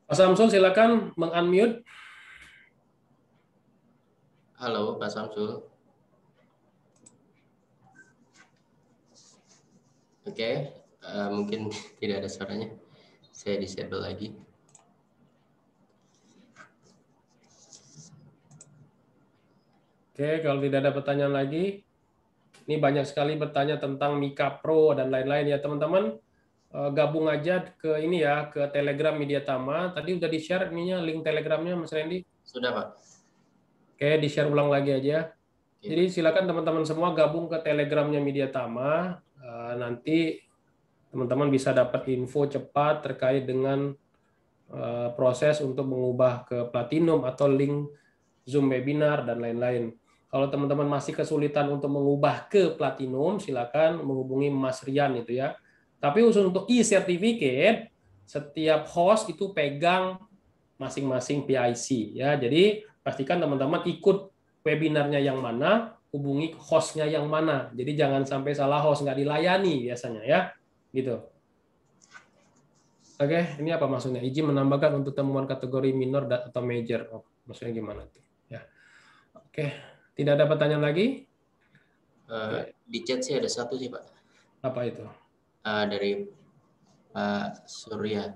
Pak Samsul, silakan meng-unmute. Halo Pak Samsul. Oke, mungkin tidak ada suaranya. Saya disable lagi. Oke, kalau tidak ada pertanyaan lagi, ini banyak sekali bertanya tentang Mika Pro dan lain-lain ya teman-teman. Gabung aja ke ini ya, ke Telegram Mediatama. Tadi udah di-share ininya, link Telegramnya Mas Randy. Sudah Pak. Oke, di-share ulang lagi aja. Jadi silakan teman-teman semua gabung ke Telegramnya Mediatama. Nanti teman-teman bisa dapat info cepat terkait dengan proses untuk mengubah ke Platinum atau link Zoom webinar dan lain-lain. Kalau teman-teman masih kesulitan untuk mengubah ke Platinum, silakan menghubungi Mas Rian itu ya. Tapi khusus untuk e-certificate, setiap host itu pegang masing-masing PIC ya. Jadi pastikan teman-teman ikut webinarnya yang mana, hubungi hostnya yang mana. Jadi jangan sampai salah host, nggak dilayani biasanya ya, gitu. Oke, ini apa maksudnya? Izin menambahkan untuk temuan kategori minor atau major. Oh, maksudnya gimana tuh? Ya. Oke, tidak ada pertanyaan lagi? Di chat sih ada satu sih Pak. Apa itu? Dari Pak Surya.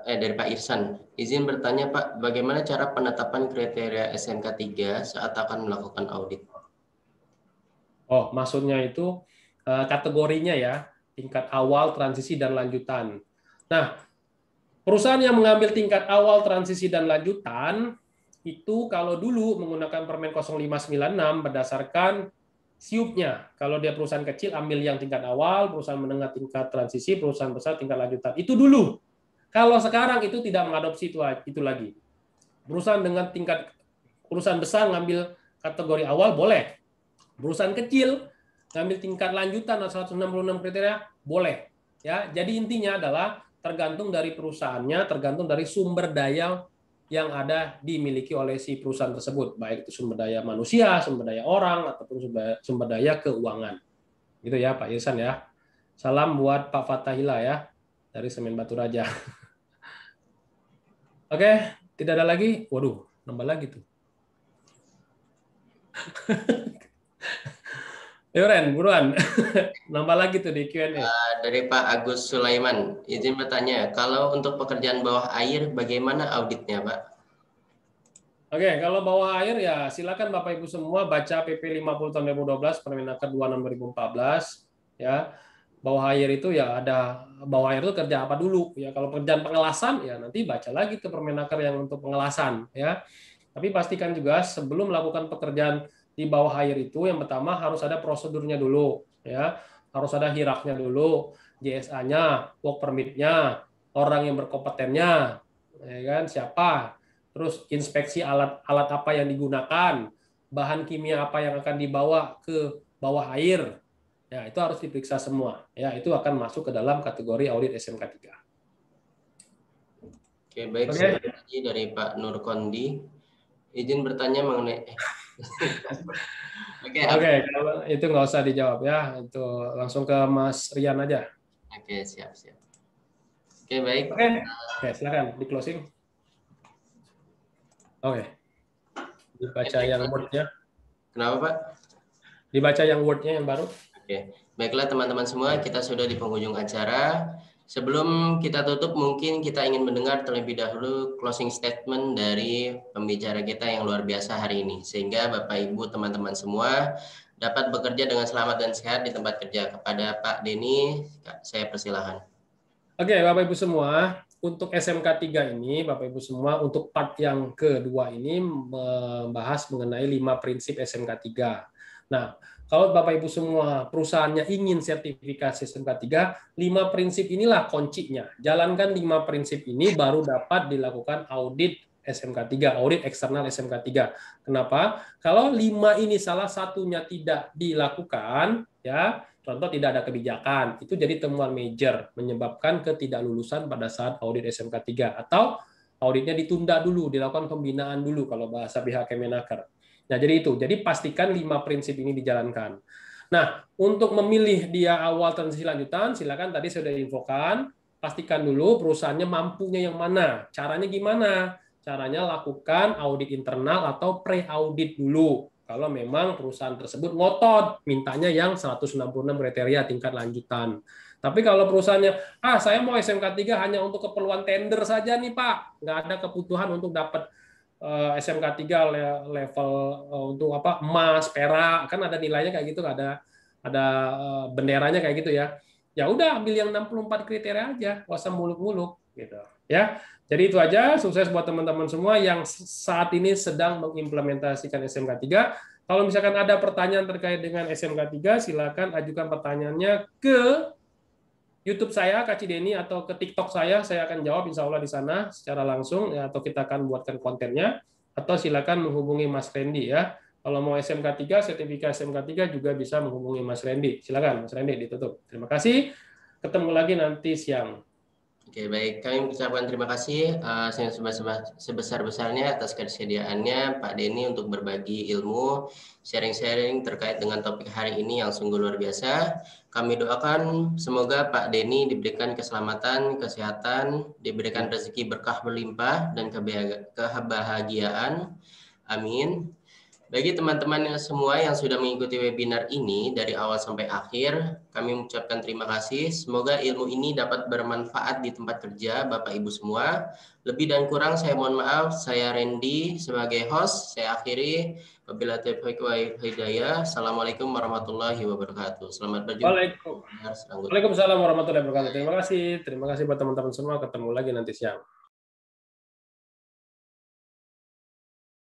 Dari Pak Irsan. Izin bertanya Pak, bagaimana cara penetapan kriteria SMK 3 saat akan melakukan audit? Oh, maksudnya itu kategorinya ya, tingkat awal, transisi, dan lanjutan. Nah, perusahaan yang mengambil tingkat awal, transisi, dan lanjutan, itu kalau dulu menggunakan Permen 0596 berdasarkan SIUP-nya. Kalau dia perusahaan kecil, ambil yang tingkat awal, perusahaan menengah tingkat transisi, perusahaan besar tingkat lanjutan. Itu dulu. Kalau sekarang itu tidak mengadopsi itu lagi. Perusahaan dengan tingkat, perusahaan besar ngambil kategori awal, boleh. Perusahaan kecil ngambil tingkat lanjutan 166 kriteria, boleh. Ya, jadi intinya adalah tergantung dari perusahaannya, tergantung dari sumber daya yang ada dimiliki oleh si perusahaan tersebut, baik itu sumber daya manusia, sumber daya orang, ataupun sumber daya keuangan. Gitu ya Pak Irsan ya. Salam buat Pak Fatahila ya, dari Semen Batu Raja. Oke, tidak ada lagi? Waduh, nambah lagi tuh. Yoren, buruan. Nambah lagi tuh di Q&A. Dari Pak Agus Sulaiman, izin bertanya, kalau untuk pekerjaan bawah air, bagaimana auditnya, Pak? Oke, kalau bawah air ya silakan Bapak Ibu semua baca PP 50 tahun 2012, Permenaker 26 2014. Ya, bawah air itu ya ada bawah air itu kerja apa dulu? Ya, kalau pekerjaan pengelasan ya nanti baca lagi ke Permenaker yang untuk pengelasan. Ya, tapi pastikan juga sebelum melakukan pekerjaan di bawah air itu yang pertama harus ada prosedurnya dulu, ya harus ada hierarkinya dulu, JSA-nya, work permit-nya, orang yang berkompetennya, ya kan siapa, terus inspeksi alat apa yang digunakan, bahan kimia apa yang akan dibawa ke bawah air, ya itu harus diperiksa semua, ya itu akan masuk ke dalam kategori audit SMK 3. Oke, baik. Lagi dari Pak Nur Kondi, izin bertanya mengenai Oke, kalau itu nggak usah dijawab ya, itu langsung ke Mas Rian aja. Oke, siap. Oke, baik. Oke, silakan di closing. Oke, dibaca yang Word-nya. Kenapa Pak? Dibaca yang Word-nya yang baru. Oke, baiklah teman-teman semua, kita sudah di penghujung acara. Sebelum kita tutup, mungkin kita ingin mendengar terlebih dahulu closing statement dari pembicara kita yang luar biasa hari ini. Sehingga Bapak Ibu, teman-teman semua dapat bekerja dengan selamat dan sehat di tempat kerja. Kepada Pak Denny, saya persilahkan. Oke, Bapak Ibu semua, untuk SMK 3 ini, Bapak Ibu semua, untuk part yang kedua ini membahas mengenai 5 prinsip SMK 3. Nah, kalau Bapak Ibu semua perusahaannya ingin sertifikasi SMK 3, 5 prinsip inilah kuncinya. Jalankan 5 prinsip ini baru dapat dilakukan audit SMK 3, audit eksternal SMK 3. Kenapa? Kalau 5 ini salah satunya tidak dilakukan, ya, contoh tidak ada kebijakan, itu jadi temuan major menyebabkan ketidaklulusan pada saat audit SMK 3 atau auditnya ditunda dulu, dilakukan pembinaan dulu kalau bahasa pihak Kemenaker. Nah, jadi itu. Jadi pastikan 5 prinsip ini dijalankan. Nah, untuk memilih dia awal transisi lanjutan, silakan tadi sudah diinfokan, pastikan dulu perusahaannya mampunya yang mana. Caranya gimana? Caranya lakukan audit internal atau pre-audit dulu. Kalau memang perusahaan tersebut ngotot, mintanya yang 166 kriteria tingkat lanjutan. Tapi kalau perusahaannya, saya mau SMK 3 hanya untuk keperluan tender saja nih Pak, nggak ada kebutuhan untuk dapat SMK 3 level untuk apa emas, perak, kan ada nilainya kayak gitu, ada benderanya kayak gitu ya. Ya udah ambil yang 64 kriteria aja, nggak usah muluk-muluk gitu ya. Jadi itu aja, sukses buat teman-teman semua yang saat ini sedang mengimplementasikan SMK 3. Kalau misalkan ada pertanyaan terkait dengan SMK 3, silakan ajukan pertanyaannya ke YouTube saya, Kak Cideni, atau ke TikTok saya akan jawab insya Allah di sana secara langsung, ya, atau kita akan buatkan kontennya, atau silakan menghubungi Mas Randy ya. Kalau mau SMK 3, sertifikasi SMK 3 juga bisa menghubungi Mas Randy. Silakan Mas Randy, ditutup. Terima kasih. Ketemu lagi nanti siang. Oke, baik. Kami mengucapkan terima kasih sebesar-besarnya atas kesediaannya Pak Denny untuk berbagi ilmu, sharing-sharing terkait dengan topik hari ini yang sungguh luar biasa. Kami doakan semoga Pak Denny diberikan keselamatan, kesehatan, diberikan rezeki berkah berlimpah, dan kebahagiaan. Amin. Bagi teman-teman semua yang sudah mengikuti webinar ini dari awal sampai akhir, kami mengucapkan terima kasih. Semoga ilmu ini dapat bermanfaat di tempat kerja Bapak Ibu semua. Lebih dan kurang saya mohon maaf. Saya Randy sebagai host. Saya akhiri. Wabillahi taufiq wal hidayah. Assalamualaikum warahmatullahi wabarakatuh. Selamat berjumpa. Waalaikumsalam warahmatullahi wabarakatuh. Terima kasih buat teman-teman semua. Ketemu lagi nanti siang.